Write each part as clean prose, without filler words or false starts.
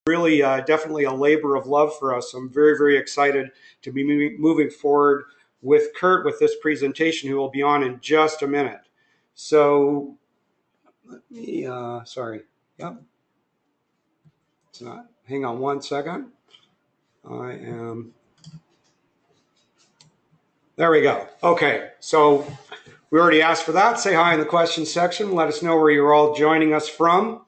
really definitely a labor of love for us. I'm very, very excited to be moving forward with Kurt with this presentation, who will be on in just a minute. So, let me, sorry, yep, it's not, hang on one second. There we go. Okay, so we already asked for that. Say hi in the questions section. Let us know where you're all joining us from.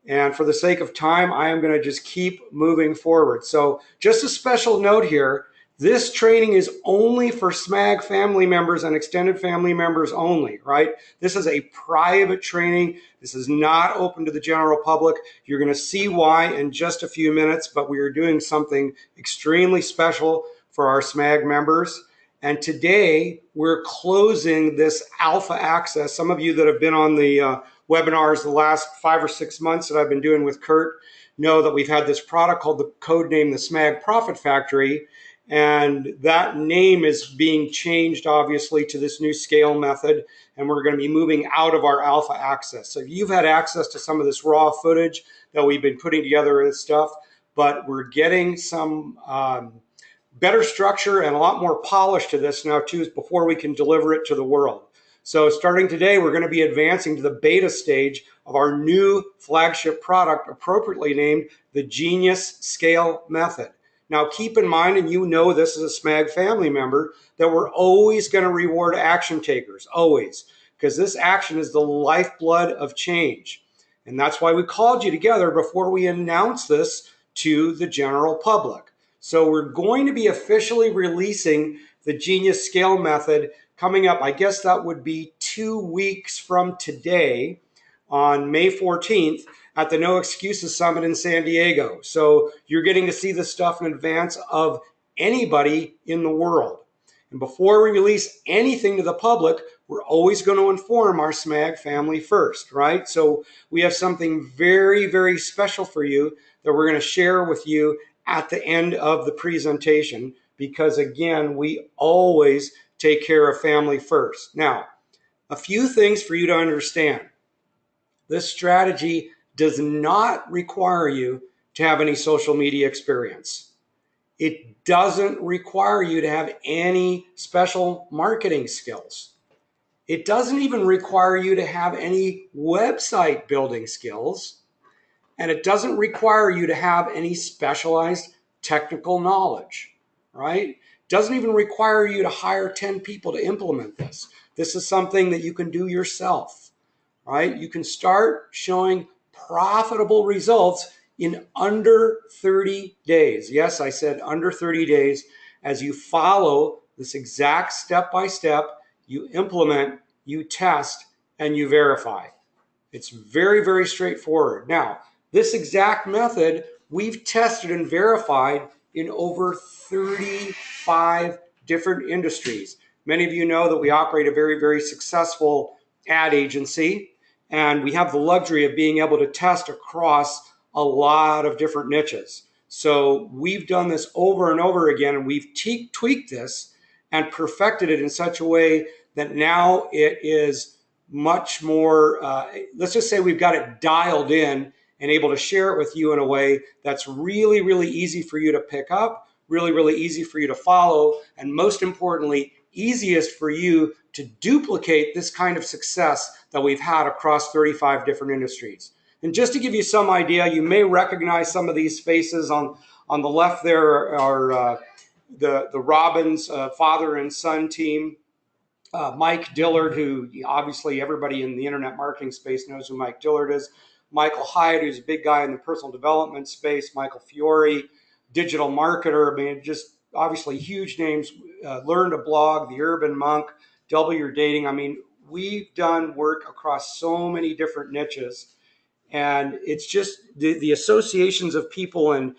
And for the sake of time, I am going to just keep moving forward. So just a special note here, this training is only for SMAG family members and extended family members only, right? This is a private training. This is not open to the general public. You're going to see why in just a few minutes, but we are doing something extremely special for our SMAG members. And today we're closing this alpha access. Some of you that have been on the webinars the last 5 or 6 months that I've been doing with Kurt know that we've had this product called the code name, the SMAG Profit Factory. And that name is being changed, obviously, to this new SC.A.L.E method. And we're going to be moving out of our alpha access. So you've had access to some of this raw footage that we've been putting together and stuff, but we're getting some better structure and a lot more polish to this now too, before we can deliver it to the world. So starting today, we're going to be advancing to the beta stage of our new flagship product, appropriately named the Genius SC.A.L.E method. Now keep in mind, and you know this as a SMAG family member, that we're always going to reward action takers, always, because this action is the lifeblood of change. And that's why we called you together before we announce this to the general public. So we're going to be officially releasing the Genius SC.A.L.E method coming up. I guess that would be 2 weeks from today on May 14th at the No Excuses Summit in San Diego. So you're getting to see this stuff in advance of anybody in the world. And before we release anything to the public, we're always going to inform our SMAG family first, right? So we have something very, very special for you that we're going to share with you at the end of the presentation, because again, we always take care of family first. Now, a few things for you to understand. This strategy does not require you to have any social media experience. It doesn't require you to have any special marketing skills. It doesn't even require you to have any website building skills. And it doesn't require you to have any specialized technical knowledge, right? It doesn't even require you to hire 10 people to implement this. This is something that you can do yourself, right? You can start showing profitable results in under 30 days. Yes, I said under 30 days, as you follow this exact step-by-step, you implement, you test, and you verify. It's very, very straightforward. Now, this exact method we've tested and verified in over 35 different industries. Many of you know that we operate a very, very successful ad agency, and we have the luxury of being able to test across a lot of different niches. So we've done this over and over again, and we've tweaked this and perfected it in such a way that now it is much more, let's just say we've got it dialed in and able to share it with you in a way that's really, really easy for you to pick up, really, really easy for you to follow, and most importantly, easiest for you to duplicate this kind of success that we've had across 35 different industries. And just to give you some idea, you may recognize some of these faces. On the left there are the Robbins father and son team. Mike Dillard, who obviously everybody in the internet marketing space knows who Mike Dillard is. Michael Hyde, who's a big guy in the personal development space. Michael Fiore, digital marketer. I mean, just obviously huge names. Learn to Blog, The Urban Monk, Double Your Dating. I mean, we've done work across so many different niches. And it's just the associations of people and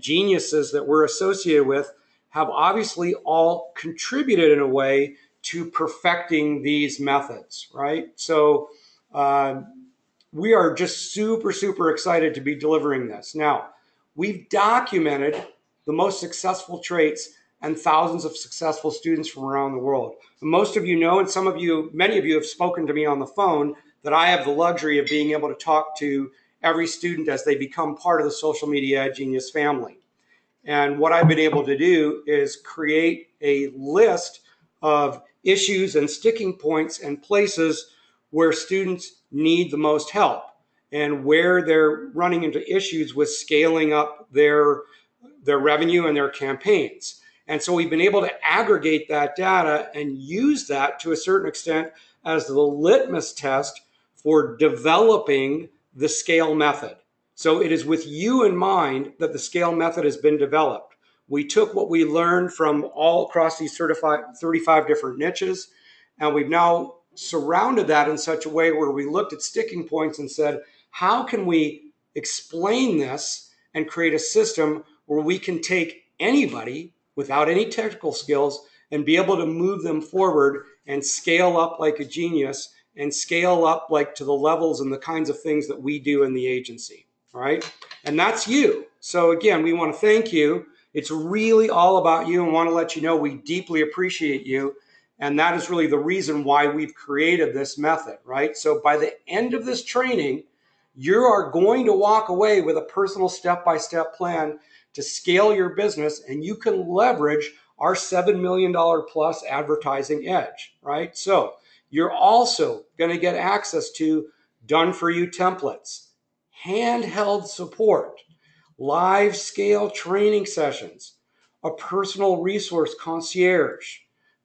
geniuses that we're associated with have obviously all contributed in a way to perfecting these methods, right? So we are just super, super excited to be delivering this. Now, we've documented the most successful traits and thousands of successful students from around the world. Most of you know, and some of you, many of you have spoken to me on the phone, that I have the luxury of being able to talk to every student as they become part of the Social Media Genius family. And what I've been able to do is create a list of issues and sticking points and places where students need the most help and where they're running into issues with scaling up their revenue and their campaigns. And so we've been able to aggregate that data and use that to a certain extent as the litmus test for developing the SCALE method. So it is with you in mind that the SCALE method has been developed. We took what we learned from all across these 35 different niches, and we've now surrounded that in such a way where we looked at sticking points and said, how can we explain this and create a system where we can take anybody without any technical skills and be able to move them forward and scale up like a genius and scale up like to the levels and the kinds of things that we do in the agency. All right. And that's you. So again, we want to thank you. It's really all about you, and want to let you know we deeply appreciate you. And that is really the reason why we've created this method, right? So by the end of this training, you are going to walk away with a personal step-by-step plan to scale your business, and you can leverage our $7 million plus advertising edge, right? So you're also going to get access to done-for-you templates, handheld support, live scale training sessions, a personal resource concierge,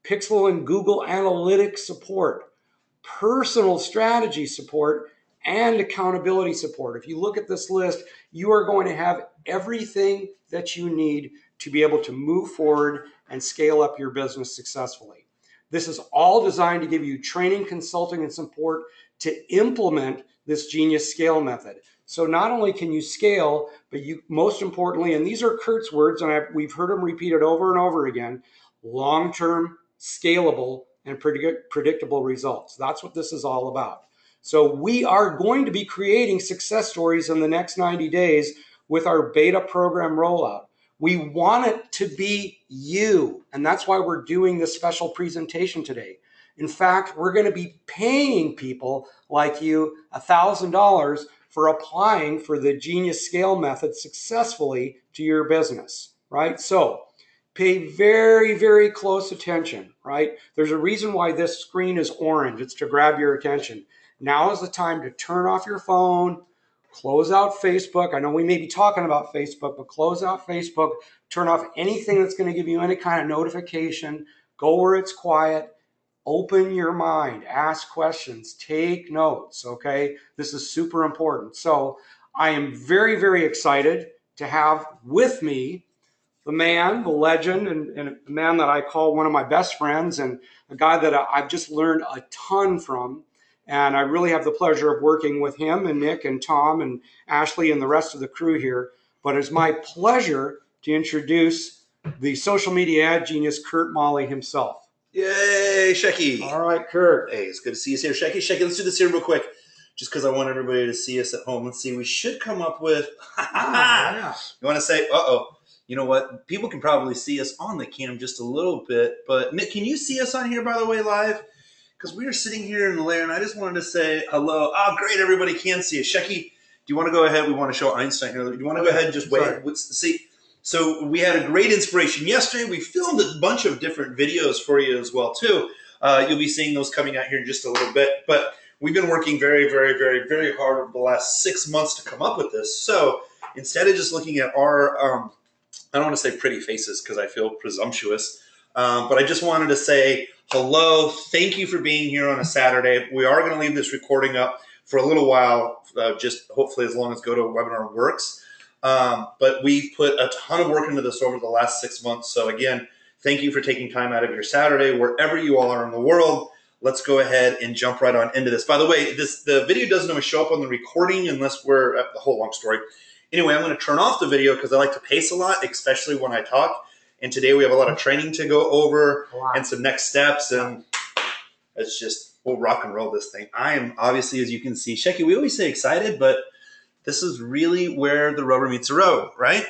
Pixel and Google Analytics support, personal strategy support, and accountability support. If you look at this list, you are going to have everything that you need to be able to move forward and scale up your business successfully. This is all designed to give you training, consulting, and support to implement this Genius SCALE method. So not only can you scale, but you, most importantly, and these are Kurt's words, and we've heard him repeat it over and over again, long-term, scalable, and predictable results. That's what this is all about. So we are going to be creating success stories in the next 90 days with our beta program rollout. We want it to be you, and that's why we're doing this special presentation today. In fact, we're going to be paying people like you $1,000 for applying for the Genius SCALE method successfully to your business, right? So pay very, very close attention, right? There's a reason why this screen is orange. It's to grab your attention. Now is the time to turn off your phone, close out Facebook. I know we may be talking about Facebook, but close out Facebook, turn off anything that's going to give you any kind of notification, go where it's quiet, open your mind, ask questions, take notes, okay? This is super important. So I am very, very excited to have with me the man, the legend, and a man that I call one of my best friends, and a guy that I've just learned a ton from. And I really have the pleasure of working with him and Nick and Tom and Ashley and the rest of the crew here. But it's my pleasure to introduce the social media ad genius, Kurt Molly himself. Yay, Shecky. All right, Kurt. Hey, it's good to see you here, Shecky. Shecky, let's do this here real quick, just because I want everybody to see us at home. Let's see, we should come up with, Yeah. You want to say, uh-oh, you know what? People can probably see us on the cam just a little bit, but Nick, can you see us on here, by the way, live? Because we are sitting here in the lair, and I just wanted to say hello. Oh, great, everybody can see us. Shecky, do you want to go ahead? We want to show Einstein here. Do you want to go ahead and just wait? See, so we had a great inspiration yesterday. We filmed a bunch of different videos for you as well, too. You'll be seeing those coming out here in just a little bit. But we've been working very, very, very, very hard over the last 6 months to come up with this. So instead of just looking at our, I don't want to say pretty faces because I feel presumptuous, but I just wanted to say hello. Thank you for being here on a Saturday. We are going to leave this recording up for a little while, just hopefully as long as GoToWebinar works. But we've put a ton of work into this over the last 6 months. So again, thank you for taking time out of your Saturday, wherever you all are in the world. Let's go ahead and jump right on into this. By the way, the video doesn't always show up on the recording unless we're at the whole long story. Anyway, I'm going to turn off the video because I like to pace a lot, especially when I talk. And today we have a lot of training to go over and some next steps. And it's just, we'll rock and roll this thing. I am obviously, as you can see, Shecky, we always say excited, but this is really where the rubber meets the road, right?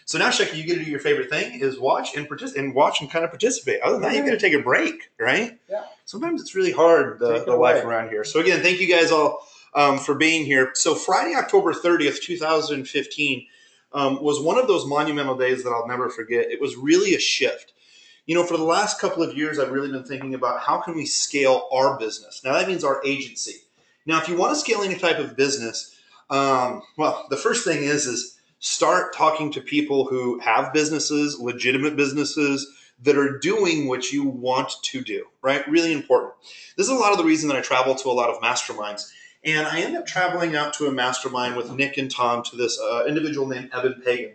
So now, Shecky, you get to do your favorite thing is watch and kind of participate. Other than that, you're going to take a break, right? Yeah. Sometimes it's really hard, the life around here. So again, thank you guys all for being here. So Friday, October 30th, 2015 was one of those monumental days that I'll never forget. It was really a shift. You know, for the last couple of years, I've really been thinking about how can we scale our business. Now, that means our agency. Now, if you want to scale any type of business, well, the first thing is start talking to people who have businesses, legitimate businesses, that are doing what you want to do, right? Really important. This is a lot of the reason that I travel to a lot of masterminds. And I end up traveling out to a mastermind with Nick and Tom to this individual named Evan Pagan.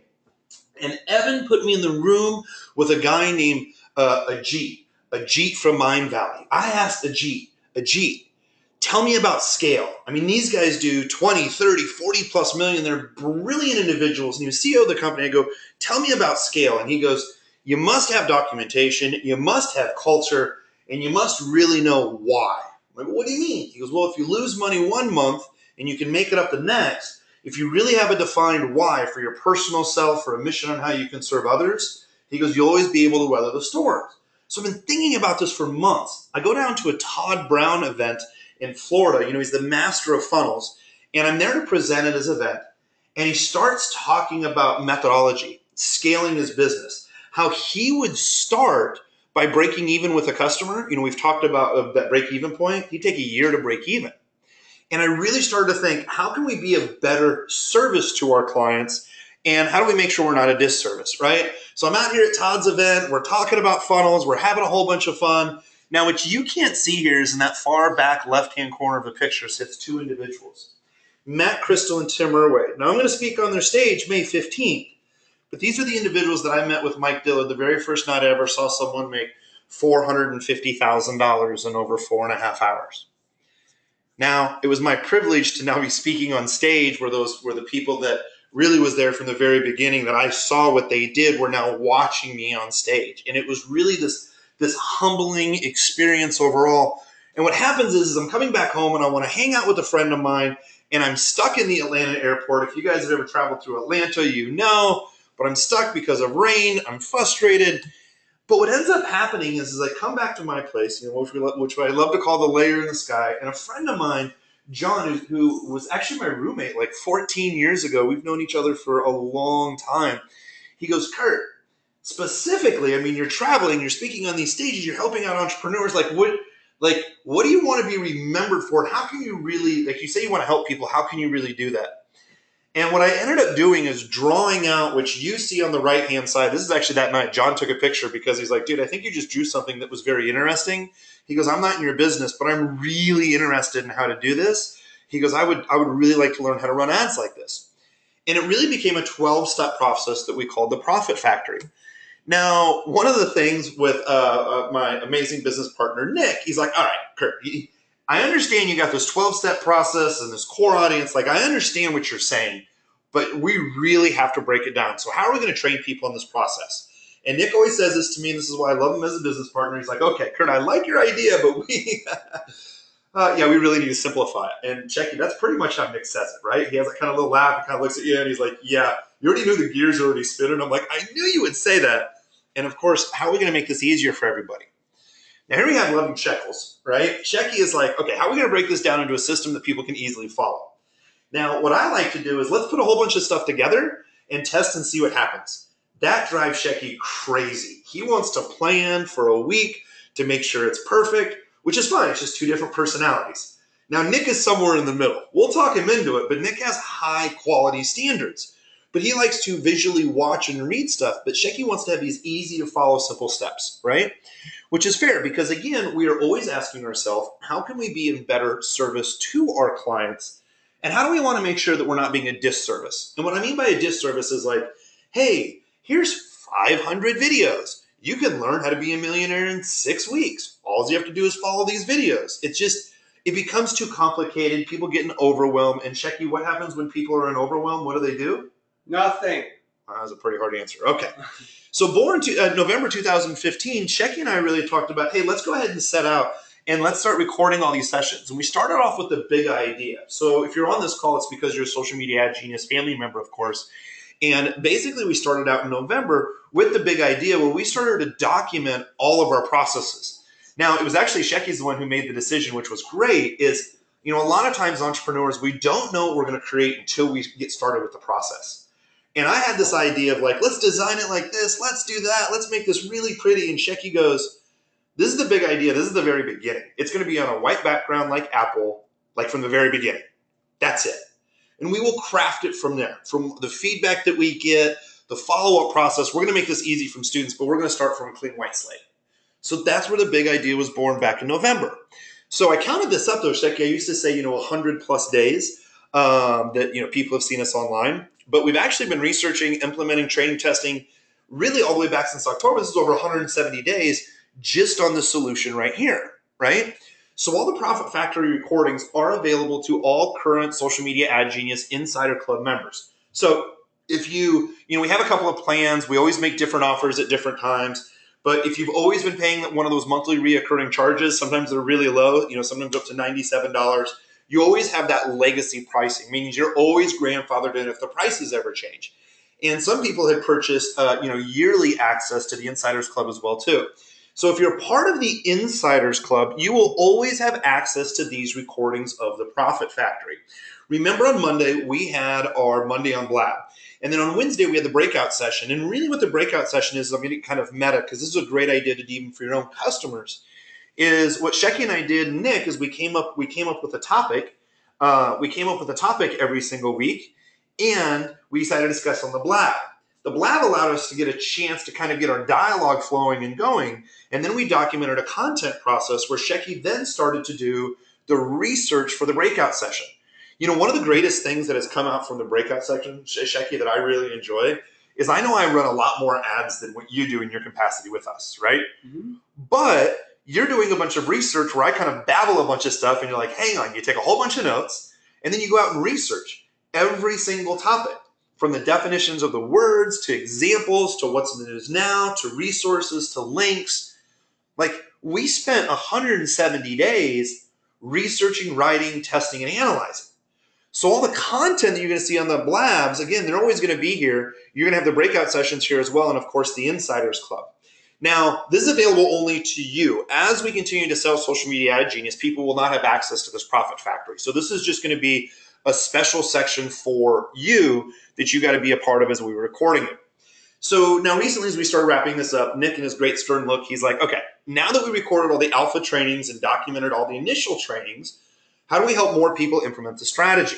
And Evan put me in the room with a guy named Ajit from Mind Valley. I asked Ajit, tell me about S.C.A.L.E. I mean, these guys do 20, 30, 40 plus million. They're brilliant individuals. And he was CEO of the company. I go, tell me about S.C.A.L.E. And he goes, you must have documentation, you must have culture, and you must really know why. I'm like, what do you mean? He goes, well, if you lose money one month and you can make it up the next, if you really have a defined why for your personal self or a mission on how you can serve others, he goes, you'll always be able to weather the storms. So I've been thinking about this for months. I go down to a Todd Brown event in Florida. You know, he's the master of funnels. And I'm there to present at his event. And he starts talking about methodology, scaling his business, how he would start by breaking even with a customer. You know, we've talked about that break-even point. He'd take a year to break even. And I really started to think, how can we be of better service to our clients? And how do we make sure we're not a disservice, right? So I'm out here at Todd's event. We're talking about funnels. We're having a whole bunch of fun. Now, what you can't see here is in that far back left-hand corner of the picture sits two individuals, Matt Crystal and Tim Irway. Now, I'm going to speak on their stage May 15th. But these are the individuals that I met with Mike Dillard the very first night I ever saw someone make $450,000 in over 4.5 hours. Now, it was my privilege to now be speaking on stage where those were the people that really was there from the very beginning, that I saw what they did, were now watching me on stage. And it was really this humbling experience overall. And what happens is I'm coming back home and I want to hang out with a friend of mine, and I'm stuck in the Atlanta airport. If you guys have ever traveled through Atlanta, you know. But I'm stuck because of rain. I'm frustrated. But what ends up happening is I come back to my place, you know, which I love to call the layer in the sky. And a friend of mine, John, who was actually my roommate like 14 years ago, we've known each other for a long time. He goes, Kurt, specifically, I mean, you're traveling, you're speaking on these stages, you're helping out entrepreneurs. What do you want to be remembered for? How can you really, like you say you want to help people, how can you really do that? And what I ended up doing is drawing out, which you see on the right-hand side. This is actually that night. John took a picture because he's like, dude, I think you just drew something that was very interesting. He goes, I'm not in your business, but I'm really interested in how to do this. He goes, I would really like to learn how to run ads like this. And it really became a 12-step process that we called the Profit Factory. Now, one of the things with my amazing business partner, Nick, he's like, all right, Kurt, I understand you got this 12-step process and this core audience. Like, I understand what you're saying, but we really have to break it down. So how are we going to train people in this process? And Nick always says this to me, and this is why I love him as a business partner. He's like, okay, Kurt, I like your idea, but we really need to simplify it. And Checky, that's pretty much how Nick says it, right? He has that kind of little laugh and kind of looks at you, and he's like, yeah, you already knew the gears are already spinning. I'm like, I knew you would say that. And of course, how are we going to make this easier for everybody? Now, here we have 11 shekels, right? Checky is like, okay, how are we going to break this down into a system that people can easily follow? Now, what I like to do is let's put a whole bunch of stuff together and test and see what happens. That drives Checky crazy. He wants to plan for a week to make sure it's perfect, which is fine. It's just two different personalities. Now, Nick is somewhere in the middle. We'll talk him into it, but Nick has high quality standards. But he likes to visually watch and read stuff. But Checky wants to have these easy to follow simple steps, right? Which is fair because, again, we are always asking ourselves, how can we be in better service to our clients? And how do we want to make sure that we're not being a disservice? And what I mean by a disservice is like, hey, here's 500 videos. You can learn how to be a millionaire in 6 weeks. All you have to do is follow these videos. It becomes too complicated. People get overwhelmed. And Checky, what happens when people are in overwhelm? What do? Nothing. That was a pretty hard answer. Okay. So born November 2015, Checky and I really talked about, hey, let's go ahead and set out and let's start recording all these sessions. And we started off with the big idea. So if you're on this call, it's because you're a Social Media Ad Genius family member, of course. And basically we started out in November with the big idea where we started to document all of our processes. Now, it was actually Checky's the one who made the decision, which was great, is, A lot of times entrepreneurs, we don't know what we're going to create until we get started with the process. And I had this idea of like, let's design it like this. Let's do that. Let's make this really pretty. And Shecky goes, this is the big idea. This is the very beginning. It's going to be on a white background like Apple, like from the very beginning. That's it. And we will craft it from there. From the feedback that we get, the follow-up process, we're going to make this easy from students, but we're going to start from a clean white slate. So that's where the big idea was born back in November. So I counted this up though, Shecky. I used to say, 100 plus days that, people have seen us online. But we've actually been researching, implementing, training, testing, really all the way back since October. This is over 170 days just on the solution right here, right? So all the Profit Factory recordings are available to all current Social Media Ad Genius Insider Club members. So if we have a couple of plans. We always make different offers at different times. But if you've always been paying one of those monthly reoccurring charges, sometimes they're really low, sometimes up to $97. You always have that legacy pricing, meaning you're always grandfathered in if the prices ever change. And some people have purchased, yearly access to the Insiders Club as well too. So if you're part of the Insiders Club, you will always have access to these recordings of the Profit Factory. Remember on Monday, we had our Monday on Blab. And then on Wednesday, we had the breakout session. And really what the breakout session is, I'm going to get kind of meta because this is a great idea to do even for your own customers, is what Shecky and I did, Nick, is we came up with a topic. We came up with a topic every single week, and we decided to discuss on the Blab. The Blab allowed us to get a chance to kind of get our dialogue flowing and going. And then we documented a content process where Shecky then started to do the research for the breakout session. One of the greatest things that has come out from the breakout section, Shecky, that I really enjoy is I know I run a lot more ads than what you do in your capacity with us, right? Mm-hmm. But you're doing a bunch of research where I kind of babble a bunch of stuff and you're like, hang on, you take a whole bunch of notes and then you go out and research every single topic, from the definitions of the words to examples to what's in the news now to resources to links. Like, we spent 170 days researching, writing, testing, and analyzing. So all the content that you're going to see on the Blabs, again, they're always going to be here. You're going to have the breakout sessions here as well, and of course the Insiders Club. Now, this is available only to you. As we continue to sell Social Media Ad Genius, people will not have access to this Profit Factory. So this is just going to be a special section for you that you got to be a part of as we were recording it. So now recently, as we started wrapping this up, Nick in his great stern look, he's like, okay, now that we recorded all the alpha trainings and documented all the initial trainings, how do we help more people implement the strategy?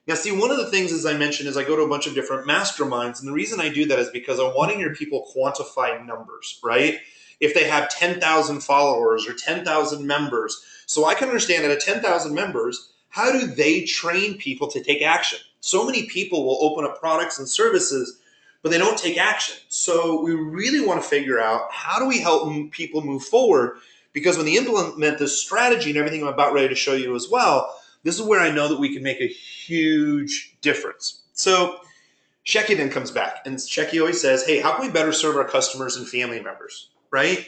Now, see, one of the things, as I mentioned, is I go to a bunch of different masterminds. And the reason I do that is because I'm wanting your people quantify numbers, right? If they have 10,000 followers or 10,000 members. So I can understand that at 10,000 members, how do they train people to take action? So many people will open up products and services, but they don't take action. So we really want to figure out, how do we help people move forward? Because when they implement this strategy and everything I'm about ready to show you as well, this is where I know that we can make a huge difference. So Shecky then comes back, and Shecky always says, hey, how can we better serve our customers and family members, right?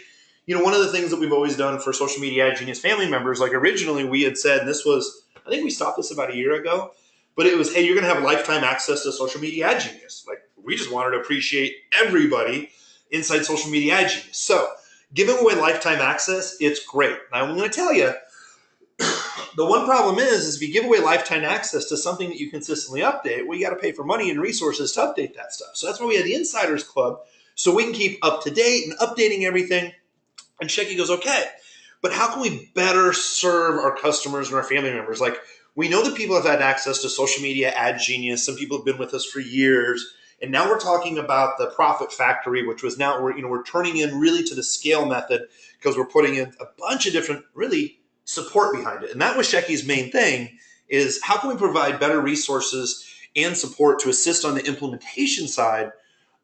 One of the things that we've always done for Social Media Ad Genius family members, like originally we had said, and this was, I think we stopped this about a year ago, but it was, hey, you're going to have lifetime access to Social Media Ad Genius. Like, we just wanted to appreciate everybody inside Social Media Ad Genius. So giving away lifetime access, it's great. Now, I'm going to tell you, the one problem is if you give away lifetime access to something that you consistently update, well, you got to pay for money and resources to update that stuff. So that's why we had the Insiders Club, so we can keep up to date and updating everything. And Shecky goes, okay, but how can we better serve our customers and our family members? Like, we know that people have had access to Social Media Ad Genius. Some people have been with us for years. And now we're talking about the Profit Factory, which was now we're turning in really to the S.C.A.L.E method, because we're putting in a bunch of different really support behind it. And that was Shecky's main thing, is how can we provide better resources and support to assist on the implementation side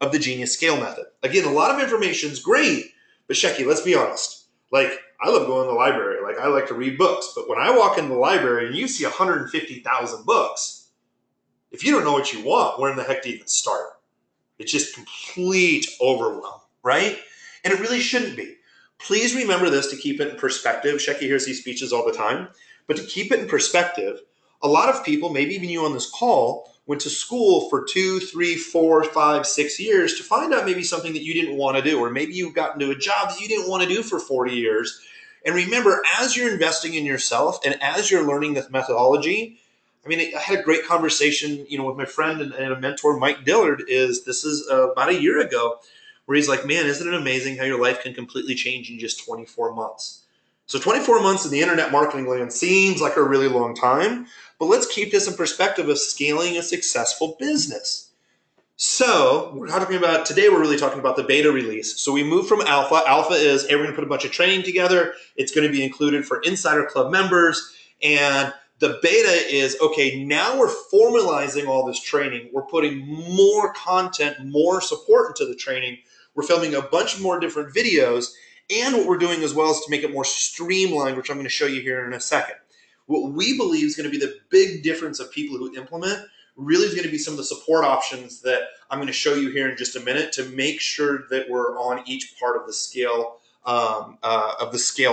of the Genius S.C.A.L.E method. Again, a lot of information is great, but Shecky, let's be honest. Like, I love going to the library. Like, I like to read books. But when I walk into the library and you see 150,000 books, if you don't know what you want, where in the heck do you even start? It's just complete overwhelm, right? And it really shouldn't be. Please remember this to keep it in perspective. Shecky hears these speeches all the time. But to keep it in perspective, a lot of people, maybe even you on this call, went to school for 2, 3, 4, 5, 6 years to find out maybe something that you didn't want to do, or maybe you got into a job that you didn't want to do for 40 years, And remember, as you're investing in yourself and as you're learning this methodology, I mean, I had a great conversation, with my friend and a mentor, Mike Dillard. This is about a year ago, where he's like, "Man, isn't it amazing how your life can completely change in just 24 months?" So 24 months in the internet marketing land seems like a really long time, but let's keep this in perspective of scaling a successful business. So we're talking about today. We're really talking about the beta release. So we moved from alpha. Alpha is, hey, we're going to put a bunch of training together. It's going to be included for Insider Club members. And the beta is, okay, now we're formalizing all this training. We're putting more content, more support into the training. We're filming a bunch more different videos. And what we're doing as well is to make it more streamlined, which I'm going to show you here in a second. What we believe is going to be the big difference of people who implement really is going to be some of the support options that I'm going to show you here in just a minute to make sure that we're on each part of the S.C.A.L.E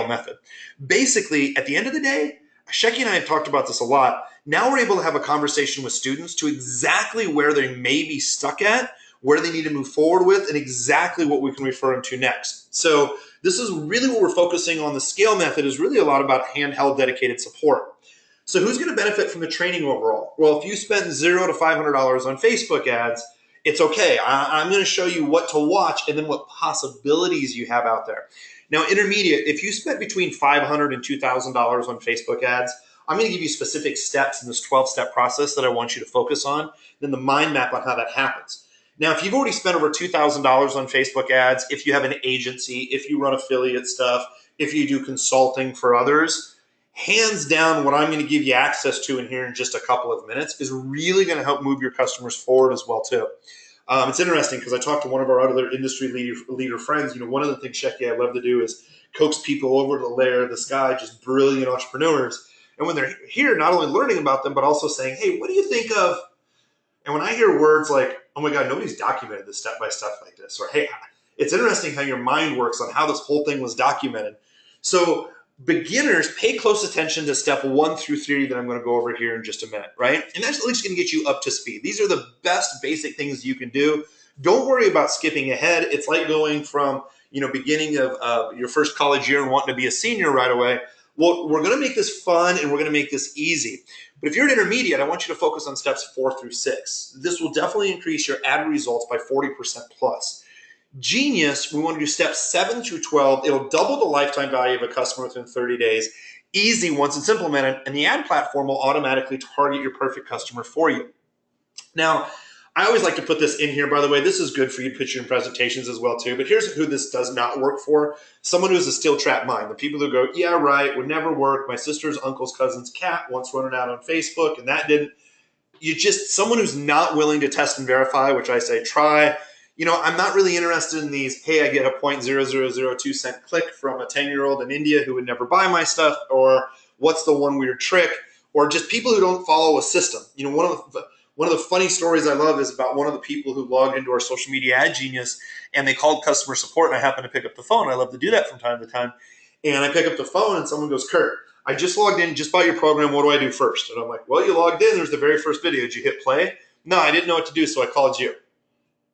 method. Basically, at the end of the day, Shecky and I have talked about this a lot. Now we're able to have a conversation with students to exactly where they may be stuck at, where they need to move forward with, and exactly what we can refer them to next. So this is really what we're focusing on. The S.C.A.L.E method is really a lot about handheld dedicated support. So who's going to benefit from the training overall? Well, if you spend $0 to $500 on Facebook ads, it's okay. I'm going to show you what to watch and then what possibilities you have out there. Now, intermediate, if you spent between $500 and $2,000 on Facebook ads, I'm going to give you specific steps in this 12-step process that I want you to focus on, then the mind map on how that happens. Now, if you've already spent over $2,000 on Facebook ads, if you have an agency, if you run affiliate stuff, if you do consulting for others, hands down, what I'm going to give you access to in here in just a couple of minutes is really going to help move your customers forward as well too. It's interesting because I talked to one of our other industry leader friends. One of the things, Shecky, I love to do is coax people over to the layer of the sky, just brilliant entrepreneurs. And when they're here, not only learning about them, but also saying, hey, what do you think of? And when I hear words like, oh my God, nobody's documented this step by step like this, or hey, it's interesting how your mind works on how this whole thing was documented. So beginners, pay close attention to step 1 through 3 that I'm going to go over here in just a minute, right? And that's at least going to get you up to speed. These are the best basic things you can do. Don't worry about skipping ahead. It's like going from, beginning of your first college year and wanting to be a senior right away. Well, we're going to make this fun and we're going to make this easy. But if you're an intermediate, I want you to focus on steps 4 through 6. This will definitely increase your ad results by 40% plus. Genius, we want to do steps 7 through 12. It'll double the lifetime value of a customer within 30 days. Easy once it's implemented, and the ad platform will automatically target your perfect customer for you. Now, I always like to put this in here, by the way. This is good for you to put your presentations as well, too. But here's who this does not work for. Someone who's a steel trap mind. The people who go, yeah, right, would never work. My sister's uncle's cousin's cat once running out on Facebook, and that didn't. Someone who's not willing to test and verify, which I say try. I'm not really interested in these, hey, I get a 0.0002 cent click from a 10-year-old in India who would never buy my stuff, or what's the one weird trick, or just people who don't follow a system. One of the funny stories I love is about one of the people who logged into our social media ad genius and they called customer support, and I happened to pick up the phone. I love to do that from time to time. And I pick up the phone and someone goes, Kurt, I just logged in, just bought your program. What do I do first? And I'm like, well, you logged in. There's the very first video. Did you hit play? No, I didn't know what to do, so I called you.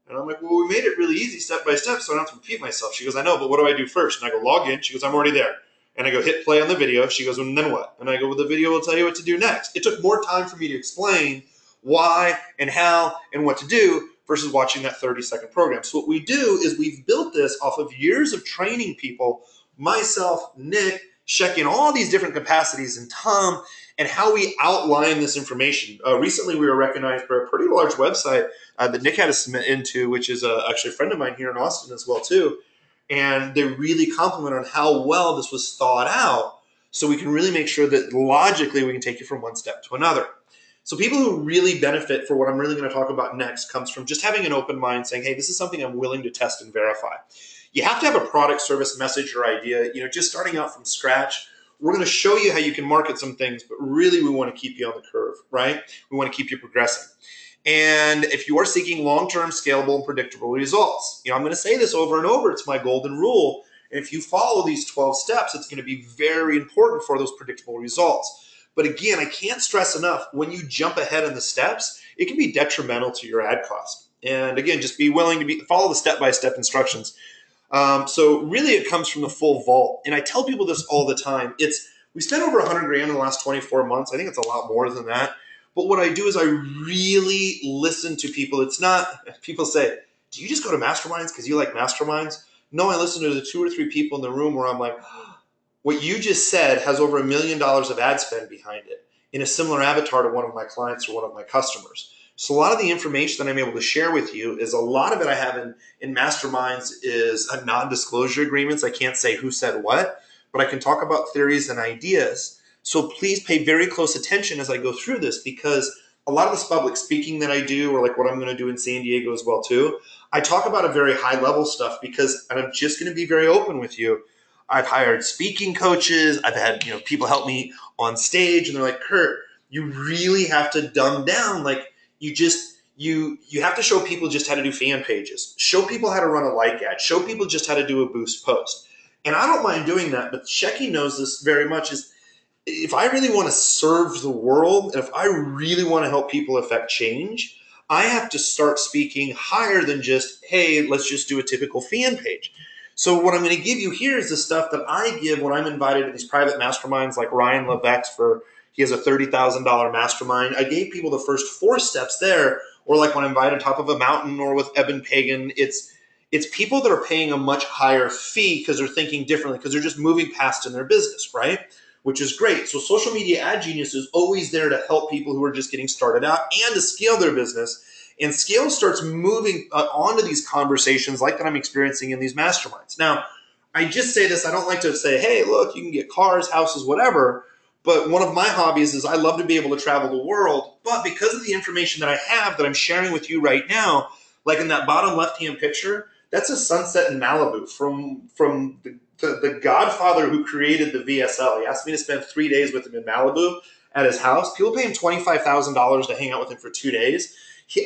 And I'm like, well, we made it really easy step by step, so I don't have to repeat myself. She goes, I know, but what do I do first? And I go, log in. She goes, I'm already there. And I go, hit play on the video. She goes, well, and then what? And I go, well, the video will tell you what to do next. It took more time for me to explain why and how and what to do versus watching that 30-second program. So what we do is we've built this off of years of training people, myself, Nick, Shecky, all these different capacities, and Tom, and how we outline this information. Recently, we were recognized by a pretty large website that Nick had to submit into, which is actually a friend of mine here in Austin as well, too. And they really compliment on how well this was thought out, so we can really make sure that logically we can take you from one step to another. So people who really benefit for what I'm really going to talk about next comes from just having an open mind, saying, hey, this is something I'm willing to test and verify. You have to have a product, service, message, or idea. Just starting out from scratch, we're going to show you how you can market some things, but really we want to keep you on the curve, right? We want to keep you progressing. And if you are seeking long-term, scalable, and predictable results, I'm going to say this over and over. It's my golden rule. And if you follow these 12 steps, it's going to be very important for those predictable results. But again, I can't stress enough, when you jump ahead in the steps, it can be detrimental to your ad cost. And again, just be willing to follow the step-by-step instructions. So really it comes from the full vault. And I tell people this all the time. We spent over 100 grand in the last 24 months. I think it's a lot more than that. But what I do is I really listen to people. It's not, people say, do you just go to masterminds because you like masterminds? No, I listen to the 2 or 3 people in the room where I'm like, what you just said has over $1 million of ad spend behind it in a similar avatar to one of my clients or one of my customers. So a lot of the information that I'm able to share with you is a lot of it I have in masterminds is a non-disclosure agreements. I can't say who said what, but I can talk about theories and ideas. So please pay very close attention as I go through this, because a lot of this public speaking that I do, or like what I'm going to do in San Diego as well too, I talk about a very high level stuff because, and I'm just going to be very open with you, I've hired speaking coaches. I've had people help me on stage, and they're like, Kurt, you really have to dumb down. Like you have to show people just how to do fan pages, show people how to run a like ad, show people just how to do a boost post. And I don't mind doing that, but Shecky knows this very much. Is if I really want to serve the world, and if I really want to help people affect change, I have to start speaking higher than just, hey, let's just do a typical fan page. So what I'm going to give you here is the stuff that I give when I'm invited to these private masterminds, like Ryan Levesque he has a $30,000 mastermind. I gave people the first 4 steps there, or like when I'm invited top of a mountain, or with Eben Pagan, it's people that are paying a much higher fee because they're thinking differently, because they're just moving past in their business, right? Which is great. So Social Media Ad Genius is always there to help people who are just getting started out and to scale their business. And S.C.A.L.E starts moving onto these conversations like that I'm experiencing in these masterminds. Now, I just say this, I don't like to say, hey, look, you can get cars, houses, whatever. But one of my hobbies is I love to be able to travel the world. But because of the information that I have that I'm sharing with you right now, like in that bottom left-hand picture, that's a sunset in Malibu from the godfather who created the VSL. He asked me to spend 3 days with him in Malibu at his house. People pay him $25,000 to hang out with him for 2 days.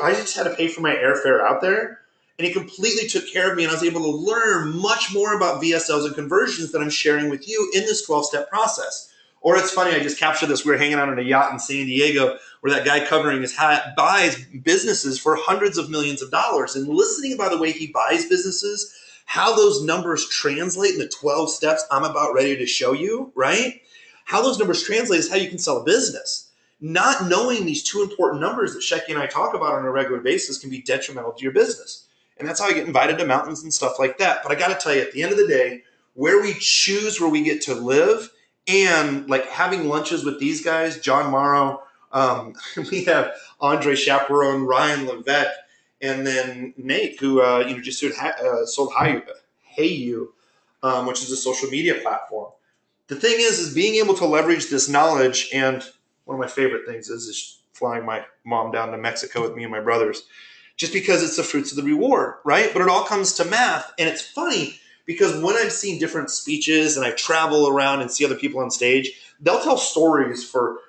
I just had to pay for my airfare out there, and he completely took care of me, and I was able to learn much more about VSLs and conversions that I'm sharing with you in this 12-step process. Or it's funny, I just captured this. We were hanging out on a yacht in San Diego where that guy covering his hat buys businesses for hundreds of millions of dollars. And listening about the way he buys businesses, how those numbers translate in the 12 steps I'm about ready to show you, right? How those numbers translate is how you can sell a business. Not knowing these 2 important numbers that Shecky and I talk about on a regular basis can be detrimental to your business. And that's how I get invited to mountains and stuff like that. But I got to tell you, at the end of the day, where we choose where we get to live, and like having lunches with these guys, John Morrow, we have Andre Chaperone, Ryan Levesque, and then Nate, who just sold HeyU, which is a social media platform. The thing is being able to leverage this knowledge, and one of my favorite things is flying my mom down to Mexico with me and my brothers, just because it's the fruits of the reward, right? But it all comes to math, and it's funny because when I've seen different speeches and I travel around and see other people on stage, they'll tell stories for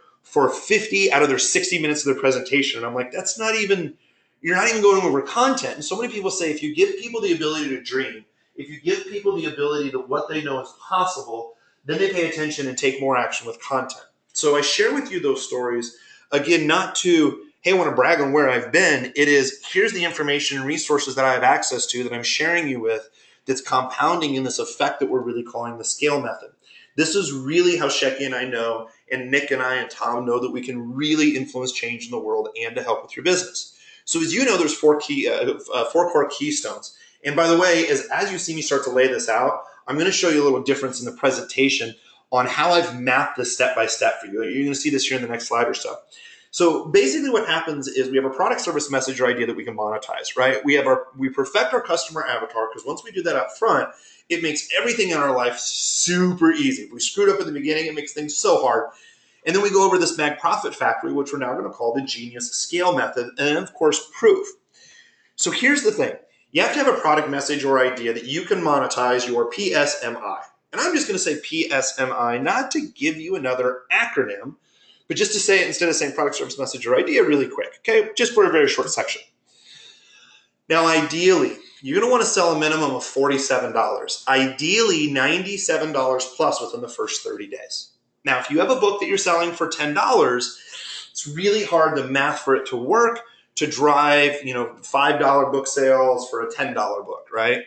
50 out of their 60 minutes of their presentation. And I'm like, you're not even going over content. And so many people say, if you give people the ability to dream, if you give people the ability to what they know is possible, then they pay attention and take more action with content. So I share with you those stories, again, not to, hey, I want to brag on where I've been. It is, here's the information and resources that I have access to that I'm sharing you with, that's compounding in this effect that we're really calling the S.C.A.L.E method. This is really how Shecky and I know, and Nick and I and Tom know, that we can really influence change in the world and to help with your business. So as you know, there's 4 core keystones. And by the way, as you see me start to lay this out, I'm going to show you a little difference in the presentation on how I've mapped this step by step for you. You're going to see this here in the next slide or so. So basically what happens is we have a product, service, message, or idea that we can monetize, right? We perfect our customer avatar, because once we do that up front, it makes everything in our life super easy. If we screwed up at the beginning, it makes things so hard. And then we go over the SMAG profit factory, which we're now going to call the Genius S.C.A.L.E method, and then of course proof. So here's the thing. You have to have a product, message, or idea that you can monetize your PSMI. And I'm just going to say PSMI, not to give you another acronym, but just to say it instead of saying product, service, message, or idea really quick, okay? Just for a very short section. Now, ideally, you're going to want to sell a minimum of $47. Ideally, $97 plus within the first 30 days. Now, if you have a book that you're selling for $10, it's really hard, the math for it to work, to drive, $5 book sales for a $10 book, right?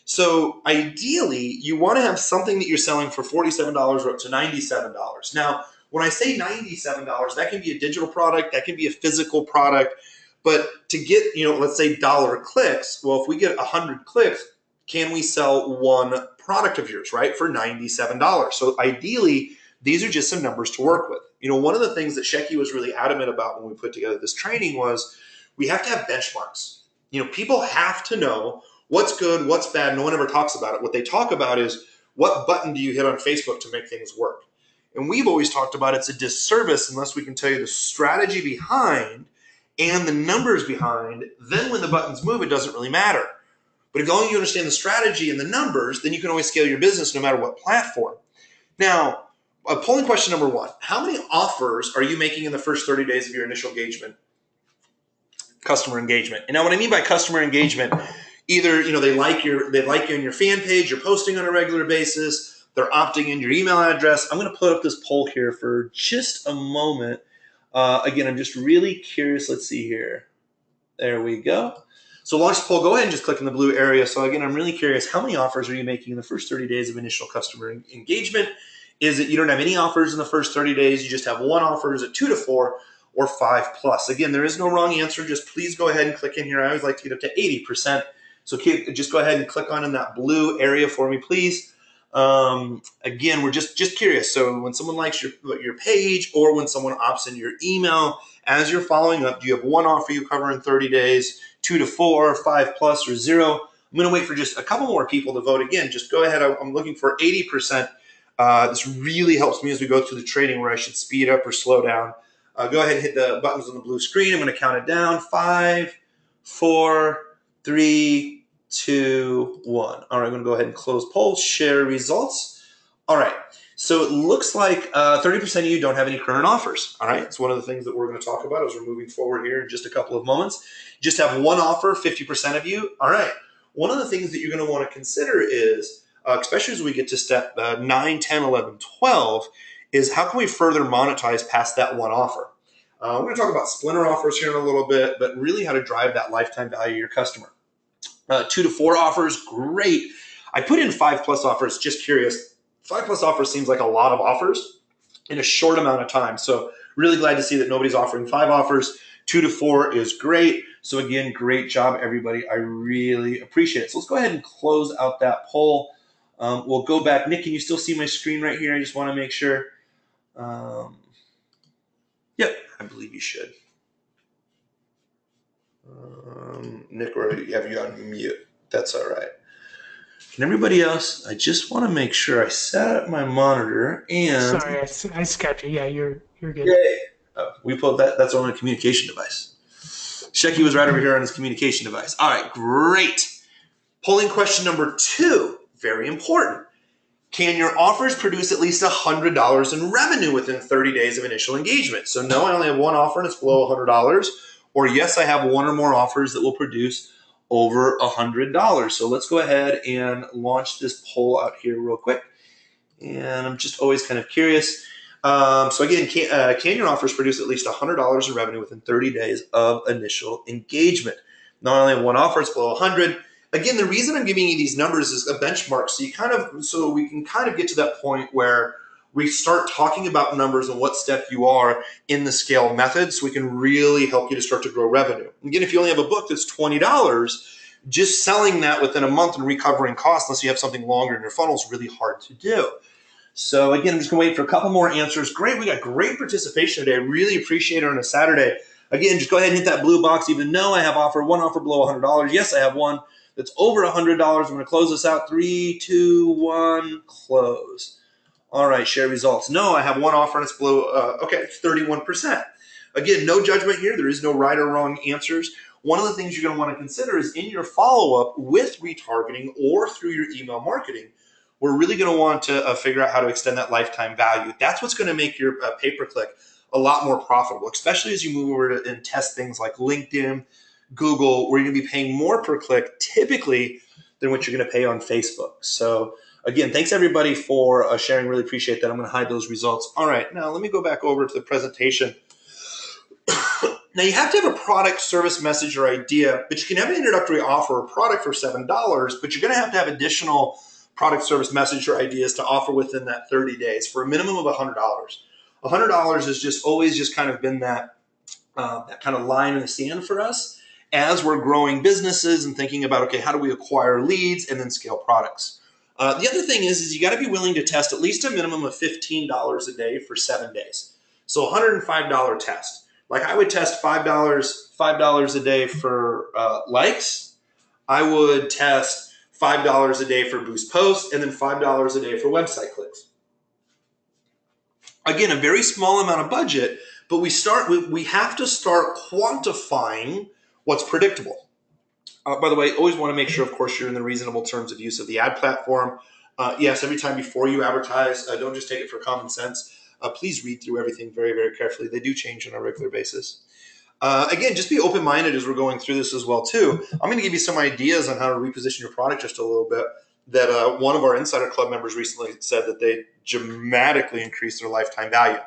So ideally, you want to have something that you're selling for $47 or up to $97. Now, when I say $97, that can be a digital product, that can be a physical product. But to get, let's say dollar clicks, well, if we get 100 clicks, can we sell one product of yours, right, for $97? So ideally, these are just some numbers to work with. One of the things that Shecky was really adamant about when we put together this training was we have to have benchmarks. People have to know what's good, what's bad. No one ever talks about it. What they talk about is what button do you hit on Facebook to make things work? And we've always talked about it's a disservice unless we can tell you the strategy behind and the numbers behind. Then when the buttons move, it doesn't really matter. But if only you understand the strategy and the numbers, then you can always scale your business no matter what platform. Now, polling question number 1, how many offers are you making in the first 30 days of your initial engagement? Customer engagement. And now what I mean by customer engagement, either they like you on your fan page, you're posting on a regular basis, they're opting in your email address. I'm going to put up this poll here for just a moment. Again, I'm just really curious. Let's see here. There we go. So launch the poll. Go ahead and just click in the blue area. So again, I'm really curious, how many offers are you making in the first 30 days of initial customer engagement? Is it you don't have any offers in the first 30 days, you just have one offer? Is it 2 to 4 or 5 plus? Again, there is no wrong answer. Just please go ahead and click in here. I always like to get up to 80%. So just go ahead and click on in that blue area for me, please. Again, we're just curious. So when someone likes your page or when someone opts in your email, as you're following up, do you have one offer you cover in 30 days, 2 to 4, 5 plus, or 0? I'm going to wait for just a couple more people to vote. Again, just go ahead. I'm looking for 80%. This really helps me as we go through the training where I should speed up or slow down. Go ahead and hit the buttons on the blue screen. I'm going to count it down. 5, 4, 3, 2, 1. All right, I'm going to go ahead and close poll, share results. All right, so it looks like 30% of you don't have any current offers. All right, it's one of the things that we're going to talk about as we're moving forward here in just a couple of moments. Just have one offer, 50% of you. All right, one of the things that you're going to want to consider is, especially as we get to step 9, 10, 11, 12, is how can we further monetize past that one offer? We're going to talk about splinter offers here in a little bit, but really how to drive that lifetime value of your customer. 2 to 4 offers, great. I put in 5 plus offers, just curious. 5 plus offers seems like a lot of offers in a short amount of time. So really glad to see that nobody's offering 5 offers. 2 to 4 is great. So again, great job, everybody. I really appreciate it. So let's go ahead and close out that poll. We'll go back. Nick, can you still see my screen right here? I just want to make sure. Yep, I believe you should. Nick, or have you on mute? That's all right. Can everybody else? I just want to make sure I set up my monitor and. Sorry, I skipped you. Yeah, you're good. Yay. Oh, we pulled that. That's on a communication device. Shecky was right over here on his communication device. All right, great. Polling question number 2, very important. Can your offers produce at least $100 in revenue within 30 days of initial engagement? So no, I only have one offer and it's below $100. Or yes, I have one or more offers that will produce over $100. So let's go ahead and launch this poll out here real quick. And I'm just always kind of curious. So again, can your offers produce at least $100 in revenue within 30 days of initial engagement? Not only one offer, it's below 100. Again, the reason I'm giving you these numbers is a benchmark, so we can kind of get to that point where we start talking about numbers and what step you are in the SCALE method, so we can really help you to start to grow revenue. Again, if you only have a book that's $20, just selling that within a month and recovering costs, unless you have something longer in your funnel, is really hard to do. So again, I'm just going to wait for a couple more answers. Great, we got great participation today. I really appreciate it on a Saturday. Again, just go ahead and hit that blue box. Even though I have one offer below $100. Yes, I have one that's over $100. I'm going to close this out. 3, 2, 1, close. All right, share results. No, I have one offer and it's below, okay, it's 31%. Again, no judgment here. There is no right or wrong answers. One of the things you're going to want to consider is in your follow-up with retargeting or through your email marketing, we're really going to want to figure out how to extend that lifetime value. That's what's going to make your pay-per-click a lot more profitable, especially as you move over and test things like LinkedIn, Google, where you're going to be paying more per click typically than what you're going to pay on Facebook. So again, thanks everybody for sharing. Really appreciate that. I'm going to hide those results. All right, now let me go back over to the presentation. Now you have to have a product, service, message, or idea, but you can have an introductory offer or product for $7, but you're going to have additional product, service, message, or ideas to offer within that 30 days for a minimum of $100. $100 has just always just kind of been that kind of line in the sand for us as we're growing businesses and thinking about, okay, how do we acquire leads and then scale products? The other thing is you got to be willing to test at least a minimum of $15 a day for 7 days. So $105 test. Like I would test $5 a day for likes. I would test $5 a day for boost posts, and then $5 a day for website clicks. Again, a very small amount of budget, but we have to start quantifying what's predictable. By the way, always want to make sure, of course, you're in the reasonable terms of use of the ad platform. Yes, every time before you advertise, don't just take it for common sense. Please read through everything very, very carefully. They do change on a regular basis. Again, just be open-minded as we're going through this as well, too. I'm going to give you some ideas on how to reposition your product just a little bit that one of our Insider Club members recently said that they dramatically increased their lifetime value.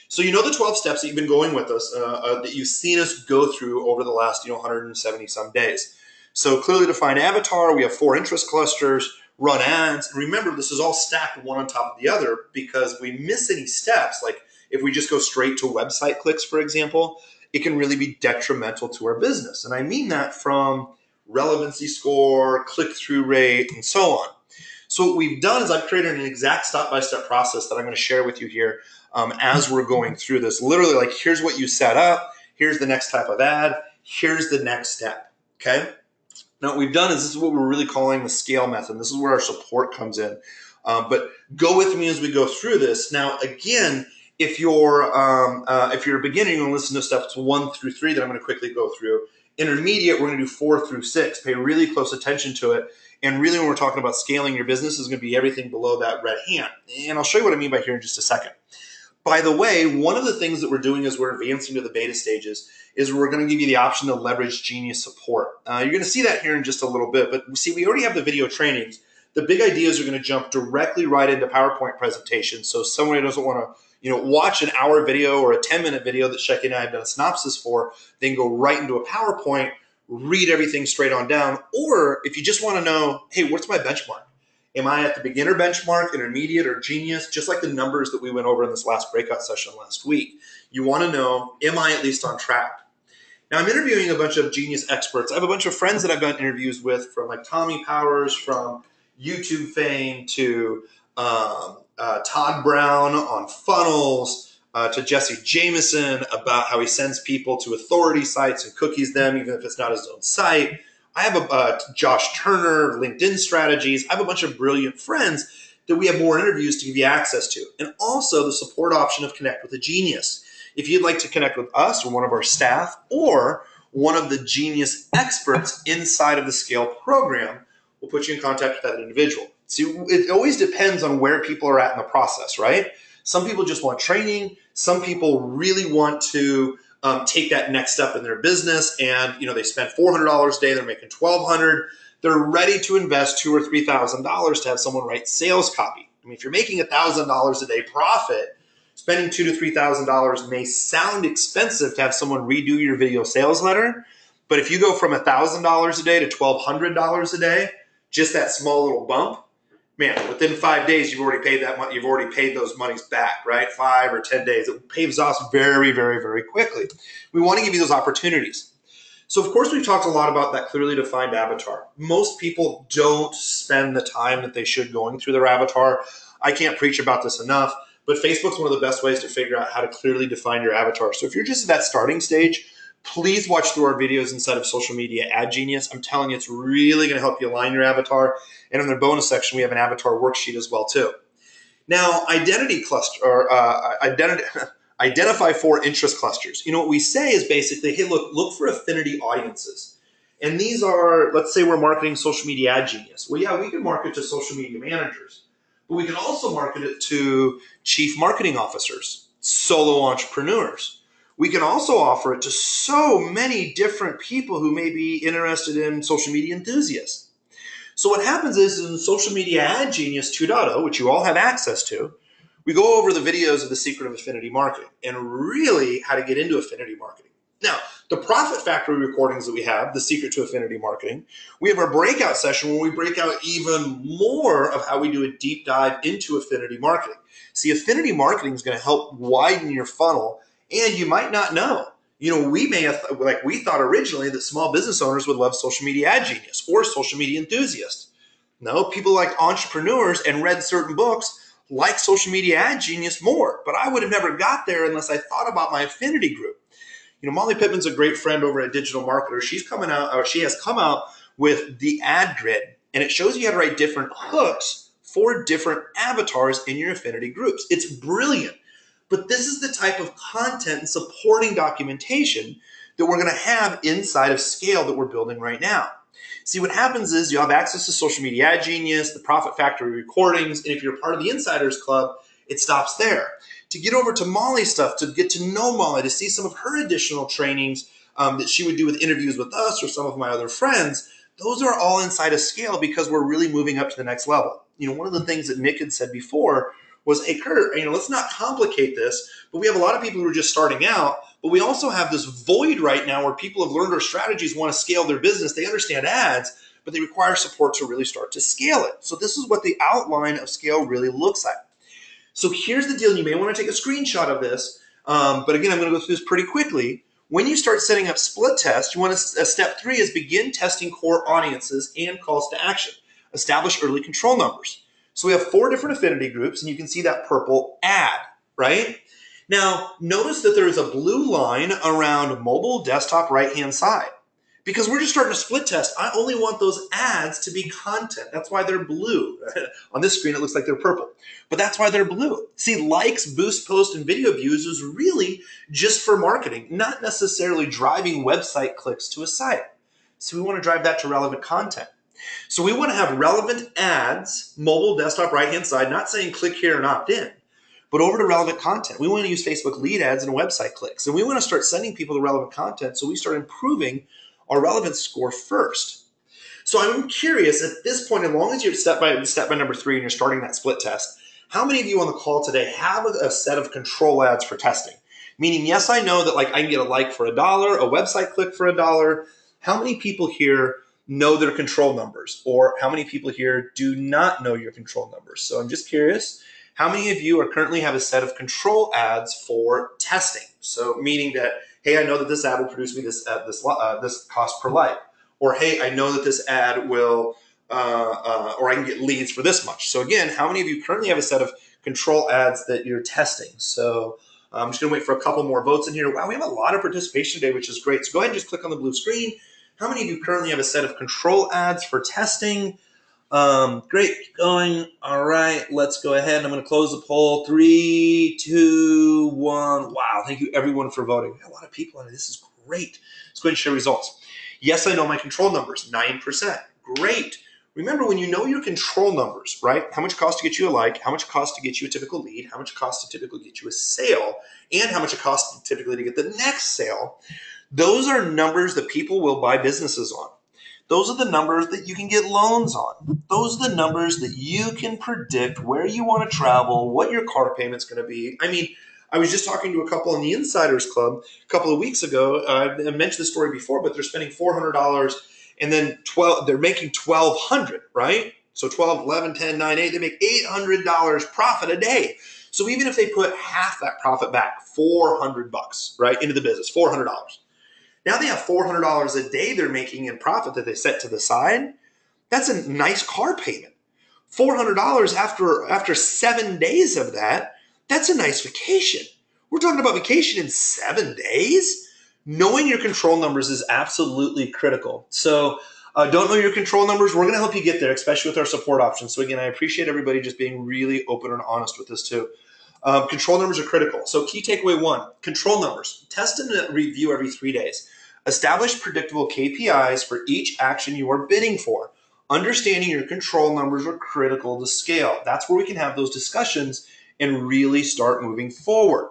So you know the 12 steps that you've been going with us, that you've seen us go through over the last 170 some days. So clearly defined avatar, we have 4 interest clusters, run ads. And remember, this is all stacked one on top of the other because if we miss any steps, like if we just go straight to website clicks, for example, it can really be detrimental to our business. And I mean that from relevancy score, click-through rate, and so on. So what we've done is I've created an exact step-by-step process that I'm going to share with you here as we're going through this. Literally, like, here's what you set up. Here's the next type of ad. Here's the next step, okay? Now, what we've done is this is what we're really calling the SC.A.L.E method. This is where our support comes in. But go with me as we go through this. Now, again, if you're a beginner, you're going to listen to steps 1 through 3 that I'm going to quickly go through. Intermediate, we're going to do 4 through 6. Pay really close attention to it. And really, when we're talking about scaling your business, is going to be everything below that red hand. And I'll show you what I mean by here in just a second. By the way, one of the things that we're doing as we're advancing to the beta stages is we're going to give you the option to leverage Genius support. You're going to see that here in just a little bit. But see, we already have the video trainings. The big ideas are going to jump directly right into PowerPoint presentations. So someone who doesn't want to watch an hour video or a 10-minute video that Shecky and I have done a synopsis for, then go right into a PowerPoint, read everything straight on down. Or if you just want to know, hey, what's my benchmark? Am I at the beginner benchmark, intermediate, or genius? Just like the numbers that we went over in this last breakout session last week. You want to know, am I at least on track? Now, I'm interviewing a bunch of Genius experts. I have a bunch of friends that I've done interviews with, from like Tommy Powers, from YouTube fame, to Todd Brown on funnels, to Jesse Jameson about how he sends people to authority sites and cookies them, even if it's not his own site. I have Josh Turner, LinkedIn strategies. I have a bunch of brilliant friends that we have more interviews to give you access to. And also the support option of Connect with a Genius. If you'd like to connect with us or one of our staff or one of the Genius experts inside of the SC.A.L.E program, we'll put you in contact with that individual. See, it always depends on where people are at in the process, right? Some people just want training. Some people really want to take that next step in their business, and they spend $400 a day. They're making $1,200. They're ready to invest $2,000 or $3,000 to have someone write sales copy. I mean, if you're making $1,000 a day profit, spending $2,000 to $3,000 may sound expensive to have someone redo your video sales letter, but if you go from $1,000 a day to $1,200 a day, just that small little bump, man, within 5 days, you've already paid that money. You've already paid those monies back, right? 5 or 10 days. It pays off very, very, very quickly. We want to give you those opportunities. So, of course, we've talked a lot about that clearly defined avatar. Most people don't spend the time that they should going through their avatar. I can't preach about this enough, but Facebook's one of the best ways to figure out how to clearly define your avatar. So if you're just at that starting stage, please watch through our videos inside of Social Media Ad Genius. I'm telling you, it's really going to help you align your avatar. And in the bonus section, we have an avatar worksheet as well, too. Now, identify 4 interest clusters. What we say is basically, hey, look for affinity audiences. And these are, let's say we're marketing Social Media Ad Genius. Well, yeah, we can market to social media managers, but we can also market it to chief marketing officers, solo entrepreneurs. We can also offer it to so many different people who may be interested in social media enthusiasts. So what happens is in Social Media Ad Genius 2.0, which you all have access to, we go over the videos of the secret of affinity marketing and really how to get into affinity marketing. Now, the Profit Factory recordings that we have, the secret to affinity marketing, we have our breakout session where we break out even more of how we do a deep dive into affinity marketing. See, affinity marketing is going to help widen your funnel, and you might not know. We may have, we thought originally that small business owners would love Social Media Ad Genius or Social Media Enthusiast. No, people like entrepreneurs and read certain books like Social Media Ad Genius more, but I would have never got there unless I thought about my affinity group. Molly Pittman's a great friend over at Digital Marketer. She has come out with the ad grid, and it shows you how to write different hooks for different avatars in your affinity groups. It's brilliant. But this is the type of content and supporting documentation that we're going to have inside of S.C.A.L.E that we're building right now. See, what happens is you have access to Social Media Ad Genius, the Profit Factory recordings, and if you're part of the Insiders Club, it stops there. To get over to Molly's stuff, to get to know Molly, to see some of her additional trainings that she would do with interviews with us or some of my other friends, those are all inside of S.C.A.L.E because we're really moving up to the next level. One of the things that Nick had said before was, hey, Kurt, let's not complicate this, but we have a lot of people who are just starting out, but we also have this void right now where people have learned our strategies, want to scale their business, they understand ads, but they require support to really start to scale it. So this is what the outline of S.C.A.L.E really looks like. So here's the deal. You may want to take a screenshot of this, but again, I'm going to go through this pretty quickly. When you start setting up split tests, you want to, step 3 is begin testing core audiences and calls to action. Establish early control numbers. So we have 4 different affinity groups, and you can see that purple ad, right? Now, notice that there is a blue line around mobile, desktop, right-hand side. Because we're just starting a split test, I only want those ads to be content. That's why they're blue. On this screen, it looks like they're purple. But that's why they're blue. See, likes, boost, post, and video views is really just for marketing, not necessarily driving website clicks to a site. So we want to drive that to relevant content. So we want to have relevant ads, mobile, desktop, right-hand side, not saying click here and opt in, but over to relevant content. We want to use Facebook lead ads and website clicks. And we want to start sending people to relevant content so we start improving our relevance score first. So I'm curious at this point, as long as you're step by number 3 and you're starting that split test, how many of you on the call today have a set of control ads for testing? Meaning, yes, I know that I can get a like for $1, a website click for $1. How many people here know their control numbers? Or how many people here do not know your control numbers? So I'm just curious, how many of you currently have a set of control ads for testing? So meaning that, hey, I know that this ad will produce me this cost per like. Or, hey, I know that this ad will, or I can get leads for this much. So again, how many of you currently have a set of control ads that you're testing? So I'm just going to wait for a couple more votes in here. Wow, we have a lot of participation today, which is great. So go ahead and just click on the blue screen. How many of you currently have a set of control ads for testing? Great, keep going. All right, let's go ahead. I'm going to close the poll. 3, 2, 1. Wow, thank you everyone for voting. We have a lot of people on it. This is great. Let's go ahead and share results. Yes, I know my control numbers, 9%. Great. Remember, when you know your control numbers, right? How much it costs to get you a like, how much it costs to get you a typical lead, how much it costs to typically get you a sale, and how much it costs typically to get the next sale. Those are numbers that people will buy businesses on. Those are the numbers that you can get loans on. Those are the numbers that you can predict where you want to travel, what your car payment's going to be. I mean, I was just talking to a couple in the Insiders Club a couple of weeks ago. I mentioned this story before, but they're spending $400 and then they're making $1,200, right? So 12, 11, 10, 9, 8, they make $800 profit a day. So even if they put half that profit back, $400, right, into the business, $400. Now they have $400 a day they're making in profit that they set to the side. That's a nice car payment. $400 after 7 days of that, that's a nice vacation. We're talking about vacation in 7 days? Knowing your control numbers is absolutely critical. So don't know your control numbers. We're going to help you get there, especially with our support options. So again, I appreciate everybody just being really open and honest with this too. Control numbers are critical. So key takeaway 1, control numbers. Test and review every 3 days. Establish predictable KPIs for each action you are bidding for. Understanding your control numbers are critical to S.C.A.L.E. That's where we can have those discussions and really start moving forward.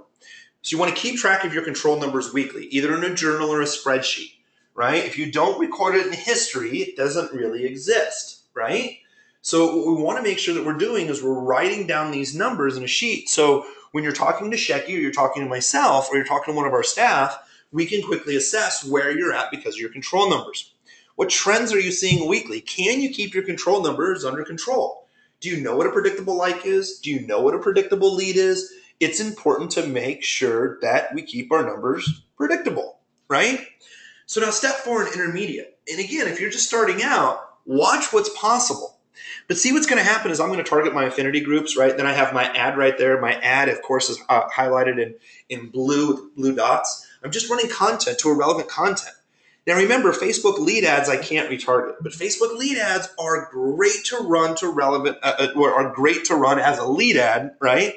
So you want to keep track of your control numbers weekly, either in a journal or a spreadsheet, right? If you don't record it in history, it doesn't really exist, right? So what we want to make sure that we're doing is we're writing down these numbers in a sheet. So when you're talking to Shecky or you're talking to myself or you're talking to one of our staff, we can quickly assess where you're at because of your control numbers. What trends are you seeing weekly? Can you keep your control numbers under control? Do you know what a predictable like is? Do you know what a predictable lead is? It's important to make sure that we keep our numbers predictable, right? So now step 4 in intermediate. And again, if you're just starting out, watch what's possible. But see what's going to happen is I'm going to target my affinity groups, right? Then I have my ad right there. My ad, of course, is highlighted in blue with blue dots. I'm just running content to irrelevant content. Now remember, Facebook lead ads I can't retarget, but Facebook lead ads are great to run to relevant, are great to run as a lead ad, right?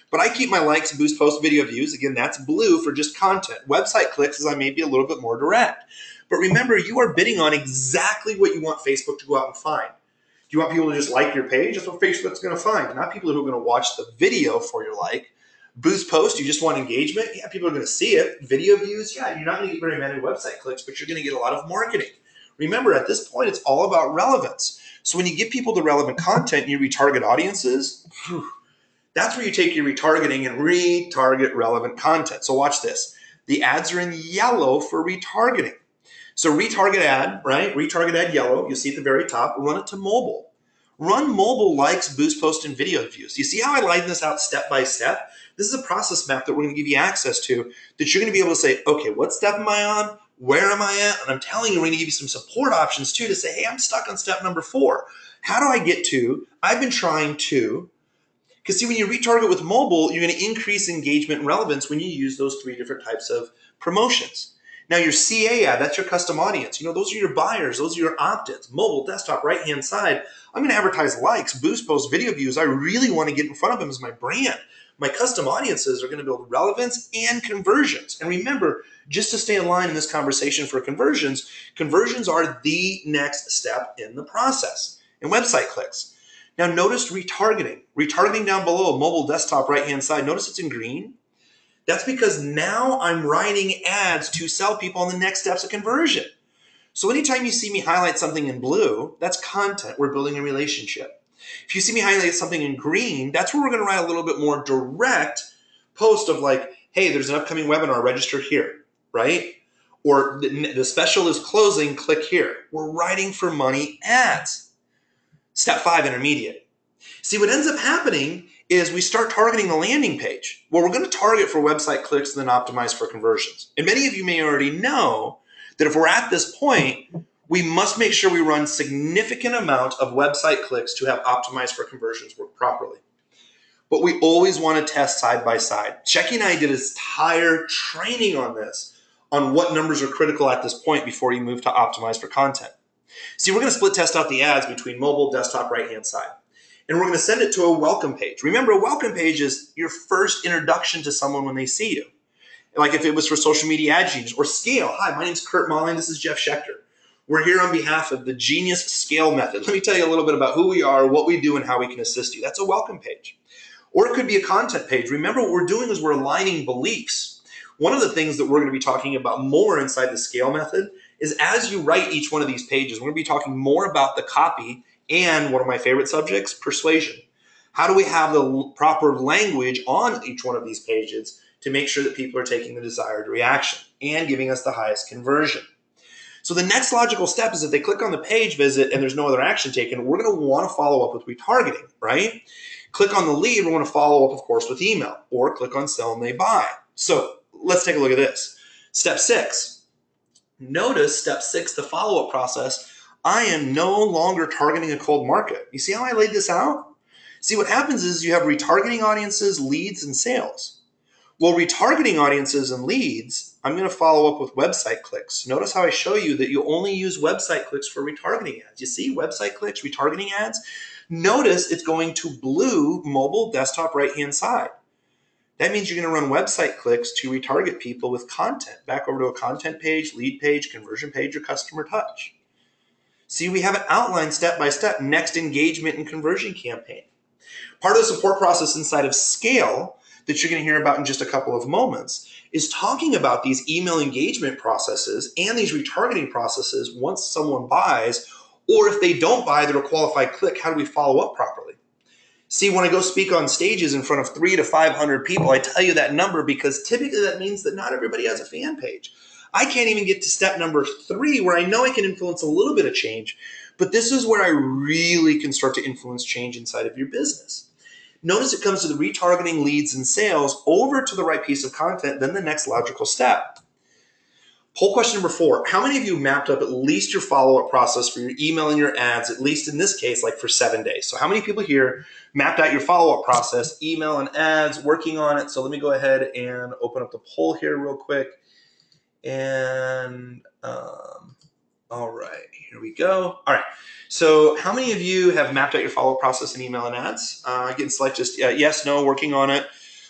But I keep my likes, boost post video views. Again, that's blue for just content. Website clicks is I may be a little bit more direct. But remember, you are bidding on exactly what you want Facebook to go out and find. Do you want people to just like your page? That's what Facebook's going to find, not people who are going to watch the video for your like. Boost post, you just want engagement? Yeah, people are going to see it. Video views, yeah, you're not going to get very many website clicks, but you're going to get a lot of marketing. Remember, at this point, it's all about relevance. So when you give people the relevant content and you retarget audiences, that's where you take your retargeting and retarget relevant content. So watch this. The ads are in yellow for retargeting. So retarget ad, right? Retarget ad yellow, you see at the very top, run it to mobile. Run mobile likes, boost post, and video views. You see how I line this out step by step? This is a process map that we're going to give you access to that you're going to be able to say, okay, what step am I on? Where am I at? And I'm telling you, we're going to give you some support options too to say, hey, I'm stuck on step number 4. How do I get to, I've been trying to, because see, when you retarget with mobile, you're going to increase engagement and relevance when you use those 3 different types of promotions. Now your CA ad, that's your custom audience. Those are your buyers. Those are your opt-ins. Mobile, desktop, right-hand side. I'm going to advertise likes, boost posts, video views. I really want to get in front of them as my brand. My custom audiences are going to build relevance and conversions. And remember, just to stay in line in this conversation for conversions, conversions are the next step in the process. And website clicks. Now notice retargeting. Retargeting down below, mobile, desktop, right-hand side. Notice it's in green. That's because now I'm writing ads to sell people on the next steps of conversion. So anytime you see me highlight something in blue, that's content. We're building a relationship. If you see me highlight something in green, that's where we're going to write a little bit more direct post of like, hey, there's an upcoming webinar, register here, right? Or the special is closing, click here. We're writing for money ads. Step 5, intermediate. See, what ends up happening is we start targeting the landing page. Well, we're going to target for website clicks and then optimize for conversions. And many of you may already know that if we're at this point, we must make sure we run significant amount of website clicks to have optimized for conversions work properly. But we always want to test side by side. Checky and I did his entire training on this, on what numbers are critical at this point before you move to optimize for content. See, we're going to split test out the ads between mobile, desktop, right-hand side. And we're going to send it to a welcome page. Remember, a welcome page is your first introduction to someone when they see you. Like if it was for social media ad genius or S.C.A.L.E. Hi, my name's Kurt Molling. This is Jeff Schechter. We're here on behalf of the Genius S.C.A.L.E. method. Let me tell you a little bit about who we are, what we do, and how we can assist you. That's a welcome page. Or it could be a content page. Remember, what we're doing is we're aligning beliefs. One of the things that we're going to be talking about more inside the S.C.A.L.E. method is as you write each one of these pages, we're going to be talking more about the copy and one of my favorite subjects, persuasion. How do we have the proper language on each one of these pages to make sure that people are taking the desired reaction and giving us the highest conversion? So the next logical step is if they click on the page visit and there's no other action taken, we're going to want to follow up with retargeting, right? Click on the lead, we're going to follow up, of course, with email, or click on sell and they buy. So let's take a look at this. Step 6. Notice step 6, the follow-up process. I am no longer targeting a cold market. You see how I laid this out? See, what happens is you have retargeting audiences, leads, and sales. Well, retargeting audiences and leads, I'm going to follow up with website clicks. Notice how I show you that you only use website clicks for retargeting ads. You see website clicks, retargeting ads? Notice it's going to blue, mobile, desktop, right-hand side. That means you're going to run website clicks to retarget people with content. Back over to a content page, lead page, conversion page, or customer touch. See, we have an outline step by step, next engagement and conversion campaign. Part of the support process inside of S.C.A.L.E. that you're going to hear about in just a couple of moments is talking about these email engagement processes and these retargeting processes once someone buys, or if they don't buy, they're a qualified click, how do we follow up properly? See, when I go speak on stages in front of 300 to 500 people, I tell you that number because typically that means that not everybody has a fan page. I can't even get to step number 3 where I know I can influence a little bit of change, but this is where I really can start to influence change inside of your business. Notice it comes to the retargeting leads and sales over to the right piece of content, then the next logical step. Poll question number 4, how many of you mapped up at least your follow-up process for your email and your ads, at least in this case, like for 7 days? So how many people here mapped out your follow-up process, email and ads, working on it? So let me go ahead and open up the poll here real quick. And all right, here we go. All right, so how many of you have mapped out your follow-up process in email and ads? Again, select just yes, no, working on it.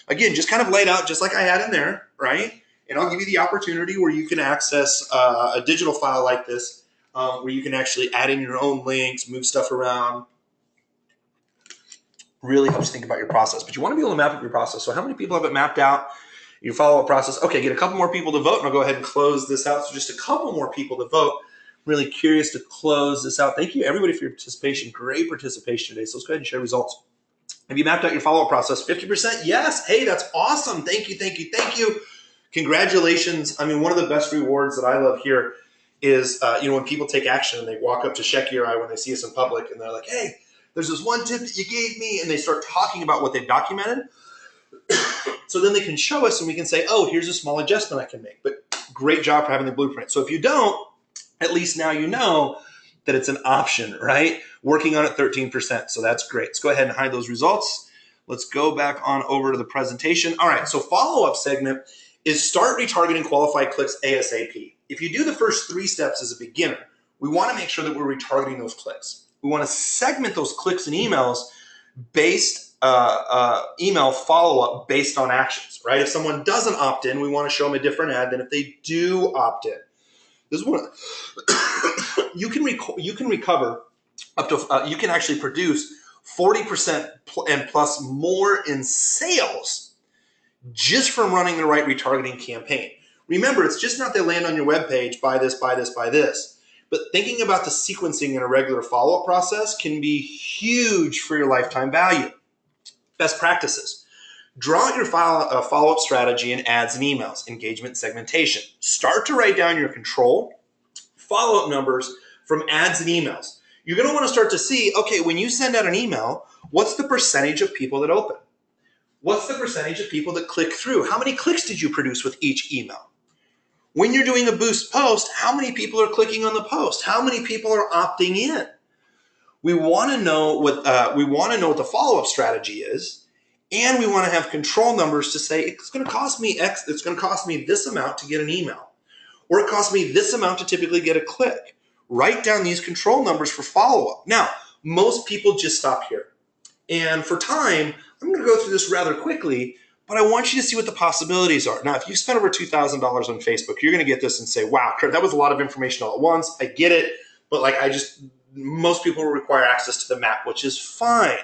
Again, just kind of laid out just like I had in there, right? And I'll give you the opportunity where you can access a digital file like this, where you can actually add in your own links, move stuff around. Really helps you think about your process. But you want to be able to map up your process. So how many people have it mapped out? Your follow-up process. Okay, get a couple more people to vote, and I'll go ahead and close this out. So just a couple more people to vote. I'm really curious to close this out. Thank you, everybody, for your participation. Great participation today. So let's go ahead and share results. Have you mapped out your follow-up process? 50%? Yes. Hey, that's awesome. Thank you, thank you, thank you. Congratulations. I mean, one of the best rewards that I love here is, when people take action and they walk up to Shecky or I when they see us in public and they're like, hey, there's this one tip that you gave me, and they start talking about what they've documented. So then they can show us and we can say, oh, here's a small adjustment I can make. But great job for having the blueprint. So if you don't, at least now you know that it's an option, right? Working on it 13%. So that's great. Let's go ahead and hide those results. Let's go back on over to the presentation. All right, so follow-up segment is start retargeting qualified clicks ASAP. If you do the first 3 steps as a beginner, we want to make sure that we're retargeting those clicks. We want to segment those clicks and emails based email follow-up based on actions, right? If someone doesn't opt in, we want to show them a different ad than if they do opt in. This is one. You can recover up to you can actually produce 40% and plus more in sales just from running the right retargeting campaign. Remember, it's just not they land on your webpage, buy this, buy this, buy this. But thinking about the sequencing in a regular follow-up process can be huge for your lifetime value. Best practices. Draw out your follow-up strategy in ads and emails, engagement segmentation. Start to write down your control follow-up numbers from ads and emails. You're going to want to start to see, okay, when you send out an email, what's the percentage of people that open? What's the percentage of people that click through? How many clicks did you produce with each email? When you're doing a boost post, how many people are clicking on the post? How many people are opting in? We want to know what the follow-up strategy is, and we want to have control numbers to say it's going to cost me X. It's going to cost me this amount to get an email, or it costs me this amount to typically get a click. Write down these control numbers for follow-up. Now, most people just stop here, and for time, I'm going to go through this rather quickly. But I want you to see what the possibilities are. Now, if you spend over $2,000 on Facebook, you're going to get this and say, wow, Kurt, that was a lot of information all at once. I get it. But most people require access to the map, which is fine.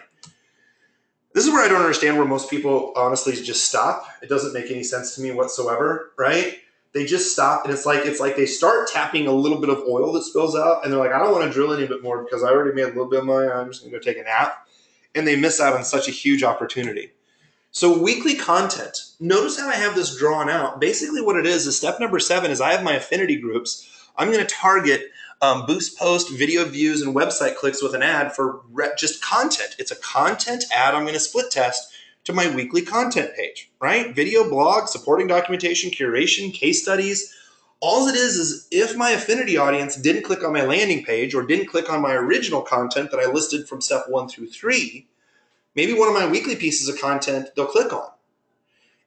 This is where I don't understand where most people honestly just stop. It doesn't make any sense to me whatsoever, right? They just stop, and it's like they start tapping a little bit of oil that spills out, and they're like, I don't want to drill any bit more because I already made a little bit of money. I'm just going to go take a nap. And they miss out on such a huge opportunity. So weekly content, notice how I have this drawn out. Basically what it is step number 7 is I have my affinity groups. I'm going to target boost post, video views, and website clicks with an ad for just content. It's a content ad I'm going to split test to my weekly content page, right? Video, blog, supporting documentation, curation, case studies. All it is if my affinity audience didn't click on my landing page or didn't click on my original content that I listed from step 1 through 3, maybe one of my weekly pieces of content they'll click on.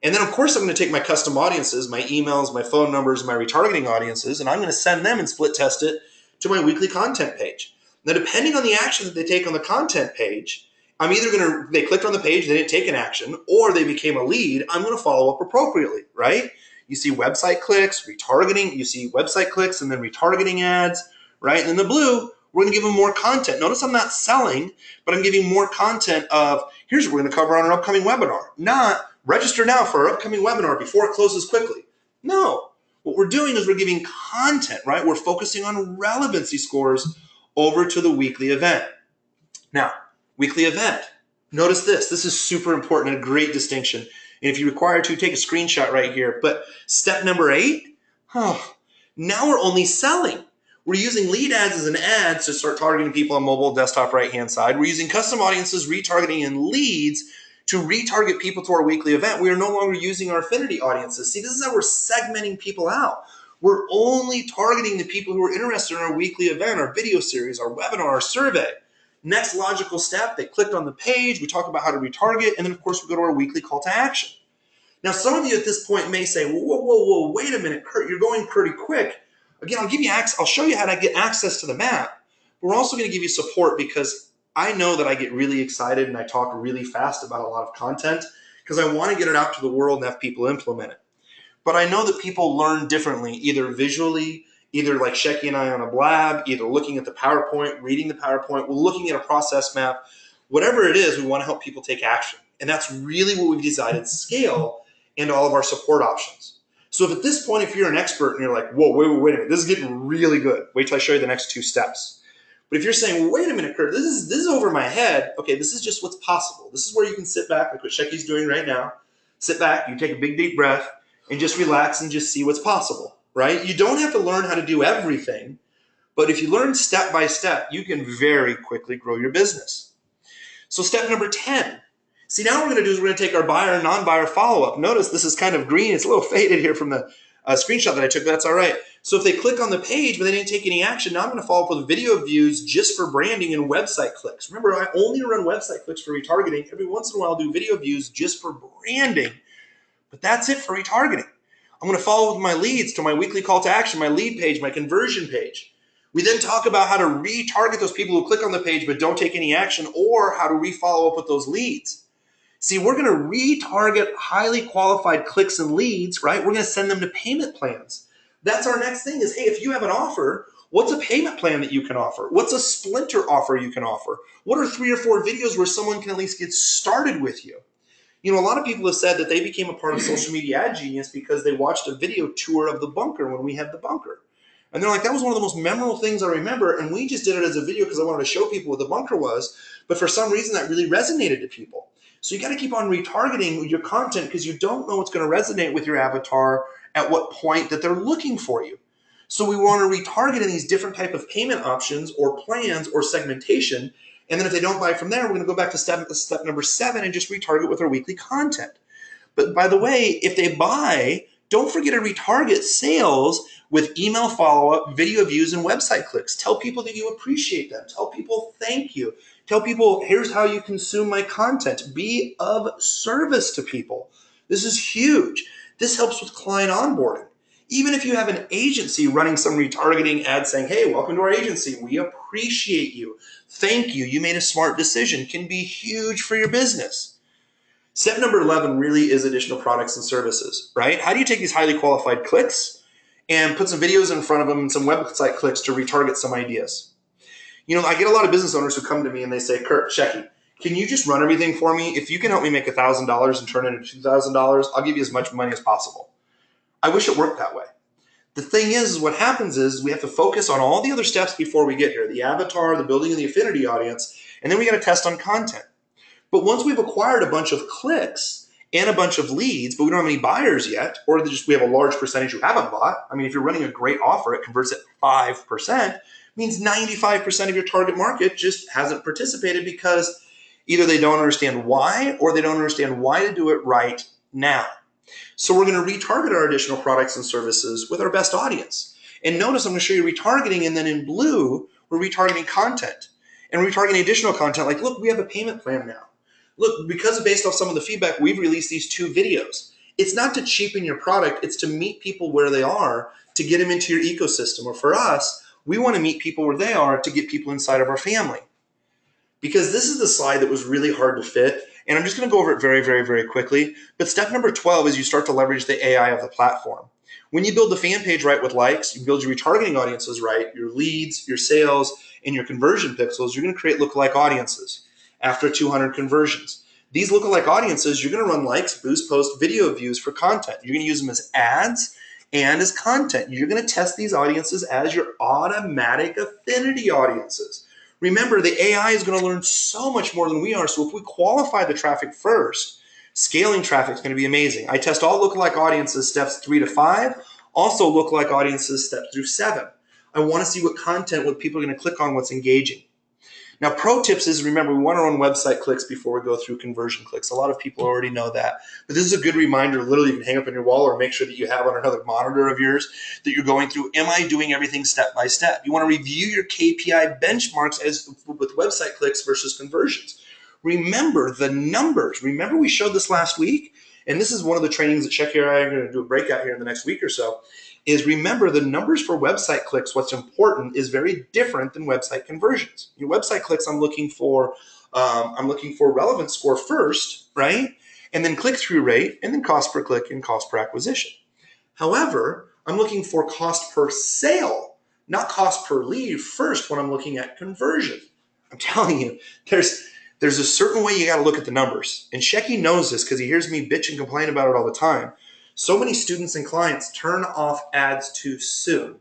And then, of course, I'm going to take my custom audiences, my emails, my phone numbers, my retargeting audiences, and I'm going to send them and split test it to my weekly content page. Now, depending on the action that they take on the content page, I'm either they clicked on the page, they didn't take an action, or they became a lead, I'm going to follow up appropriately, right? You see website clicks, retargeting, you see website clicks and then retargeting ads, right? And in the blue, we're going to give them more content. Notice I'm not selling, but I'm giving more content of, here's what we're going to cover on our upcoming webinar. Not register now for our upcoming webinar before it closes quickly. No, what we're doing is we're giving content, right? We're focusing on relevancy scores over to the weekly event. Now, weekly event. Notice this. This is super important and a great distinction. And if you require to, take a screenshot right here. But step number 8, Now we're only selling. We're using lead ads as an ad to start targeting people on mobile, desktop, right-hand side. We're using custom audiences, retargeting, and leads to retarget people to our weekly event. We are no longer using our affinity audiences. See, this is how we're segmenting people out. We're only targeting the people who are interested in our weekly event, our video series, our webinar, our survey. Next logical step, they clicked on the page, we talk about how to retarget, and then of course we go to our weekly call to action. Now, some of you at this point may say, whoa, wait a minute, Kurt, you're going pretty quick. Again, I'll show you how to get access to the map. But we're also going to give you support because I know that I get really excited and I talk really fast about a lot of content because I want to get it out to the world and have people implement it. But I know that people learn differently, either visually, either like Shecky and I on a blab, either looking at the PowerPoint, reading the PowerPoint, we're looking at a process map. Whatever it is, we want to help people take action. And that's really what we've decided to scale into all of our support options. So if at this point, if you're an expert and you're like, whoa, wait a minute, this is getting really good. Wait till I show you the next 2 steps. But if you're saying, well, wait a minute, Kurt, this is over my head. Okay, this is just what's possible. This is where you can sit back, like what Shecky's doing right now. Sit back, you take a big, deep breath, and just relax and just see what's possible, right? You don't have to learn how to do everything, but if you learn step by step, you can very quickly grow your business. So step number 10. See, now what we're going to do is we're going to take our buyer and non-buyer follow-up. Notice this is kind of green. It's a little faded here from the screenshot that I took, but that's all right. So if they click on the page, but they didn't take any action, now I'm going to follow up with video views just for branding and website clicks. Remember, I only run website clicks for retargeting. Every once in a while, I'll do video views just for branding, but that's it for retargeting. I'm going to follow with my leads to my weekly call to action, my lead page, my conversion page. We then talk about how to retarget those people who click on the page but don't take any action, or how to re-follow up with those leads. See, we're going to retarget highly qualified clicks and leads, right? We're going to send them to payment plans. That's our next thing is, hey, if you have an offer, what's a payment plan that you can offer? What's a splinter offer you can offer? What are 3 or 4 videos where someone can at least get started with you? You know, a lot of people have said that they became a part of Social Media Ad Genius because they watched a video tour of the bunker when we had the bunker. And they're like, that was one of the most memorable things I remember. And we just did it as a video because I wanted to show people what the bunker was. But for some reason, that really resonated to people. So you got to keep on retargeting your content because you don't know what's going to resonate with your avatar at what point that they're looking for you. So we want to retarget in these different type of payment options or plans or segmentation. And then if they don't buy from there, we're going to go back to step number 7 and just retarget with our weekly content. But by the way, if they buy, don't forget to retarget sales with email follow-up, video views, and website clicks. Tell people that you appreciate them. Tell people thank you. Tell people, here's how you consume my content. Be of service to people. This is huge. This helps with client onboarding. Even if you have an agency running some retargeting ads saying, hey, welcome to our agency. We appreciate you. Thank you. You made a smart decision. Can be huge for your business. Step number 11 really is additional products and services, right? How do you take these highly qualified clicks and put some videos in front of them and some website clicks to retarget some ideas? You know, I get a lot of business owners who come to me and they say, Kurt, Shecky, can you just run everything for me? If you can help me make $1,000 and turn it into $2,000, I'll give you as much money as possible. I wish it worked that way. The thing is what happens is we have to focus on all the other steps before we get here, the avatar, the building of the affinity audience, and then we got to test on content. But once we've acquired a bunch of clicks and a bunch of leads, but we don't have any buyers yet, or we have a large percentage who haven't bought. I mean, if you're running a great offer, it converts at 5%, means 95% of your target market just hasn't participated because either they don't understand why or they don't understand why to do it right now. So we're going to retarget our additional products and services with our best audience. And notice I'm going to show you retargeting, and then in blue, we're retargeting content. And retargeting additional content like, look, we have a payment plan now. Look, because based off some of the feedback, we've released these 2 videos. It's not to cheapen your product. It's to meet people where they are, to get them into your ecosystem. Or for us, we want to meet people where they are to get people inside of our family. Because this is the slide that was really hard to fit. And I'm just going to go over it very, very, very quickly. But step number 12 is you start to leverage the AI of the platform. When you build the fan page right with likes, you build your retargeting audiences right, your leads, your sales, and your conversion pixels, you're going to create lookalike audiences after 200 conversions. These lookalike audiences, you're going to run likes, boost, post, video views for content. You're going to use them as ads and as content. You're going to test these audiences as your automatic affinity audiences. Remember, the AI is going to learn so much more than we are. So if we qualify the traffic first, scaling traffic is going to be amazing. I test all lookalike audiences, steps 3 to 5. Also, lookalike audiences, step through 7. I want to see what content, what people are going to click on, what's engaging. Now, pro tips is, remember, we want our own website clicks before we go through conversion clicks. A lot of people already know that. But this is a good reminder. Literally, you can hang up on your wall or make sure that you have on another monitor of yours that you're going through. Am I doing everything step by step? You want to review your KPI benchmarks as with website clicks versus conversions. Remember the numbers. Remember we showed this last week? And this is one of the trainings that Shecky and I are going to do a breakout here in the next week or so, is remember the numbers for website clicks. What's important is very different than website conversions. Your website clicks, I'm looking for relevance score first, right? And then click-through rate, and then cost per click and cost per acquisition. However, I'm looking for cost per sale, not cost per lead first when I'm looking at conversion. I'm telling you, there's a certain way you got to look at the numbers. And Shecky knows this because he hears me bitch and complain about it all the time. So many students and clients turn off ads too soon.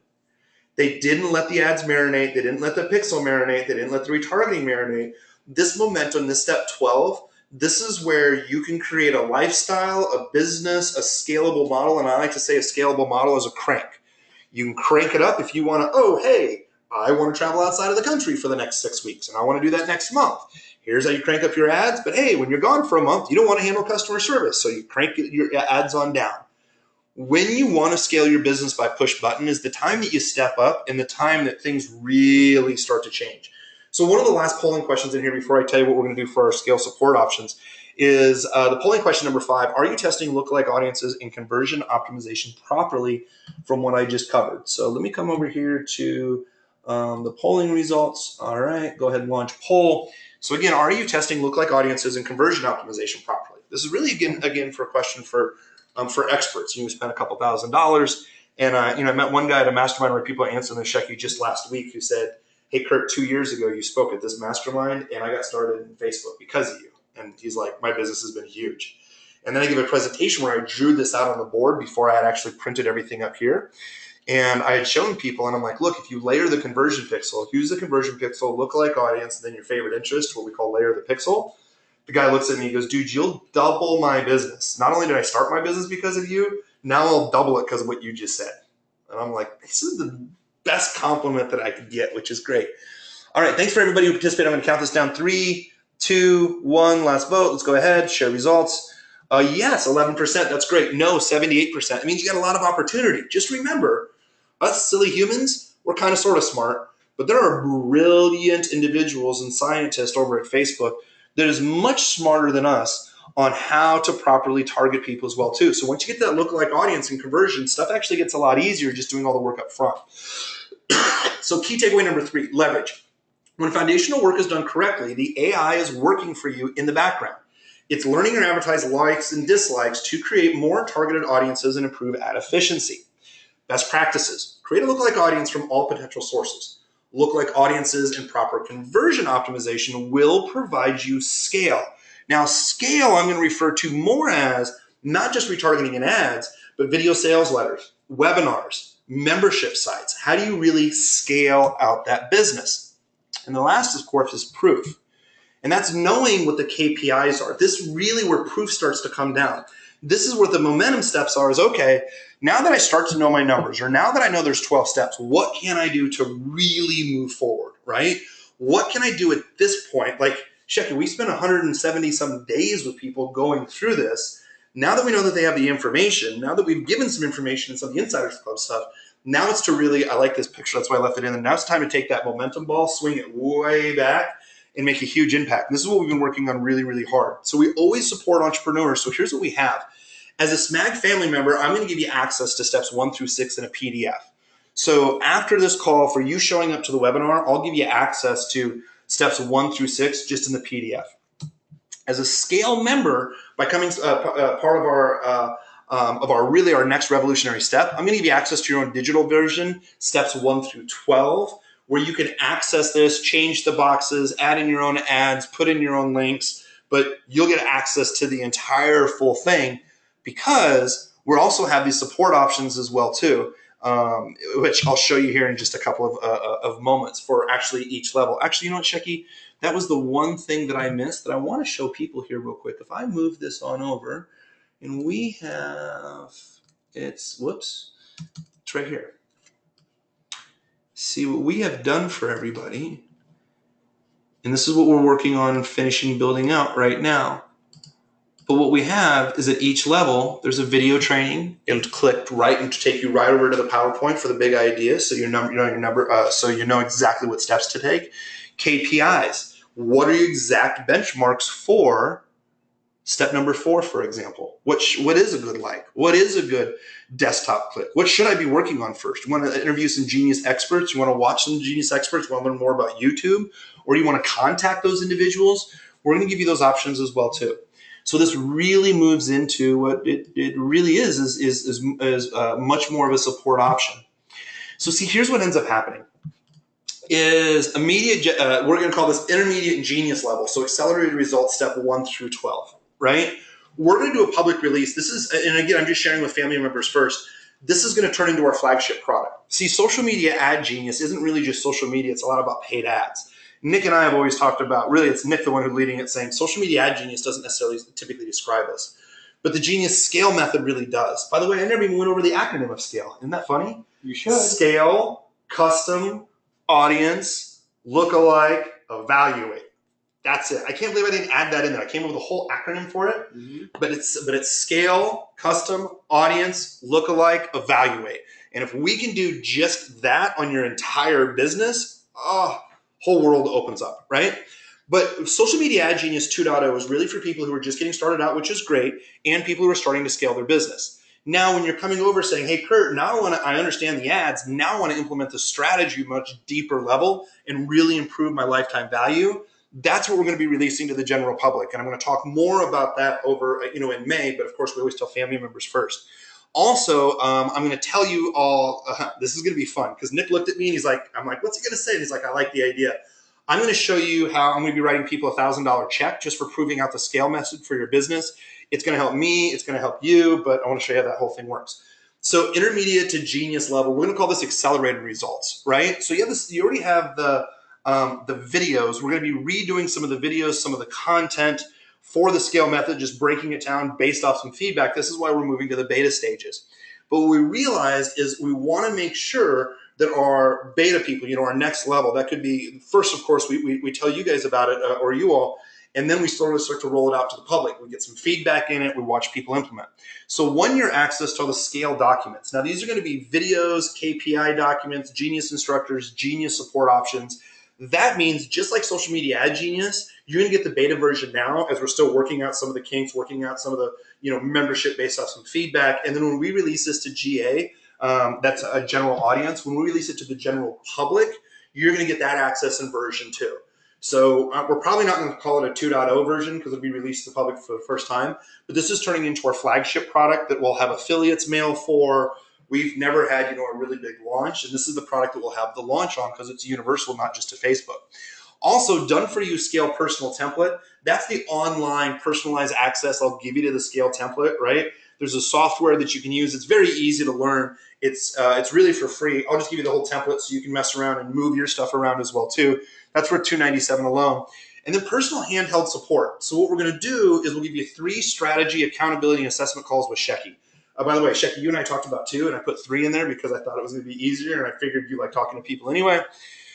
They didn't let the ads marinate. They didn't let the pixel marinate. They didn't let the retargeting marinate. This momentum, this step 12, this is where you can create a lifestyle, a business, a scalable model. And I like to say a scalable model is a crank. You can crank it up if you want to, oh, hey, I want to travel outside of the country for the next 6 weeks, and I want to do that next month. Here's how you crank up your ads. But hey, when you're gone for a month, you don't want to handle customer service, so you crank your ads on down. When you want to scale your business by push button is the time that you step up and the time that things really start to change. So one of the last polling questions in here before I tell you what we're going to do for our scale support options is the polling question number 5. Are you testing lookalike audiences and conversion optimization properly from what I just covered? So let me come over here to the polling results. All right, go ahead and launch poll. So again, are you testing lookalike audiences and conversion optimization properly? This is really, again for a question for experts. You spend a couple $1,000s. And I met one guy at a mastermind where people answered the Shecky just last week who said, hey, Kurt, 2 years ago, you spoke at this mastermind and I got started in Facebook because of you. And he's like, my business has been huge. And then I gave a presentation where I drew this out on the board before I had actually printed everything up here. And I had shown people, and I'm like, look, if you layer the conversion pixel, use the conversion pixel, lookalike audience, and then your favorite interest, what we call layer the pixel. The guy looks at me, he goes, dude, you'll double my business. Not only did I start my business because of you, now I'll double it because of what you just said. And I'm like, this is the best compliment that I could get, which is great. All right, thanks for everybody who participated. I'm going to count this down. 3, 2, 1, last vote. Let's go ahead, share results. Yes, 11%. That's great. No, 78%. It means you got a lot of opportunity. Just remember, us silly humans, we're kind of sort of smart, but there are brilliant individuals and scientists over at Facebook that is much smarter than us on how to properly target people as well too. So once you get that lookalike audience and conversion, stuff actually gets a lot easier just doing all the work up front. So key takeaway number 3, leverage. When foundational work is done correctly, the AI is working for you in the background. It's learning your advertised likes and dislikes to create more targeted audiences and improve ad efficiency. Best practices. Create a lookalike audience from all potential sources. Lookalike audiences and proper conversion optimization will provide you scale. Now, scale I'm going to refer to more as not just retargeting in ads, but video sales letters, webinars, membership sites. How do you really scale out that business? And the last, of course, is proof. And that's knowing what the KPIs are. This is really where proof starts to come down. This is where the momentum steps are is, okay, now that I start to know my numbers, or now that I know there's 12 steps, what can I do to really move forward, right? What can I do at this point? Like, Shecky, we spent 170 some days with people going through this. Now that we know that they have the information, now that we've given some information and some of the Insiders Club stuff, now it's to really, I like this picture, that's why I left it in, and now it's time to take that momentum ball, swing it way back, and make a huge impact. And this is what we've been working on really, really hard. So we always support entrepreneurs. So here's what we have. As a SMAG family member, I'm going to give you access to steps 1 through 6 in a PDF. So after this call, for you showing up to the webinar, I'll give you access to steps 1 through 6 just in the PDF. As a SC.A.L.E member, by coming part of our next revolutionary step, I'm going to give you access to your own digital version, steps 1 through 12, where you can access this, change the boxes, add in your own ads, put in your own links, but you'll get access to the entire full thing because we also have these support options as well too, which I'll show you here in just a couple of moments for actually each level. Actually, you know what, Shecky? That was the one thing that I missed that I want to show people here real quick. If I move this on over and we have, whoops, It's right here. See what we have done for everybody. And this is what we're working on finishing building out right now. But what we have is at each level, there's a video training and click right and to take you right over to the PowerPoint for the big ideas. So you know your number, so you know exactly what steps to take. KPIs. What are your exact benchmarks for step number 4, for example? What is a good like? What is a good desktop click? What should I be working on first? You want to interview some genius experts? You want to watch some genius experts? You want to learn more about YouTube? Or you want to contact those individuals? We're going to give you those options as well too. So this really moves into what it really is much more of a support option. So see, here's what ends up happening. Is immediate, we're going to call this intermediate and genius level. So accelerated results step 1 through 12, right? We're going to do a public release. This is, and again, I'm just sharing with family members first. This is going to turn into our flagship product. See, social media ad genius isn't really just social media. It's a lot about paid ads. Nick and I have always talked about, really it's Nick the one who's leading it, saying social media ad genius doesn't necessarily typically describe us. But the genius SC.A.L.E method really does. By the way, I never even went over the acronym of SC.A.L.E. Isn't that funny? You should. SC.A.L.E, custom, audience, lookalike, evaluate. That's it. I can't believe I didn't add that in there. I came up with a whole acronym for it, but it's SC.A.L.E, custom, audience, lookalike, evaluate. And if we can do just that on your entire business, whole world opens up, right? But social media ad genius 2.0 is really for people who are just getting started out, which is great, and people who are starting to scale their business. Now, when you're coming over saying, hey, Kurt, now I understand the ads. Now I want to implement the strategy much deeper level and really improve my lifetime value. That's what we're going to be releasing to the general public. And I'm going to talk more about that over, in May. But of course, we always tell family members first. Also, I'm going to tell you all, this is going to be fun because Nick looked at me and he's like, I'm like, what's he going to say? And he's like, I like the idea. I'm going to show you how I'm going to be writing people $1,000 check just for proving out the SC.A.L.E method for your business. It's going to help me. It's going to help you, but I want to show you how that whole thing works. So intermediate to genius level, we're going to call this accelerated results, right? So you already have the videos. We're going to be redoing some of the videos, some of the content for the SC.A.L.E method, just breaking it down based off some feedback. This is why we're moving to the beta stages. But what we realized is we want to make sure that our beta people, our next level, that could be, first, of course, we tell you guys about it, or you all, and then we start to roll it out to the public. We get some feedback in it. We watch people implement. So 1-year access to all the SC.A.L.E documents. Now, these are going to be videos, KPI documents, genius instructors, genius support options. That means just like social media ad genius, you're going to get the beta version now as we're still working out some of the kinks, working out some of the membership based off some feedback. And then when we release this to GA, that's a general audience. When we release it to the general public, you're going to get that access and version too. So we're probably not going to call it a 2.0 version because it'll be released to the public for the first time. But this is turning into our flagship product that we'll have affiliates mail for. We've never had, a really big launch. And this is the product that we'll have the launch on because it's universal, not just to Facebook. Also, done for you SC.A.L.E personal template. That's the online personalized access I'll give you to the SC.A.L.E template, right? There's a software that you can use. It's very easy to learn. It's really for free. I'll just give you the whole template so you can mess around and move your stuff around as well too. That's worth $297 alone. And then personal handheld support. So what we're going to do is we'll give you 3 strategy, accountability, and assessment calls with Shecky. By the way, Shecky, you and I talked about 2, and I put 3 in there because I thought it was going to be easier, and I figured you like talking to people anyway.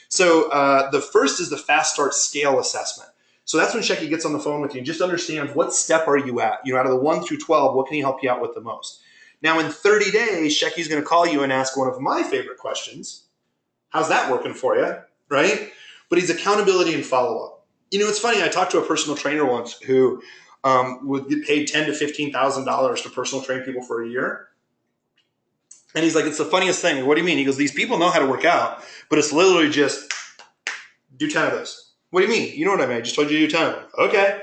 So the first is the Fast Start SC.A.L.E assessment. So that's when Shecky gets on the phone with you and just understands what step are you at. Out of the 1 through 12, what can he help you out with the most? Now, in 30 days, Shecky's going to call you and ask one of my favorite questions. How's that working for you, right? But he's accountability and follow-up. It's funny. I talked to a personal trainer once who would get paid $10,000 to $15,000 to personal train people for a year. And he's like, it's the funniest thing. What do you mean? He goes, these people know how to work out, but it's literally just do 10 of those. What do you mean? You know what I mean? I just told you to do 10 of them. Okay.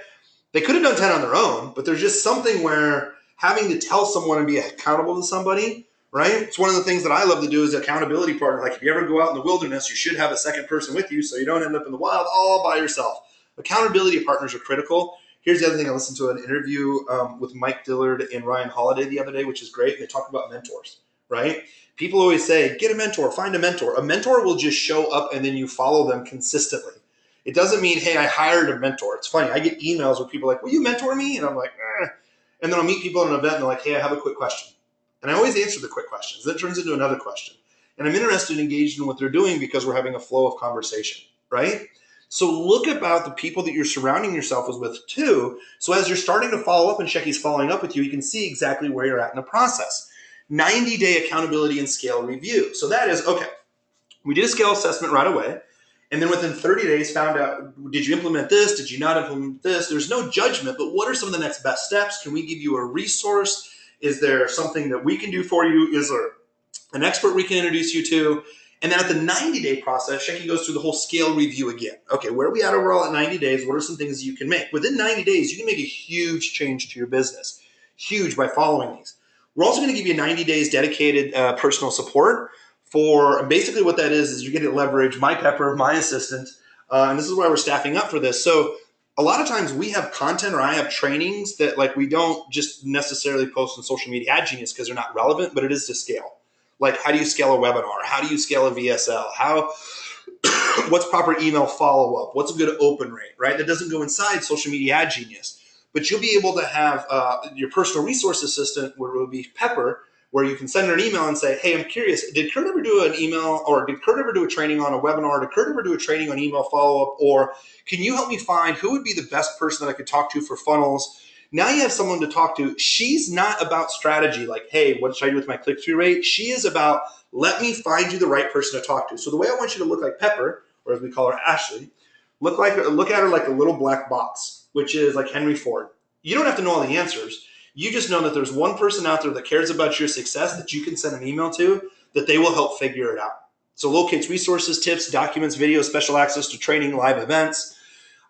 They could have done 10 on their own, but there's just something where having to tell someone and be accountable to somebody, right? It's one of the things that I love to do as an accountability partner. Like if you ever go out in the wilderness, you should have a second person with you so you don't end up in the wild all by yourself. Accountability partners are critical. Here's the other thing. I listened to an interview with Mike Dillard and Ryan Holiday the other day, which is great. They talk about mentors, right? People always say, get a mentor, find a mentor. A mentor will just show up and then you follow them consistently. It doesn't mean, hey, I hired a mentor. It's funny. I get emails where people are like, will you mentor me? And I'm like, eh. And then I'll meet people at an event and they're like, hey, I have a quick question. And I always answer the quick questions. Then it turns into another question. And I'm interested and engaged in what they're doing because we're having a flow of conversation, right? So look about the people that you're surrounding yourself with too. So as you're starting to follow up and Shecky's following up with you, you can see exactly where you're at in the process. 90-day accountability and scale review. So that is, okay, we did a scale assessment right away. And then within 30 days found out, did you implement this? Did you not implement this? There's no judgment, but what are some of the next best steps? Can we give you a resource? Is there something that we can do for you? Is there an expert we can introduce you to? And then at the 90-day process, Shecky goes through the whole scale review again. Okay, where are we at overall at 90 days? What are some things you can make? Within 90 days, you can make a huge change to your business. Huge by following these. We're also going to give you 90 days dedicated personal support for basically what that is you're going to leverage my Pepper, my assistant, and this is why we're staffing up for this. So a lot of times we have content or I have trainings that like we don't just necessarily post on social media ad genius because they're not relevant, but it is to scale. Like how do you scale a webinar? How do you scale a VSL? How what's proper email follow-up? What's a good open rate, right? That doesn't go inside social media ad genius. But you'll be able to have your personal resource assistant, where it will be Pepper, where you can send her an email and say, hey, I'm curious, did Kurt ever do an email or did Kurt ever do a training on a webinar? Did Kurt ever do a training on email follow-up? Or can you help me find who would be the best person that I could talk to for funnels? Now you have someone to talk to. She's not about strategy, like, hey, what should I do with my click-through rate? She is about, let me find you the right person to talk to. So the way I want you to look like Pepper, or as we call her, Ashley, look at her like a little black box, which is like Henry Ford. You don't have to know all the answers. You just know that there's one person out there that cares about your success that you can send an email to that they will help figure it out. So locates resources, tips, documents, videos, special access to training, live events.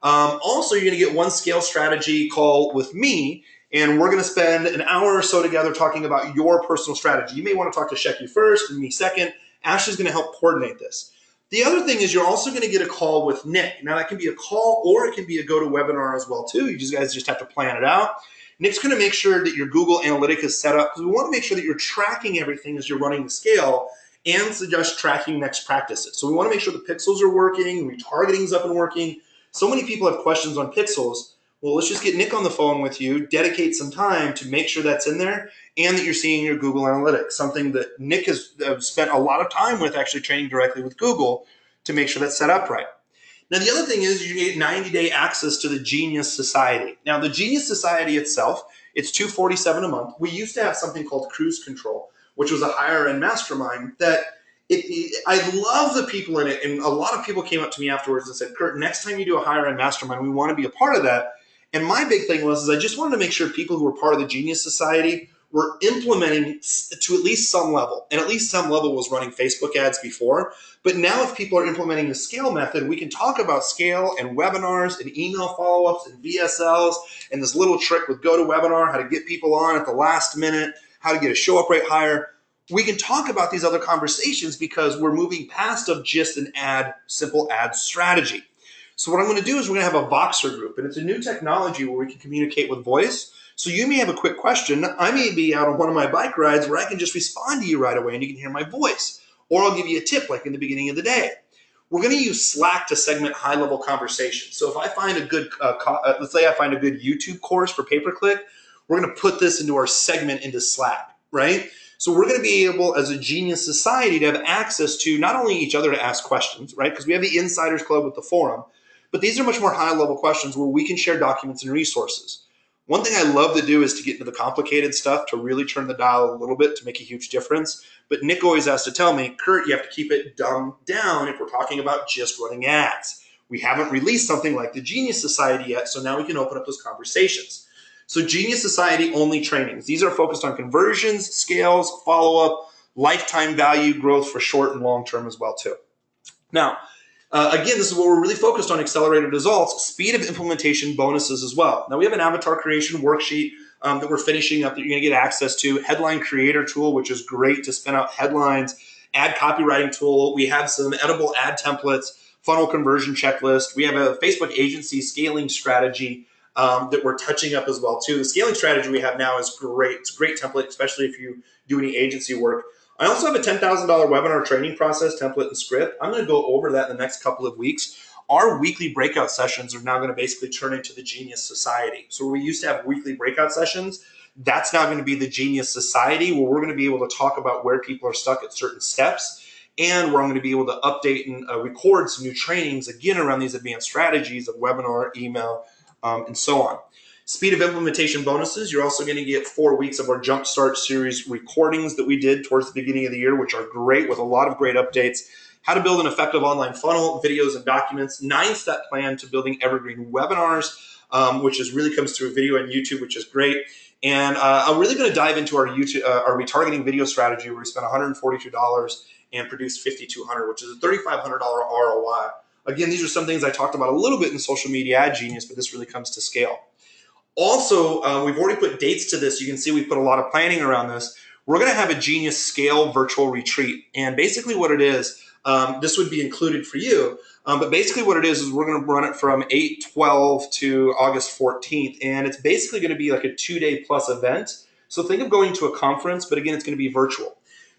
Also, you're going to get one scale strategy call with me, and we're going to spend an hour or so together talking about your personal strategy. You may want to talk to Shecky first and me second. Ashley's going to help coordinate this. The other thing is you're also going to get a call with Nick. Now, that can be a call or it can be a GoToWebinar as well, too. You guys just have to plan it out. Nick's going to make sure that your Google Analytics is set up because we want to make sure that you're tracking everything as you're running the scale and suggest tracking next practices. So we want to make sure the pixels are working, retargeting is up and working. So many people have questions on pixels. Well, let's just get Nick on the phone with you, dedicate some time to make sure that's in there and that you're seeing your Google Analytics, something that Nick has spent a lot of time with actually training directly with Google to make sure that's set up right. Now, the other thing is you get 90-day access to the Genius Society. Now, the Genius Society itself, it's $247 a month. We used to have something called Cruise Control, which was a higher-end mastermind that I love the people in it, and a lot of people came up to me afterwards and said, Kurt, next time you do a higher-end mastermind, we want to be a part of that. And my big thing was I just wanted to make sure people who were part of the Genius Society were implementing to at least some level. And at least some level was running Facebook ads before. But now if people are implementing the SCALE method, we can talk about SCALE and webinars and email follow-ups and VSLs and this little trick with GoToWebinar, how to get people on at the last minute, how to get a show-up rate higher. We can talk about these other conversations because we're moving past of just an simple ad strategy. So what I'm going to do is we're going to have a Voxer group, and it's a new technology where we can communicate with voice. So you may have a quick question. I may be out on one of my bike rides where I can just respond to you right away and you can hear my voice. Or I'll give you a tip like in the beginning of the day. We're going to use Slack to segment high-level conversations. So if I find a good, let's say I find a good YouTube course for pay-per-click, we're going to put this into our segment into Slack, right? So we're going to be able, as a Genius Society, to have access to not only each other to ask questions, right? Because we have the Insiders Club with the forum, but these are much more high-level questions where we can share documents and resources. One thing I love to do is to get into the complicated stuff to really turn the dial a little bit to make a huge difference. But Nick always has to tell me, Kurt, you have to keep it dumbed down if we're talking about just running ads. We haven't released something like the Genius Society yet, so now we can open up those conversations. So Genius Society only trainings. These are focused on conversions, scales, follow-up, lifetime value growth for short and long term as well too. Now, again, this is what we're really focused on, accelerated results, speed of implementation bonuses as well. Now, we have an avatar creation worksheet that we're finishing up that you're going to get access to, headline creator tool, which is great to spin out headlines, ad copywriting tool. We have some edible ad templates, funnel conversion checklist. We have a Facebook agency scaling strategy that we're touching up as well too. The scaling strategy we have now is great. It's a great template, especially if you do any agency work. I also have a $10,000 webinar training process, template, and script. I'm going to go over that in the next couple of weeks. Our weekly breakout sessions are now going to basically turn into the Genius Society. So we used to have weekly breakout sessions. That's now going to be the Genius Society, where we're going to be able to talk about where people are stuck at certain steps, and where I'm going to be able to update and record some new trainings, again, around these advanced strategies of webinar, email, and so on. Speed of implementation bonuses. You're also going to get 4 weeks of our Jumpstart series recordings that we did towards the beginning of the year, which are great, with a lot of great updates. How to build an effective online funnel, videos and documents, 9-step plan to building evergreen webinars, which really comes through video and YouTube, which is great. And I'm really going to dive into our retargeting video strategy, where we spent $142 and produced $5,200, which is a $3,500 ROI. Again, these are some things I talked about a little bit in Social Media Ad Genius, but this really comes to scale. Also, we've already put dates to this. You can see we put a lot of planning around this. We're going to have a Genius S.C.A.L.E virtual retreat. And basically what it is, this would be included for you. But basically what it is we're going to run it from 8/12 to August 14th. And it's basically going to be like a 2-day plus event. So think of going to a conference, but again, it's going to be virtual.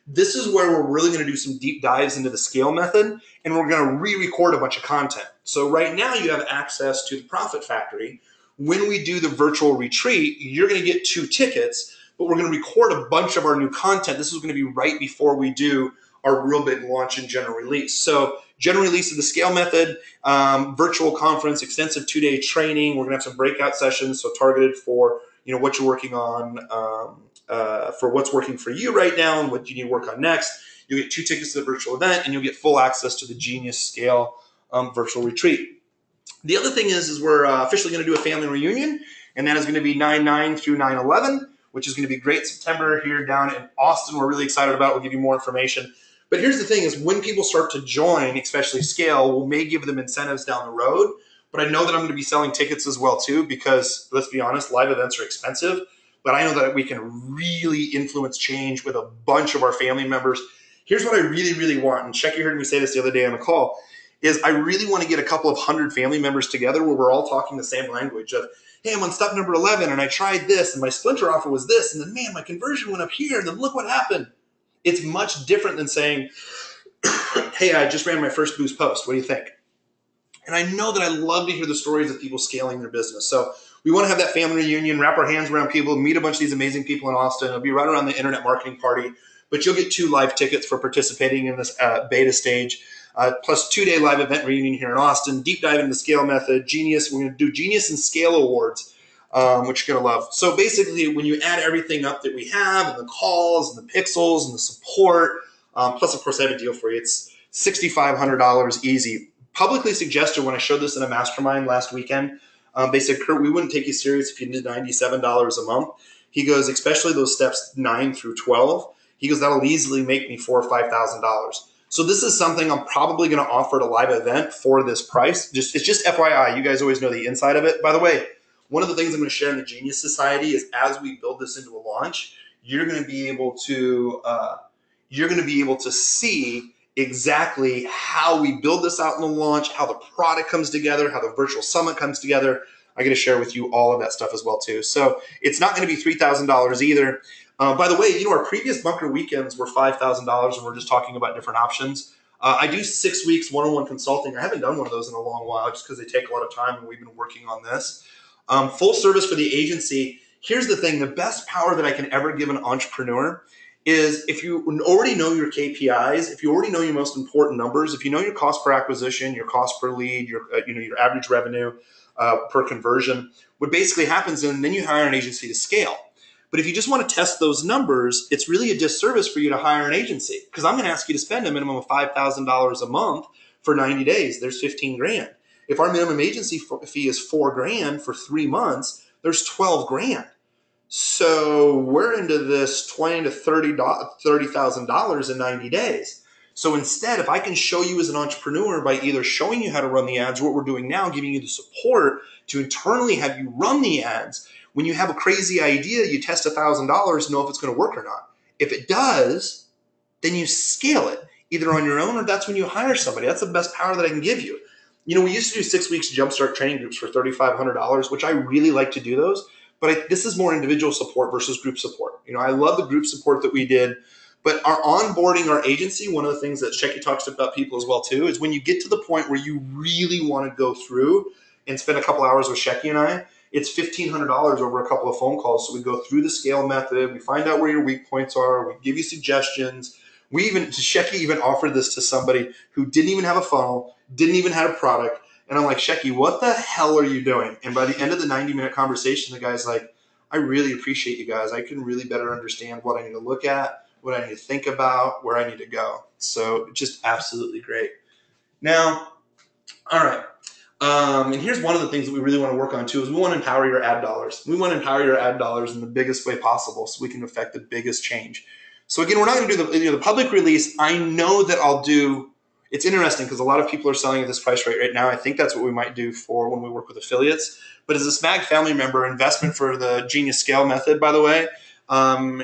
This is where we're really going to do some deep dives into the S.C.A.L.E method, and we're going to re-record a bunch of content. So right now you have access to the Profit Factory. When we do the virtual retreat, you're going to get 2 tickets, but we're going to record a bunch of our new content. This is going to be right before we do our real big launch and general release. So general release of the S.C.A.L.E method, virtual conference, extensive 2-day training. We're going to have some breakout sessions, so targeted for what you're working on, for what's working for you right now and what you need to work on next. You'll get 2 tickets to the virtual event, and you'll get full access to the Genius S.C.A.L.E virtual retreat. The other thing is we're officially going to do a family reunion, and that is going to be 9/9 through 9/11, which is going to be great. September here down in Austin. We're really excited about it. We'll give you more information. But here's the thing is when people start to join, especially S.C.A.L.E, we may give them incentives down the road. But I know that I'm going to be selling tickets as well too, because let's be honest, live events are expensive. But I know that we can really influence change with a bunch of our family members. Here's what I really, really want. And Shecky heard me say this the other day on the call. Is I really want to get a couple of 100 family members together where we're all talking the same language of, hey, I'm on step number 11 and I tried this and my splinter offer was this and then, man, my conversion went up here and then look what happened. It's much different than saying, hey, I just ran my first Boost post. What do you think? And I know that I love to hear the stories of people scaling their business. So we want to have that family reunion, wrap our hands around people, meet a bunch of these amazing people in Austin. It'll be right around the Internet Marketing Party, but you'll get 2 live tickets for participating in this beta stage. Plus 2-day live event reunion here in Austin, deep dive into the S.C.A.L.E method, Genius. We're going to do Genius and S.C.A.L.E awards, which you're going to love. So basically, when you add everything up that we have, and the calls, and the pixels, and the support, plus, of course, I have a deal for you. It's $6,500 easy. Publicly suggested when I showed this in a mastermind last weekend, they said, Kurt, we wouldn't take you serious if you did $97 a month. He goes, especially those steps 9 through 12. He goes, that'll easily make me $4,000 or $5,000. So this is something I'm probably going to offer at a live event for this price. It's just FYI. You guys always know the inside of it. By the way, one of the things I'm going to share in the Genius Society is as we build this into a launch, you're going to be able to see exactly how we build this out in the launch, how the product comes together, how the virtual summit comes together. I'm going to share with you all of that stuff as well too. So it's not going to be $3,000 either. By the way, our previous bunker weekends were $5,000, and we're just talking about different options. I do 6 weeks one-on-one consulting. I haven't done one of those in a long while just because they take a lot of time, and we've been working on this. Full service for the agency. Here's the thing. The best power that I can ever give an entrepreneur is if you already know your KPIs, if you already know your most important numbers, if you know your cost per acquisition, your cost per lead, your average revenue per conversion, what basically happens, and then you hire an agency to scale. But if you just want to test those numbers, it's really a disservice for you to hire an agency, because I'm going to ask you to spend a minimum of $5,000 a month for 90 days. There's 15 grand. If our minimum agency fee is $4 grand for 3 months, there's 12 grand. So we're into this $20,000 to $30,000 in 90 days. So instead, if I can show you as an entrepreneur by either showing you how to run the ads, what we're doing now, giving you the support to internally have you run the ads. When you have a crazy idea, you test $1,000, know if it's going to work or not. If it does, then you scale it either on your own, or that's when you hire somebody. That's the best power that I can give you. We used to do 6 weeks Jumpstart training groups for $3,500, which I really like to do those. But this is more individual support versus group support. I love the group support that we did. But our onboarding our agency, one of the things that Shecky talks about people as well too, is when you get to the point where you really want to go through and spend a couple hours with Shecky and I, it's $1,500 over a couple of phone calls. So we go through the SC.A.L.E method. We find out where your weak points are. We give you suggestions. Shecky even offered this to somebody who didn't even have a funnel, didn't even have a product. And I'm like, Shecky, what the hell are you doing? And by the end of the 90-minute conversation, the guy's like, I really appreciate you guys. I can really better understand what I need to look at, what I need to think about, where I need to go. So just absolutely great. Now, all right. And here's one of the things that we really want to work on too is we want to empower your ad dollars. We want to empower your ad dollars in the biggest way possible so we can affect the biggest change. So again, we're not going to do the public release. I know that I'll do, it's interesting because a lot of people are selling at this price rate right now. I think that's what we might do for when we work with affiliates. But as a SMAG family member, investment for the Genius SC.A.L.E method, by the way,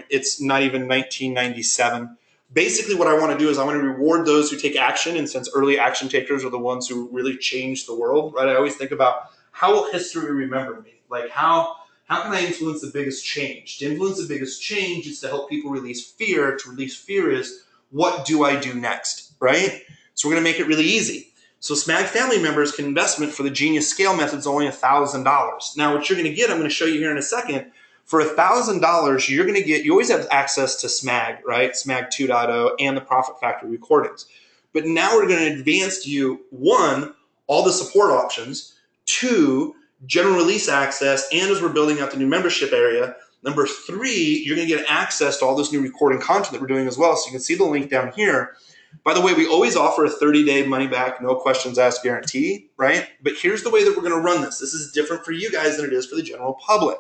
it's not even $19.97. Basically, what I want to do is I want to reward those who take action. And since early action takers are the ones who really change the world, right? I always think about how will history remember me? Like how can I influence the biggest change? To influence the biggest change is to help people release fear. To release fear is what do I do next, right? So we're going to make it really easy. So SMAG family members can investment for the Genius SC.A.L.E method is only $1,000. Now what you're going to get, I'm going to show you here in a second. For $1,000, you're going to get, you always have access to SMAG, right? SMAG 2.0 and the Profit Factory recordings. But now we're going to advance to you, 1, all the support options, 2, general release access, and as we're building out the new membership area, number 3, you're going to get access to all this new recording content that we're doing as well. So you can see the link down here. By the way, we always offer a 30-day money-back, no questions asked guarantee, right? But here's the way that we're going to run this. This is different for you guys than it is for the general public.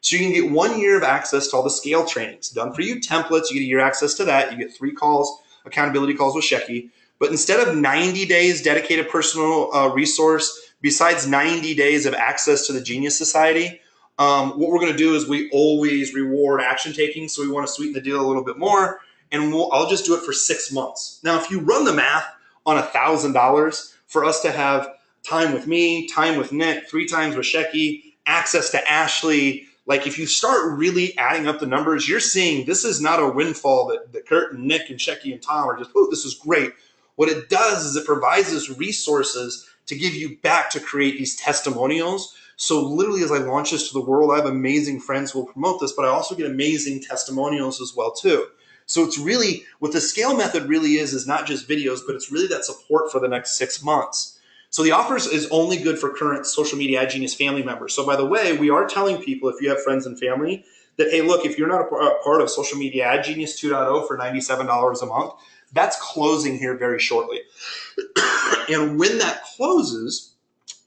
So you can get 1 year of access to all the SC.A.L.E trainings. Done for you templates, you get a year access to that. You get 3 calls, accountability calls with Shecky. But instead of 90 days dedicated personal resource, besides 90 days of access to the Genius Society, what we're going to do is we always reward action taking. So we want to sweeten the deal a little bit more. And I'll just do it for 6 months. Now, if you run the math on $1,000 for us to have time with me, time with Nick, 3 times with Shecky, access to Ashley, like if you start really adding up the numbers, you're seeing this is not a windfall that Kurt and Nick and Shecky and Tom are just, oh, this is great. What it does is it provides us resources to give you back to create these testimonials. So literally as I launch this to the world, I have amazing friends who will promote this, but I also get amazing testimonials as well too. So it's really, what the SC.A.L.E method really is not just videos, but it's really that support for the next 6 months. So the offers is only good for current Social Media Ad Genius family members. So by the way, we are telling people, if you have friends and family, that, hey, look, if you're not a part of Social Media Ad Genius 2.0 for $97 a month, that's closing here very shortly. And when that closes,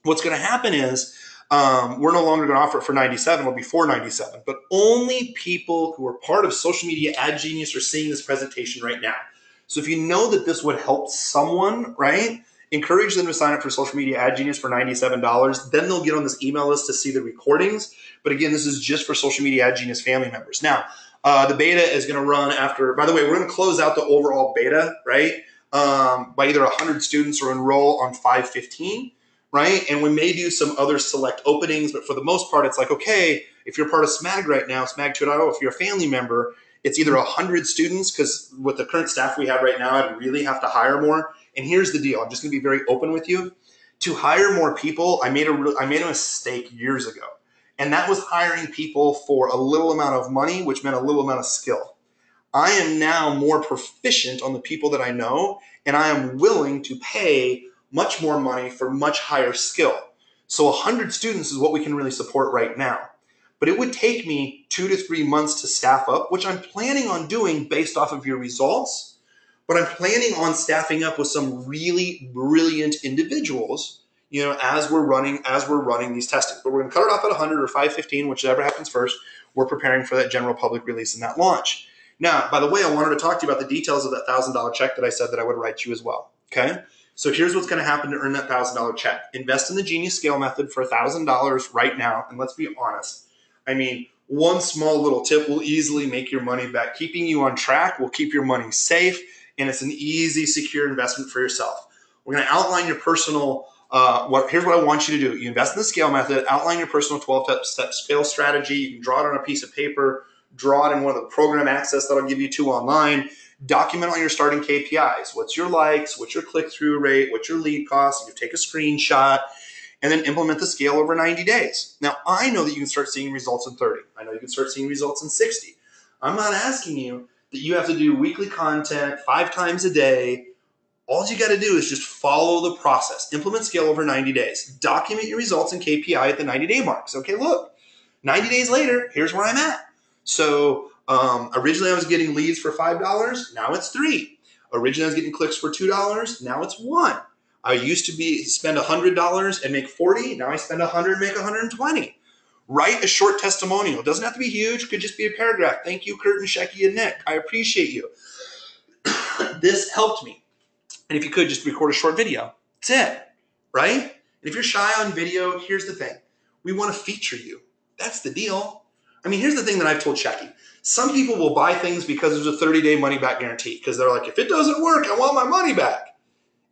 what's going to happen is we're no longer going to offer it for $97. It'll be $497. But only people who are part of Social Media Ad Genius are seeing this presentation right now. So if you know that this would help someone, right, encourage them to sign up for Social Media Ad Genius for $97. Then they'll get on this email list to see the recordings. But again, this is just for Social Media Ad Genius family members. Now, the beta is going to run after, by the way, we're going to close out the overall beta, right, by either 100 students or enroll on 5/15, right? And we may do some other select openings, but for the most part, it's like, okay, if you're part of SMAG right now, SMAG 2.0, if you're a family member, it's either 100 students, because with the current staff we have right now, I'd really have to hire more. And here's the deal. I'm just going to be very open with you. To hire more people, I made a mistake years ago. And that was hiring people for a little amount of money, which meant a little amount of skill. I am now more proficient on the people that I know, and I am willing to pay much more money for much higher skill. So 100 students is what we can really support right now. But it would take me 2 to 3 months to staff up, which I'm planning on doing based off of your results. But I'm planning on staffing up with some really brilliant individuals, you know, as we're running these testings. But we're going to cut it off at 100 or 515, whichever happens first. We're preparing for that general public release and that launch. Now, by the way, I wanted to talk to you about the details of that $1,000 check that I said that I would write you as well. Okay. So here's what's going to happen to earn that $1,000 check. Invest in the Genius SC.A.L.E method for $1,000 right now. And let's be honest. I mean, one small little tip will easily make your money back. Keeping you on track will keep your money safe. And it's an easy, secure investment for yourself. We're going to outline your personal, here's what I want you to do. You invest in the SC.A.L.E method, outline your personal 12-step SC.A.L.E strategy. You can draw it on a piece of paper, draw it in one of the program access that I'll give you to online. Document all your starting KPIs. What's your likes? What's your click-through rate? What's your lead cost? You can take a screenshot. and then implement the scale over 90 days. Now, I know that you can start seeing results in 30. I know you can start seeing results in 60. I'm not asking you that you have to do weekly content 5 times a day. All you got to do is just follow the process. Implement scale over 90 days. Document your results in KPI at the 90-day marks. Okay, look, 90 days later, here's where I'm at. So originally I was getting leads for $5. Now it's $3. Originally I was getting clicks for $2. Now it's $1. I used to spend $100 and make $40. Now I spend $100 and make $120. Write a short testimonial. It doesn't have to be huge. It could just be a paragraph. Thank you, Kurt and Shecky and Nick. I appreciate you. This helped me. And if you could, just record a short video. That's it, right? And if you're shy on video, here's the thing. We want to feature you. That's the deal. I mean, here's the thing that I've told Shecky. Some people will buy things because there's a 30-day money-back guarantee because they're like, if it doesn't work, I want my money back.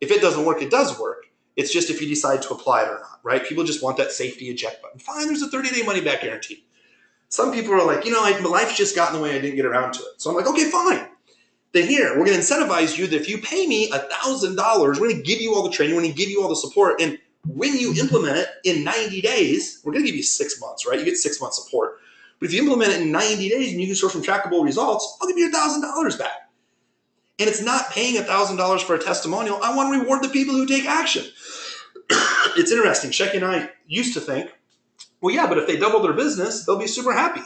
If it doesn't work, it does work. It's just if you decide to apply it or not, right? People just want that safety eject button. Fine, there's a 30-day money-back guarantee. Some people are like, my life's just got in the way. I didn't get around to it. So I'm like, okay, fine. Then here, we're going to incentivize you that if you pay me $1,000, we're going to give you all the training, we're going to give you all the support. And when you implement it in 90 days, we're going to give you 6 months, right? You get 6 months support. But if you implement it in 90 days and you can show some trackable results, I'll give you $1,000 back. And it's not paying $1,000 for a testimonial. I want to reward the people who take action. It's interesting. Shecky and I used to think, well, yeah, but if they double their business, they'll be super happy.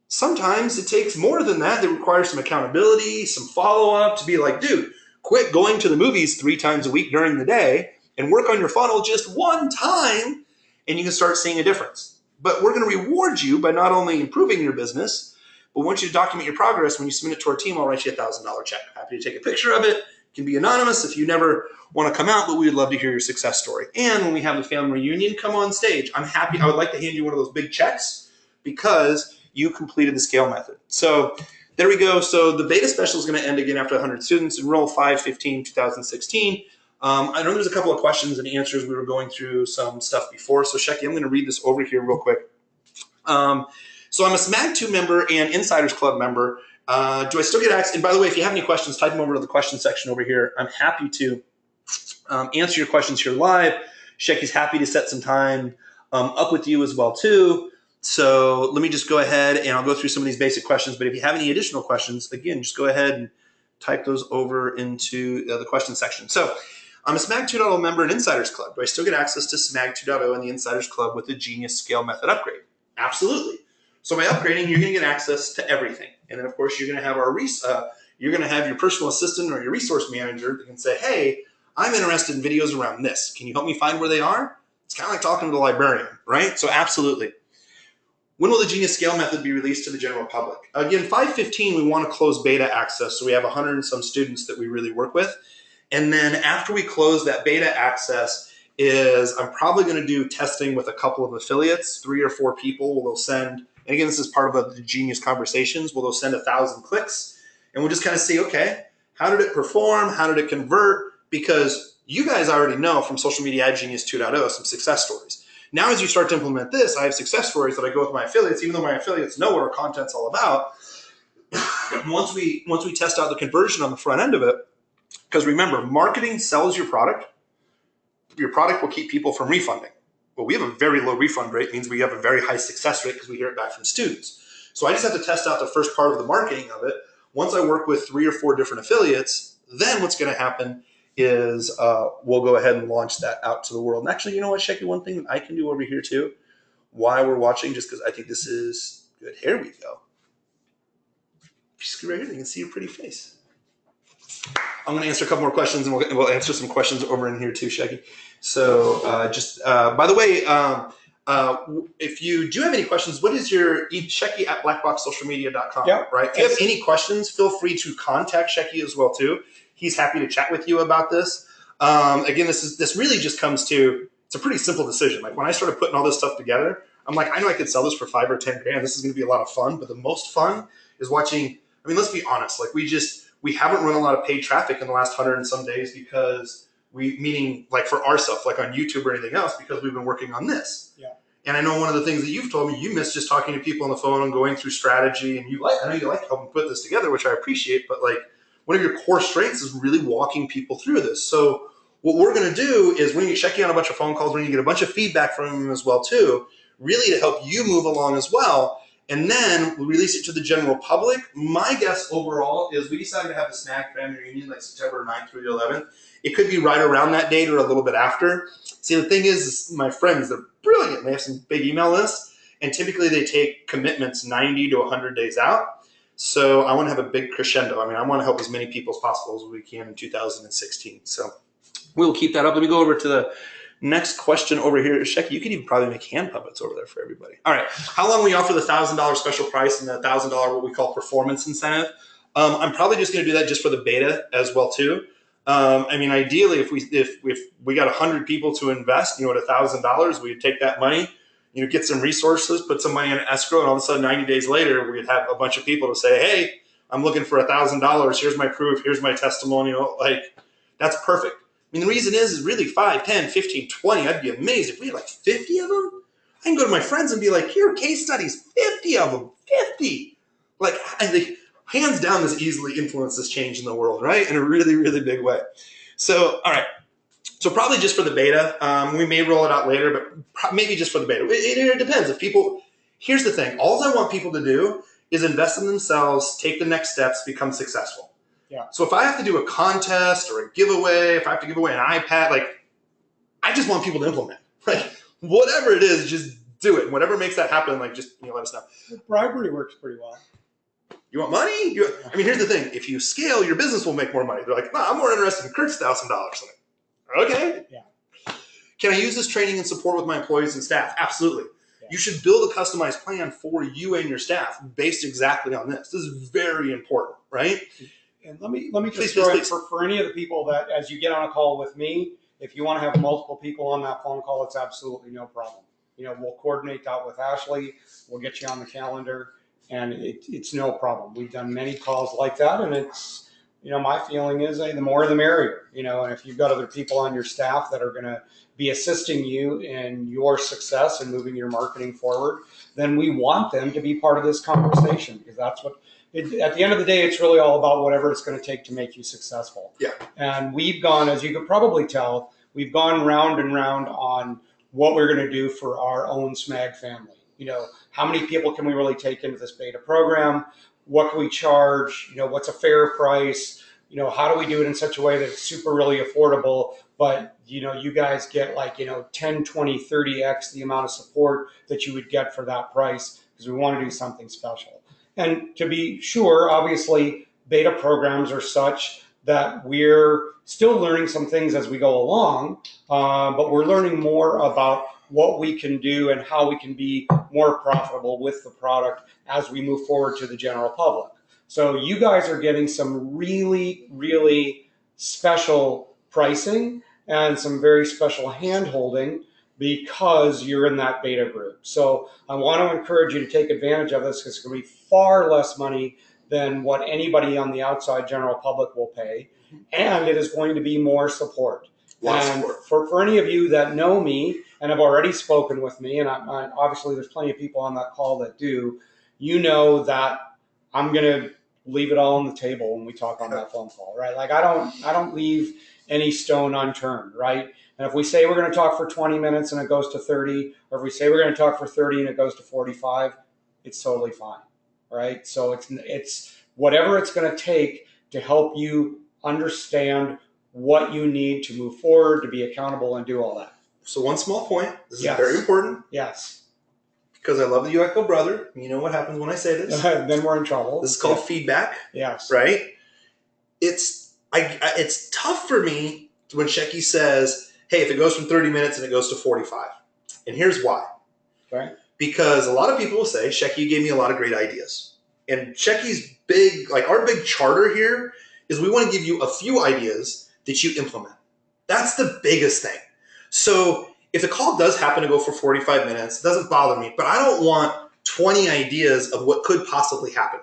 Sometimes it takes more than that. It requires some accountability, some follow-up to be like, dude, quit going to the movies 3 times a week during the day and work on your funnel just 1 time, and you can start seeing a difference. But we're going to reward you by not only improving your business, but once you document your progress, when you submit it to our team, I'll write you a $1,000 check. Happy to take a picture of it. It can be anonymous if you never want to come out, but we would love to hear your success story. And when we have the family reunion, come on stage. I'm happy. I would like to hand you one of those big checks because you completed the SCALE method. So there we go. So the beta special is going to end again after 100 students. Enroll 5/15/2016. I know there's a couple of questions and answers. We were going through some stuff before. So Shecky, I'm going to read this over here real quick. So I'm a SMAG 2 member and Insiders Club member. Do I still get access? And by the way, if you have any questions, type them over to the question section over here. I'm happy to answer your questions here live. Shecky's happy to set some time up with you as well too. So let me just go ahead and I'll go through some of these basic questions. But if you have any additional questions, again, just go ahead and type those over into the question section. So I'm a SMAG 2.0 member and Insiders Club. Do I still get access to SMAG 2.0 and the Insiders Club with the Genius SCALE method upgrade? Absolutely. So by upgrading, you're going to get access to everything. And then, of course, you're going to have you're going to have your personal assistant or your resource manager that can say, hey, I'm interested in videos around this. Can you help me find where they are? It's kind of like talking to the librarian, right? So absolutely. When will the Genius SCALE method be released to the general public? Again, 5/15, we want to close beta access. So we have 100 and some students that we really work with. And then after we close that beta access I'm probably going to do testing with a couple of affiliates, 3 or 4 people. They'll send, and again, this is part of the Genius Conversations, they'll send 1,000 clicks. And we'll just kind of see, okay, how did it perform? How did it convert? Because you guys already know from Social Media Ad Genius 2.0 some success stories. Now, as you start to implement this, I have success stories that I go with my affiliates, even though my affiliates know what our content's all about. Once we test out the conversion on the front end of it, because remember, marketing sells your product. Your product will keep people from refunding. Well, we have a very low refund rate, means we have a very high success rate because we hear it back from students. So I just have to test out the first part of the marketing of it. Once I work with 3 or 4 different affiliates, then what's going to happen is we'll go ahead and launch that out to the world. And actually, you know what, Shecky, one thing that I can do over here too, while we're watching, just because I think this is good. Here we go. Just right here, you can see your pretty face. I'm going to answer a couple more questions, and we'll answer some questions over in here too, Shecky. So by the way, if you do have any questions, what is your Shecky at blackboxsocialmedia.com, Yeah. right? If you have any questions, feel free to contact Shecky as well too. He's happy to chat with you about this. Again, this really just comes to, it's a pretty simple decision. Like when I started putting all this stuff together, I'm like, I know I could sell this for 5 or 10 grand. This is going to be a lot of fun, but the most fun is watching. I mean, let's be honest. Like we haven't run a lot of paid traffic in the last 100 and some days because meaning like for our stuff, like on YouTube or anything else, because we've been working on this. Yeah. And I know one of the things that you've told me, you miss just talking to people on the phone and going through strategy, and I know you like helping put this together, which I appreciate, but like one of your core strengths is really walking people through this. So What we're going to do is we're going to check you on a bunch of phone calls. We're going to get a bunch of feedback from them as well too, really to help you move along as well. And then we release it to the general public. My guess overall is we decided to have the SMAG family reunion like September 9th through the 11th. It could be right around that date or a little bit after. See, the thing is my friends, they're brilliant. They have some big email lists, and typically they take commitments 90 to 100 days out. So I want to have a big crescendo. I mean, I want to help as many people as possible as we can in 2016. So we'll keep that up. Let me go over to the next question over here. Shecky, you could even probably make hand puppets over there for everybody. All right. How long will you offer the $1,000 special price and the $1,000 what we call performance incentive? I'm probably just going to do that just for the beta as well too. I mean, ideally, if we got 100 people to invest, at $1,000, we'd take that money, get some resources, put some money in escrow, and all of a sudden, 90 days later, we'd have a bunch of people to say, "Hey, I'm looking for $1,000. Here's my proof. Here's my testimonial." Like, that's perfect. I mean, the reason is really 5, 10, 15, 20. I'd be amazed if we had like 50 of them. I can go to my friends and be like, "Here, case studies, 50 of them, 50." Like, I think hands down, this easily influences change in the world, right? In a really, really big way. So, all right. So probably just for the beta. We may roll it out later, but maybe just for the beta. It depends. If people, here's the thing. All I want people to do is invest in themselves, take the next steps, become successful. Yeah. So if I have to do a contest or a giveaway, if I have to give away an iPad, like, I just want people to implement. Like, whatever it is, just do it. Whatever makes that happen, like, just let us know. Bribery works pretty well. You want money? I mean, here's the thing. If you scale, your business will make more money. They're like, "No, I'm more interested in Kurt's $1,000." Okay. Yeah. Can I use this training and support with my employees and staff? Absolutely. Yeah. You should build a customized plan for you and your staff based exactly on this. This is very important, right? And let me just throw it for any of the people that, as you get on a call with me, if you want to have multiple people on that phone call, it's absolutely no problem. We'll coordinate that with Ashley. We'll get you on the calendar, and it's no problem. We've done many calls like that, and it's, my feeling is, the more the merrier, and if you've got other people on your staff that are going to be assisting you in your success and moving your marketing forward, then we want them to be part of this conversation, because that's what, at the end of the day, it's really all about whatever it's going to take to make you successful. Yeah. And we've gone, as you could probably tell, we've gone round and round on what we're going to do for our own SMAG family. How many people can we really take into this beta program? What can we charge? What's a fair price? How do we do it in such a way that it's super really affordable, but you guys get like 10, 20, 30x the amount of support that you would get for that price, because we want to do something special. And to be sure, obviously, beta programs are such that we're still learning some things as we go along, but we're learning more about what we can do and how we can be more profitable with the product as we move forward to the general public. So you guys are getting some really, really special pricing and some very special hand-holding because you're in that beta group. So I want to encourage you to take advantage of this, because it's going to be far less money than what anybody on the outside general public will pay. And it is going to be more support. And for any of you that know me and have already spoken with me, and obviously there's plenty of people on that call that do, that I'm going to leave it all on the table when we talk on that phone call, right? Like, I don't leave any stone unturned, right? And if we say we're going to talk for 20 minutes and it goes to 30, or if we say we're going to talk for 30 and it goes to 45, it's totally fine, right? So it's whatever it's going to take to help you understand what you need to move forward, to be accountable, and do all that. So one small point. This is very important. Yes. Because I love that you echo brother. You know what happens when I say this? Then we're in trouble. This is called feedback. Yes. Right? It's tough for me when Shecky says, "Hey, if it goes from 30 minutes and it goes to 45. And here's why. Okay. Because a lot of people will say, "Shecky, you gave me a lot of great ideas." And Shecky's our big charter here is we want to give you a few ideas that you implement. That's the biggest thing. So if the call does happen to go for 45 minutes, it doesn't bother me, but I don't want 20 ideas of what could possibly happen.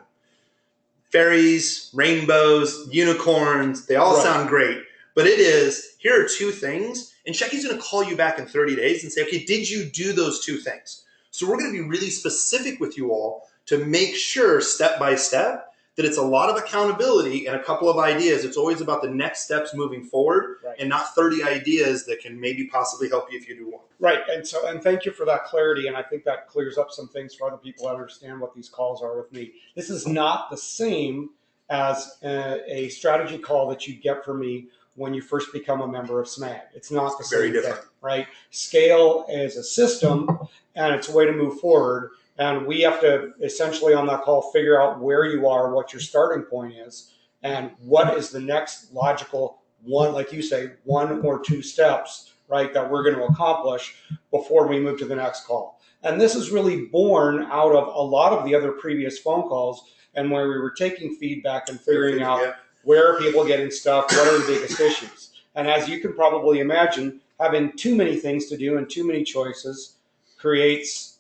Fairies, rainbows, unicorns, they all sound great, but here are 2 things, and Shecky's going to call you back in 30 days and say, "Okay, did you do those 2 things?" So we're going to be really specific with you all to make sure step by step that it's a lot of accountability and a couple of ideas. It's always about the next steps moving forward, Right. and not 30 ideas that can maybe possibly help you if you do one. Right. And thank you for that clarity. And I think that clears up some things for other people that understand what these calls are with me. This is not the same as a strategy call that you get from me when you first become a member of SMAG. It's not the same Very different. thing, right? S.C.A.L.E is a system, and it's a way to move forward. And we have to essentially on that call figure out where you are, what your starting point is, and what is the next logical one, like you say, 1 or 2 steps, right, that we're going to accomplish before we move to the next call. And this is really born out of a lot of the other previous phone calls and where we were taking feedback and figuring out where are people getting stuck, what are the biggest issues. And as you can probably imagine, having too many things to do and too many choices creates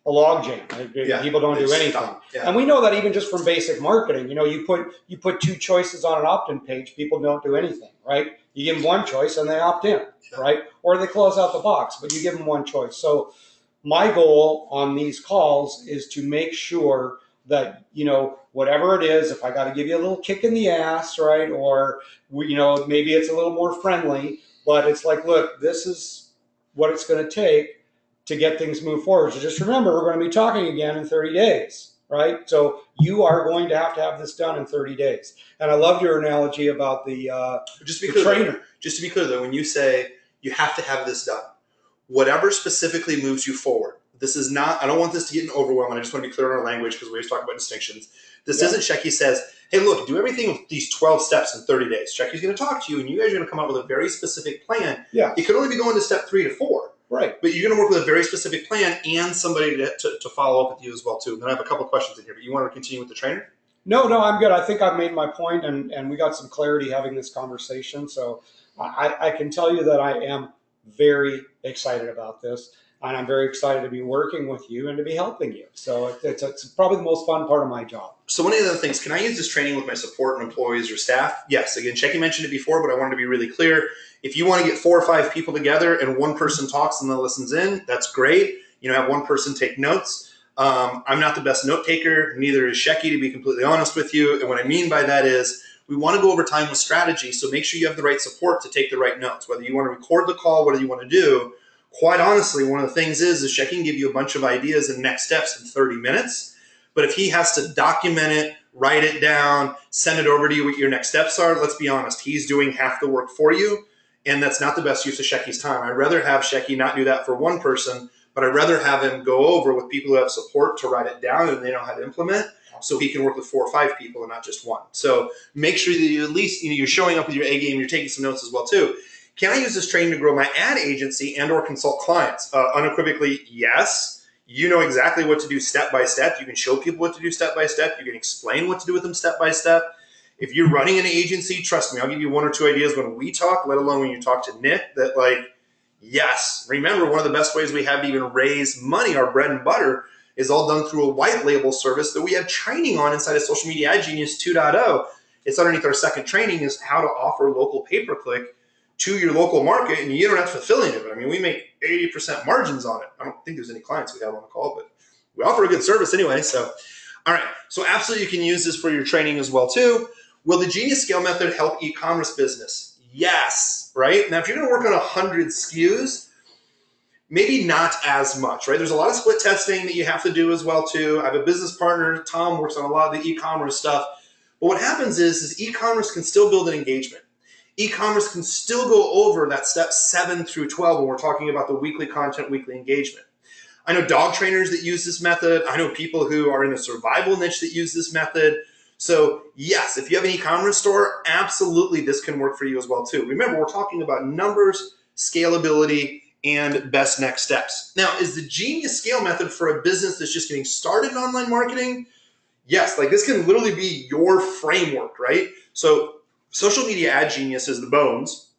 a logjam. People don't do anything. Yeah. And we know that even just from basic marketing. You know, you put 2 choices on an opt-in page, people don't do anything, right? You give them 1 choice and they opt in, right? Or they close out the box, but you give them 1 choice. So my goal on these calls is to make sure that, you know, whatever it is, if I got to give you a little kick in the ass, right? Or, you know, maybe it's a little more friendly, but it's like, look, this is what it's going to take to get things moved forward. So just remember, we're going to be talking again in 30 days, right? So you are going to have this done in 30 days. And I loved your analogy about the trainer. Just to be clear, though, when you say you have to have this done, whatever specifically moves you forward, this is not, I don't want this to get an overwhelm, and I just want to be clear on our language because we always talk about distinctions. This isn't Shecky says, hey, look, do everything with these 12 steps in 30 days. Shecky's going to talk to you, and you guys are going to come up with a very specific plan. Yeah. You could only be going to step 3 to 4. Right. But you're going to work with a very specific plan and somebody to follow up with you as well, too. And then I have a couple of questions in here, but you want to continue with the trainer? No, I'm good. I think I've made my point, and we got some clarity having this conversation. So I can tell you that I am very excited about this, and I'm very excited to be working with you and to be helping you. So it's probably the most fun part of my job. So one of the other things, can I use this training with my support and employees or staff? Yes. Again, Shecky mentioned it before, but I wanted to be really clear. If you want to get 4 or 5 people together and one person talks and then listens in, that's great. You know, have one person take notes. I'm not the best note taker. Neither is Shecky, to be completely honest with you. And what I mean by that is we want to go over time with strategy. So make sure you have the right support to take the right notes, whether you want to record the call, whatever you want to do. Quite honestly, one of the things is Shecky can give you a bunch of ideas and next steps in 30 minutes. But if he has to document it, write it down, send it over to you what your next steps are, let's be honest, he's doing half the work for you. And that's not the best use of Shecky's time. I'd rather have Shecky not do that for one person, but I'd rather have him go over with people who have support to write it down and they know how to implement, so he can work with 4 or 5 people and not just one. So make sure that you at least, you're showing up with your A game, you're taking some notes as well too. Can I use this training to grow my ad agency and or consult clients? Unequivocally, yes. You know exactly what to do step by step. You can show people what to do step by step. You can explain what to do with them step by step. If you're running an agency, trust me, I'll give you 1 or 2 ideas when we talk, let alone when you talk to Nick, that like, yes, remember one of the best ways we have to even raise money, our bread and butter, is all done through a white label service that we have training on inside of Social Media Ad Genius 2.0. It's underneath our second training is how to offer local pay-per-click to your local market, and you don't have to fulfill any of it. I mean, we make 80% margins on it. I don't think there's any clients we have on the call, but we offer a good service anyway. So, all right. So absolutely you can use this for your training as well too. Will the Genius Scale method help e-commerce business? Yes, right? Now, if you're going to work on 100 SKUs, maybe not as much, right? There's a lot of split testing that you have to do as well too. I have a business partner, Tom, works on a lot of the e-commerce stuff. But what happens is e-commerce can still build an engagement. E-commerce can still go over that step 7 through 12 when we're talking about the weekly content, weekly engagement. I know dog trainers that use this method. I know people who are in the survival niche that use this method. So yes, if you have an e-commerce store, absolutely this can work for you as well too. Remember, we're talking about numbers, scalability, and best next steps. Now, is the Genius Scale method for a business that's just getting started in online marketing? Yes, like this can literally be your framework, right? So Social Media Ad Genius is the bones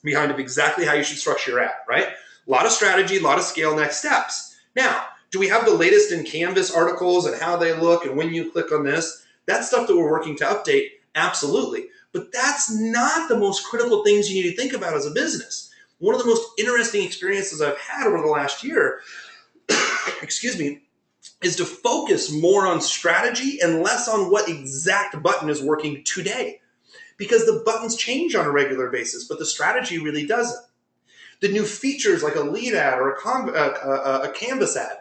behind of exactly how you should structure your ad, right? A lot of strategy, a lot of scale next steps. Now, do we have the latest in Canvas articles and how they look and when you click on this? That's stuff that we're working to update, absolutely. But that's not the most critical things you need to think about as a business. One of the most interesting experiences I've had over the last year, excuse me, is to focus more on strategy and less on what exact button is working today. Because the buttons change on a regular basis, but the strategy really doesn't. The new features like a lead ad or a canvas ad,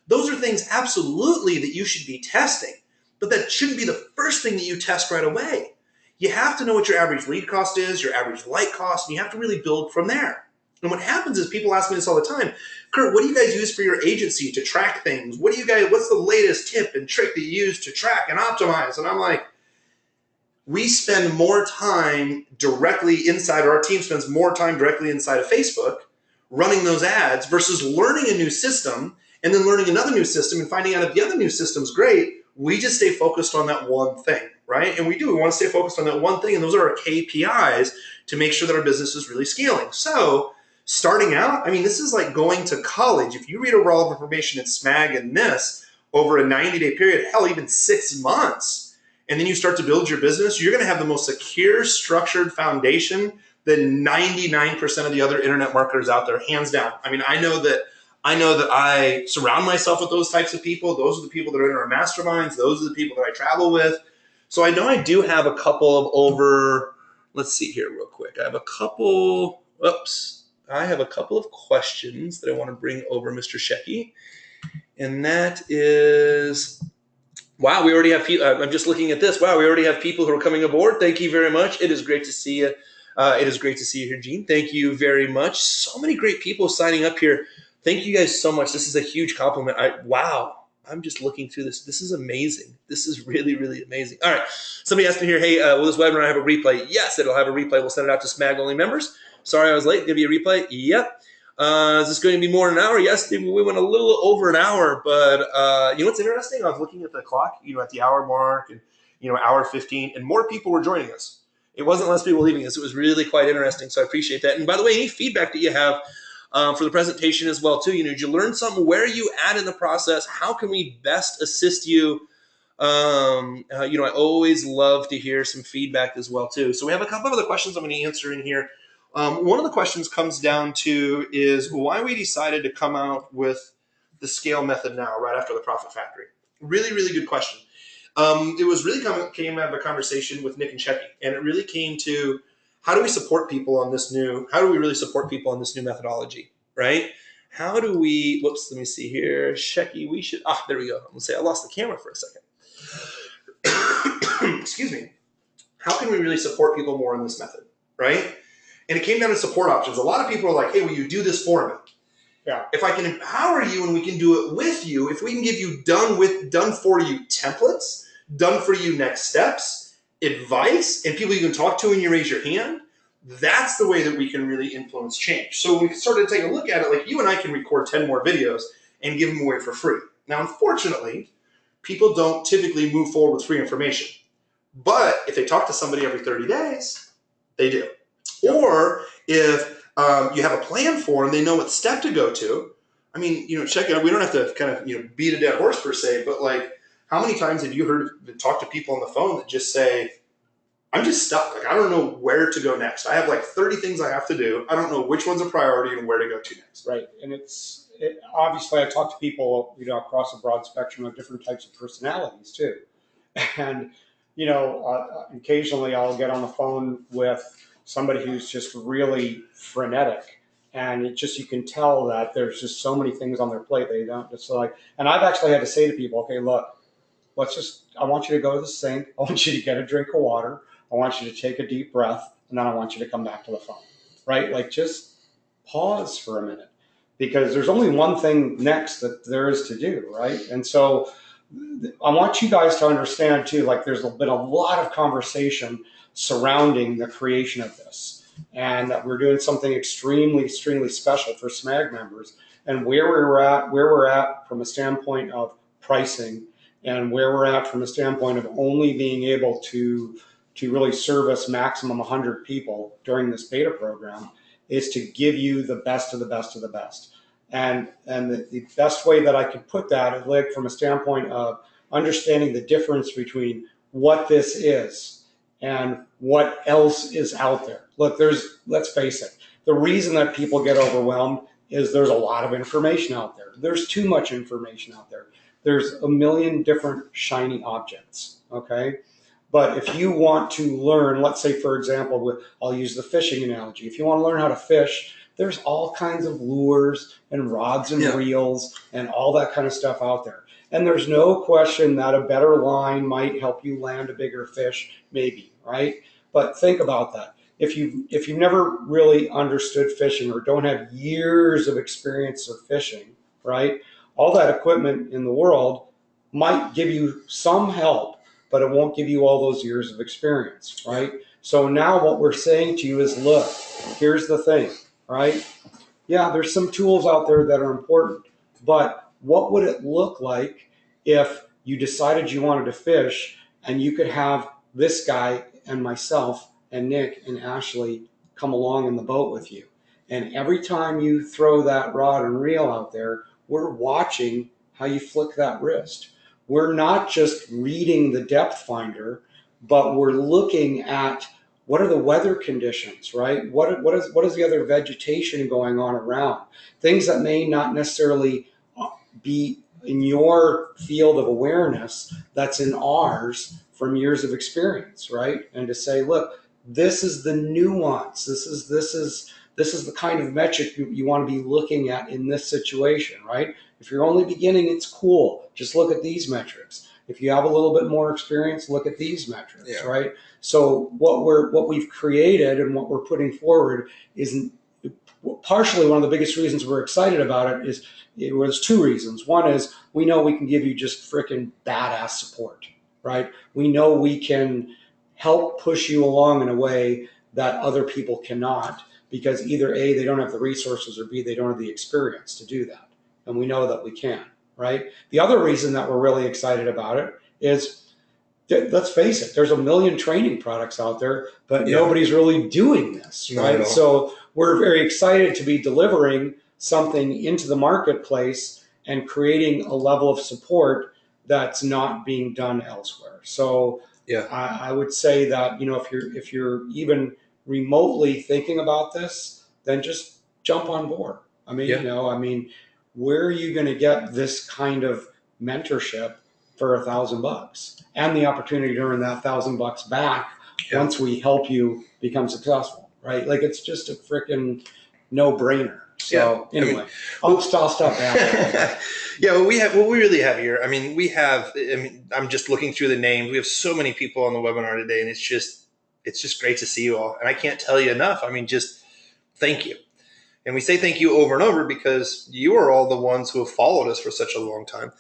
those are things absolutely that you should be testing, but that shouldn't be the first thing that you test right away. You have to know what your average lead cost is, your average like cost, and you have to really build from there. And what happens is people ask me this all the time, Kurt, what do you guys use for your agency to track things? What's the latest tip and trick that you use to track and optimize? And I'm like, we spend more time directly inside, or our team spends more time directly inside of Facebook running those ads versus learning a new system and then learning another new system and finding out if the other new system's great. We just stay focused on that one thing, right? And we want to stay focused on that one thing, and those are our KPIs to make sure that our business is really scaling. So starting out, I mean, this is like going to college. If you read a raw of information in SMAG and this over a 90-day period, hell, even 6 months, and then you start to build your business, you're going to have the most secure, structured foundation than 99% of the other internet marketers out there, hands down. I mean, I know that I surround myself with those types of people. Those are the people that are in our masterminds. Those are the people that I travel with. So I know I do have a couple of let's see here real quick. I have a couple of questions that I want to bring over, Mr. Shecky. And that is, wow, we already have people. I'm just looking at this. Wow, we already have people who are coming aboard. Thank you very much. It is great to see you. It is great to see you here, Gene. Thank you very much. So many great people signing up here. Thank you guys so much. This is a huge compliment. Wow, I'm just looking through this. This is amazing. This is really, really amazing. All right. Somebody asked me here, hey, will this webinar have a replay? Yes, it'll have a replay. We'll send it out to SMAG only members. Sorry I was late. Give me a replay. Yep. Is this going to be more than an hour? Yes, we went a little over an hour, but you know what's interesting? I was looking at the clock, at the hour mark and, hour 15, and more people were joining us. It wasn't less people leaving us. It was really quite interesting, so I appreciate that. And by the way, any feedback that you have for the presentation as well, too, did you learn something? Where are you at in the process? How can we best assist you? I always love to hear some feedback as well, too. So we have a couple of other questions I'm going to answer in here. One of the questions comes down to is why we decided to come out with the S.C.A.L.E method now, right after the Profit Factory. Really, really good question. It was really came out of a conversation with Nick and Shecky, and it really came to how do we really support people on this new methodology, right? How do we, let me see here. Shecky, there we go. I'm going to say I lost the camera for a second. Excuse me. How can we really support people more in this method, right? And it came down to support options. A lot of people are like, hey, will you do this for me? Yeah. If I can empower you and we can do it with you, if we can give you done for you templates, done for you next steps, advice, and people you can talk to when you raise your hand, that's the way that we can really influence change. So we started to take a look at it, like you and I can record 10 more videos and give them away for free. Now, unfortunately, people don't typically move forward with free information. But if they talk to somebody every 30 days, they do. Or if you have a plan for them, they know what step to go to. I mean, check it out. We don't have to kind of, beat a dead horse per se, but like, how many times have you talked to people on the phone that just say, I'm just stuck. Like, I don't know where to go next. I have like 30 things I have to do. I don't know which one's a priority and where to go to next. Right. And obviously I talk to people, across a broad spectrum of different types of personalities too. And, occasionally I'll get on the phone with somebody who's just really frenetic, and you can tell that there's just so many things on their plate. They don't just and I've actually had to say to people, okay, look, I want you to go to the sink. I want you to get a drink of water. I want you to take a deep breath, and then I want you to come back to the phone, right? Like, just pause for a minute, because there's only one thing next that there is to do, right? And so I want you guys to understand too, like, there's been a lot of conversation surrounding the creation of this, and that we're doing something extremely, extremely special for SMAG members, and where we're at from a standpoint of pricing, and where we're at from a standpoint of only being able to really service maximum 100 people during this beta program, is to give you the best of the best of the best. And the best way that I could put that is like from a standpoint of understanding the difference between what this is and what else is out there. Look, let's face it, the reason that people get overwhelmed is there's a lot of information out there. There's too much information out there. There's a million different shiny objects, okay? But if you want to learn, let's say, for example, I'll use the fishing analogy. If you want to learn how to fish, there's all kinds of lures and rods and reels and all that kind of stuff out there. And there's no question that a better line might help you land a bigger fish, maybe, right? But think about that. If you've never really understood fishing or don't have years of experience of fishing, right? All that equipment in the world might give you some help, but it won't give you all those years of experience, right? So now what we're saying to you is, look, here's the thing, right? Yeah, there's some tools out there that are important, but what would it look like if you decided you wanted to fish and you could have this guy and myself and Nick and Ashley come along in the boat with you? And every time you throw that rod and reel out there, we're watching how you flick that wrist. We're not just reading the depth finder, but we're looking at what are the weather conditions, right? What is the other vegetation going on around? Things that may not necessarily be in your field of awareness, that's in ours from years of experience, right? And to say, look, this is the nuance. This is the kind of metric you want to be looking at in this situation, right? If you're only beginning, it's cool. Just look at these metrics. If you have a little bit more experience, look at these metrics, right? So what we've created and what we're putting forward is partially one of the biggest reasons we're excited about it. It was two reasons. One is we know we can give you just freaking badass support, right? We know we can help push you along in a way that other people cannot, because either A, they don't have the resources, or B, they don't have the experience to do that. And we know that we can, right? The other reason that we're really excited about it is, let's face it, there's a million training products out there, but nobody's really doing this, right? So we're very excited to be delivering something into the marketplace and creating a level of support that's not being done elsewhere. So I would say that, if you're even remotely thinking about this, then just jump on board. I mean, where are you going to get this kind of mentorship for $1,000 and the opportunity to earn that $1,000 back once we help you become successful, right? Like, it's just a freaking no-brainer. So anyway, I'll stop after. What we really have here, I'm just looking through the names. We have so many people on the webinar today, and it's just great to see you all. And I can't tell you enough. Just thank you. And we say thank you over and over because you are all the ones who have followed us for such a long time.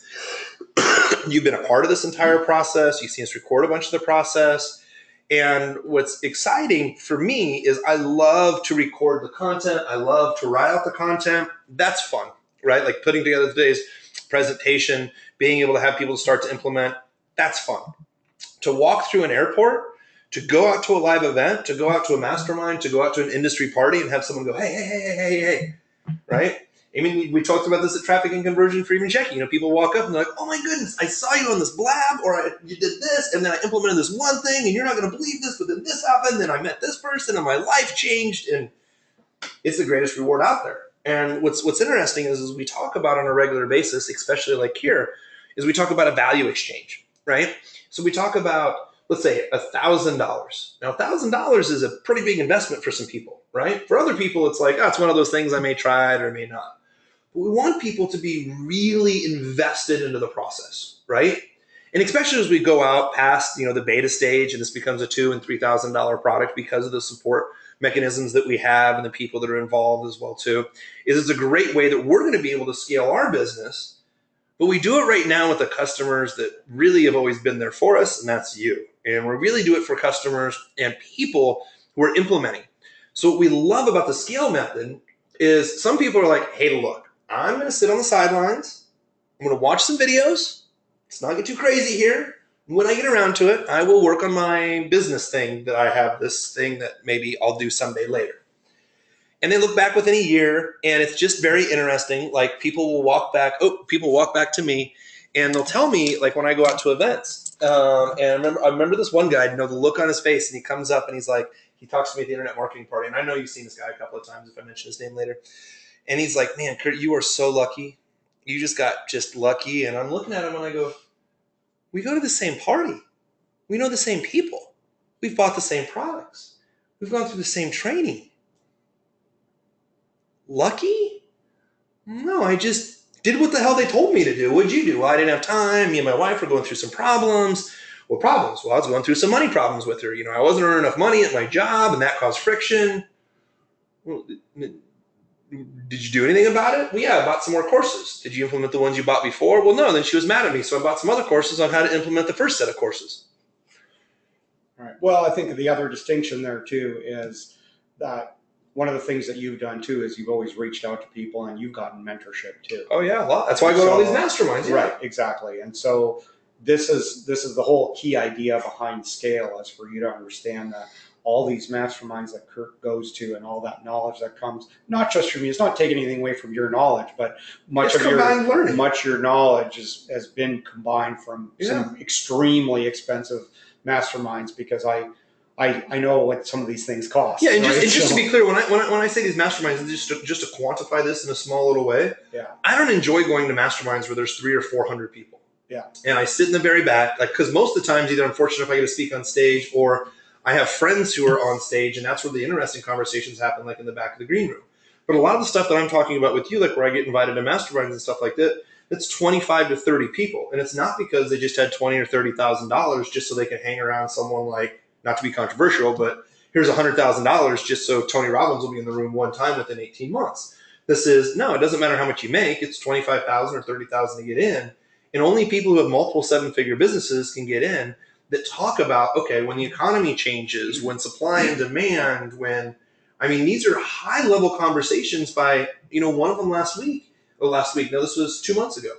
You've been a part of this entire process. You've seen us record a bunch of the process. And what's exciting for me is I love to record the content. I love to write out the content. That's fun, right? Like putting together today's presentation, being able to have people start to implement, that's fun. To walk through an airport, to go out to a live event, to go out to a mastermind, to go out to an industry party and have someone go, hey, right? We talked about this at Traffic and Conversion for Even Checking. People walk up and they're like, oh my goodness, I saw you on this blab, or you did this, and then I implemented this one thing, and you're not going to believe this, but then this happened, then I met this person, and my life changed, and it's the greatest reward out there. And what's interesting is we talk about on a regular basis, especially like here, is we talk about a value exchange, right? So we talk about, let's say, $1,000. Now, $1,000 is a pretty big investment for some people, right? For other people, it's like, it's one of those things I may try it or may not. But we want people to be really invested into the process, right? And especially as we go out past, the beta stage and this becomes a $2,000 and $3,000 product because of the support mechanisms that we have and the people that are involved as well too, is it's a great way that we're going to be able to scale our business. But we do it right now with the customers that really have always been there for us, and that's you. And we really do it for customers and people who are implementing. So what we love about the SC.A.L.E method is some people are like, hey, look, I'm going to sit on the sidelines. I'm going to watch some videos. Let's not get too crazy here. When I get around to it, I will work on my business thing that I have, this thing that maybe I'll do someday later. And they look back within a year, and it's just very interesting. Like people walk back to me, and they'll tell me, like when I go out to events. And I remember this one guy, the look on his face, and he comes up and he's like, he talks to me at the Internet Marketing Party, and I know you've seen this guy a couple of times if I mention his name later. And he's like, man, Kurt, you are so lucky. You just got lucky. And I'm looking at him and I go, we go to the same party. We know the same people. We've bought the same products. We've gone through the same training. Lucky? No, I just did what the hell they told me to do. What'd you do? Well, I didn't have time. Me and my wife were going through some problems. What problems? Well, I was going through some money problems with her. I wasn't earning enough money at my job, and that caused friction. Well, did you do anything about it? Well, yeah, I bought some more courses. Did you implement the ones you bought before? Well, no. Then she was mad at me, so I bought some other courses on how to implement the first set of courses. All right. Well, I think the other distinction there too is that one of the things that you've done too is you've always reached out to people and you've gotten mentorship too. Oh yeah, a lot. That's why I go to all these masterminds. Yeah. Right, exactly. And so this is the whole key idea behind S.C.A.L.E. is for you to understand that all these masterminds that Kurt goes to and all that knowledge that comes, not just from you, it's not taking anything away from your knowledge, but much of your knowledge has been combined from some extremely expensive masterminds, because I know what some of these things cost. Yeah, and just to be clear, when I say these masterminds, just to quantify this in a small little way, I don't enjoy going to masterminds where there's 300 or 400 people. Yeah. And I sit in the very back, because most of the times either I'm fortunate if I get to speak on stage, or I have friends who are on stage, and that's where the interesting conversations happen, like in the back of the green room. But a lot of the stuff that I'm talking about with you, like where I get invited to masterminds and stuff like that, it's 25 to 30 people. And it's not because they just had $20,000 or $30,000 just so they can hang around someone like, not to be controversial, but here's $100,000 just so Tony Robbins will be in the room one time within 18 months. This is, no, it doesn't matter how much you make. It's $25,000 or $30,000 to get in. And only people who have multiple seven-figure businesses can get in, that talk about, okay, when the economy changes, when supply and demand, these are high-level conversations by, one of them last week, no, this was 2 months ago.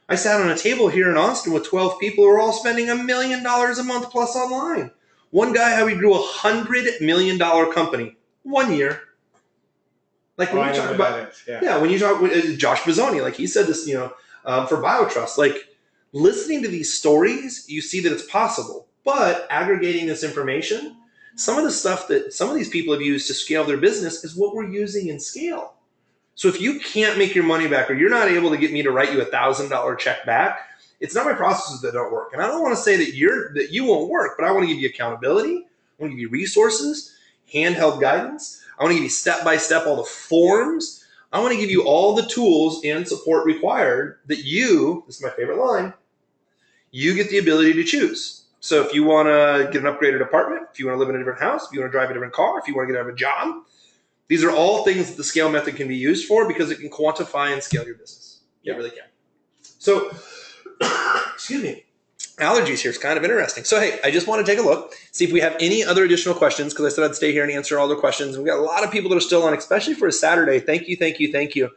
I sat on a table here in Austin with 12 people who are all spending $1 million a month plus online. One guy, how he grew $100 million company 1 year. Like when you talk about, when you talk with Josh Bizzoni, like he said this, for BioTrust, like listening to these stories, you see that it's possible. But aggregating this information, some of the stuff that some of these people have used to scale their business is what we're using in S.C.A.L.E. So if you can't make your money back, or you're not able to get me to write you $1,000 check back, it's not my processes that don't work. And I don't want to say that you won't work, but I want to give you accountability. I want to give you resources, handheld guidance. I want to give you step-by-step all the forms. I want to give you all the tools and support required that this is my favorite line, you get the ability to choose. So if you want to get an upgraded apartment, if you want to live in a different house, if you want to drive a different car, if you want to get out of a job, these are all things that the S.C.A.L.E. method can be used for, because it can quantify and scale your business. It really can. So, excuse me, allergies here is kind of interesting. So, hey, I just want to take a look, see if we have any other additional questions, because I said I'd stay here and answer all the questions. We've got a lot of people that are still on, especially for a Saturday. Thank you.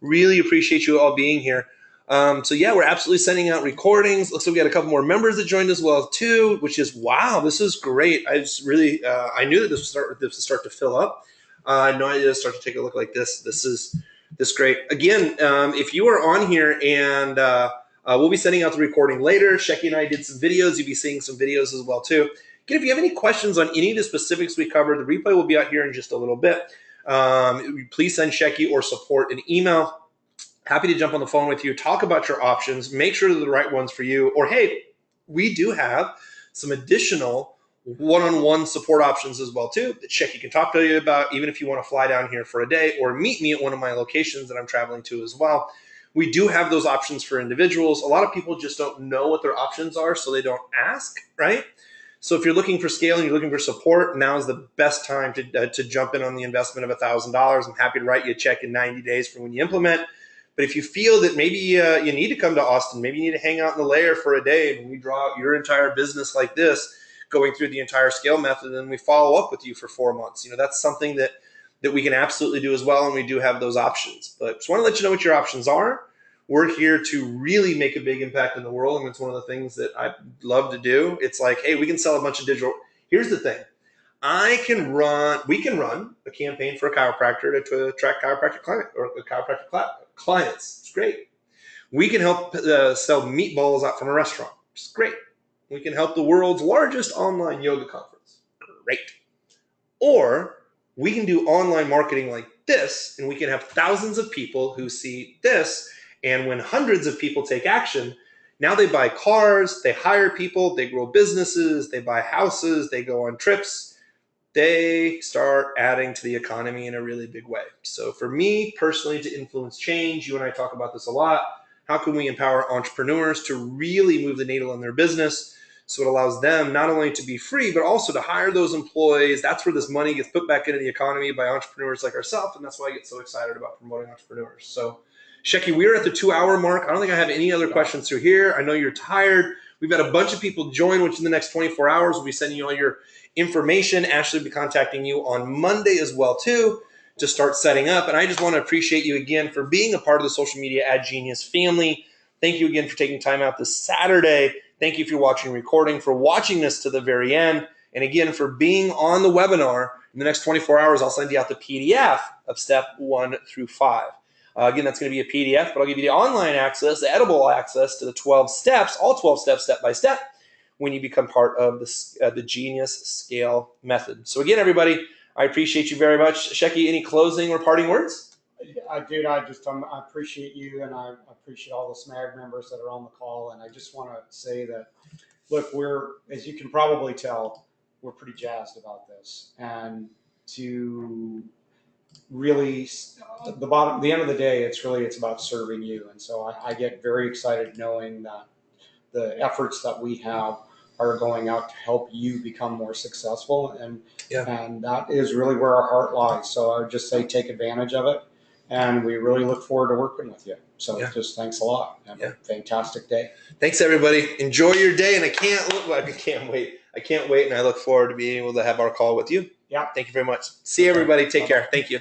Really appreciate you all being here. We're absolutely sending out recordings. Looks like we got a couple more members that joined as well too, which is, wow, this is great. I just really, I knew that this would start to fill up. I had no idea to start to take a look like this. This is great. Again, if you are on here, and we'll be sending out the recording later. Shecky and I did some videos. You'll be seeing some videos as well too. Again, if you have any questions on any of the specifics we covered, the replay will be out here in just a little bit. Please send Shecky or support an email. Happy to jump on the phone with you, talk about your options, make sure they're the right ones for you. Or, hey, we do have some additional one-on-one support options as well too that Shecky can talk to you about, even if you want to fly down here for a day or meet me at one of my locations that I'm traveling to as well. We do have those options for individuals. A lot of people just don't know what their options are, so they don't ask, right? So if you're looking for scale and you're looking for support, now is the best time to jump in on the investment of $1,000. I'm happy to write you a check in 90 days for when you implement. But if you feel that maybe you need to come to Austin, maybe you need to hang out in the lair for a day, and we draw out your entire business like this, going through the entire S.C.A.L.E. method, and we follow up with you for 4 months. That's something that we can absolutely do as well, and we do have those options. But just want to let you know what your options are. We're here to really make a big impact in the world, and it's one of the things that I love to do. It's like, hey, we can sell a bunch of digital. Here's the thing. We can run a campaign for a chiropractor to attract chiropractic clients. It's great. We can help sell meatballs out from a restaurant. It's great. We can help the world's largest online yoga conference. Great. Or We can do online marketing like this, and we can have thousands of people who see this. And when hundreds of people take action, now they buy cars, they hire people, they grow businesses, they buy houses, they go on trips. They start adding to the economy in a really big way. So for me personally, to influence change, you and I talk about this a lot. How can we empower entrepreneurs to really move the needle in their business so it allows them not only to be free, but also to hire those employees? That's where this money gets put back into the economy by entrepreneurs like ourselves, and that's why I get so excited about promoting entrepreneurs. So, Shecky, we're at the 2-hour mark. I don't think I have any other questions through here. I know you're tired. We've got a bunch of people join, which in the next 24 hours we'll be sending you all your information. Ashley will be contacting you on Monday as well, too, to start setting up. And I just want to appreciate you again for being a part of the Social Media Ad Genius family. Thank you again for taking time out this Saturday. Thank you if you're watching recording, for watching this to the very end. And again, for being on the webinar. In the next 24 hours, I'll send you out the PDF of step 1 through 5. Again, that's going to be a PDF, but I'll give you the online access, the edible access to the 12 steps, all 12 steps, step by step, when you become part of the Genius SC.A.L.E method. So again, everybody, I appreciate you very much. Shecky, any closing or parting words? I appreciate you, and I appreciate all the SMAG members that are on the call. And I just want to say that, look, as you can probably tell, we're pretty jazzed about this. And to really, the end of the day, it's about serving you. And so I get very excited knowing that the efforts that we have are going out to help you become more successful. And that is really where our heart lies. So I would just say take advantage of it. And we really look forward to working with you. So just thanks a lot. Have a fantastic day. Thanks, everybody. Enjoy your day. And I can't wait. And I look forward to being able to have our call with you. Yeah. Thank you very much. See you, everybody. Take care. Thank you.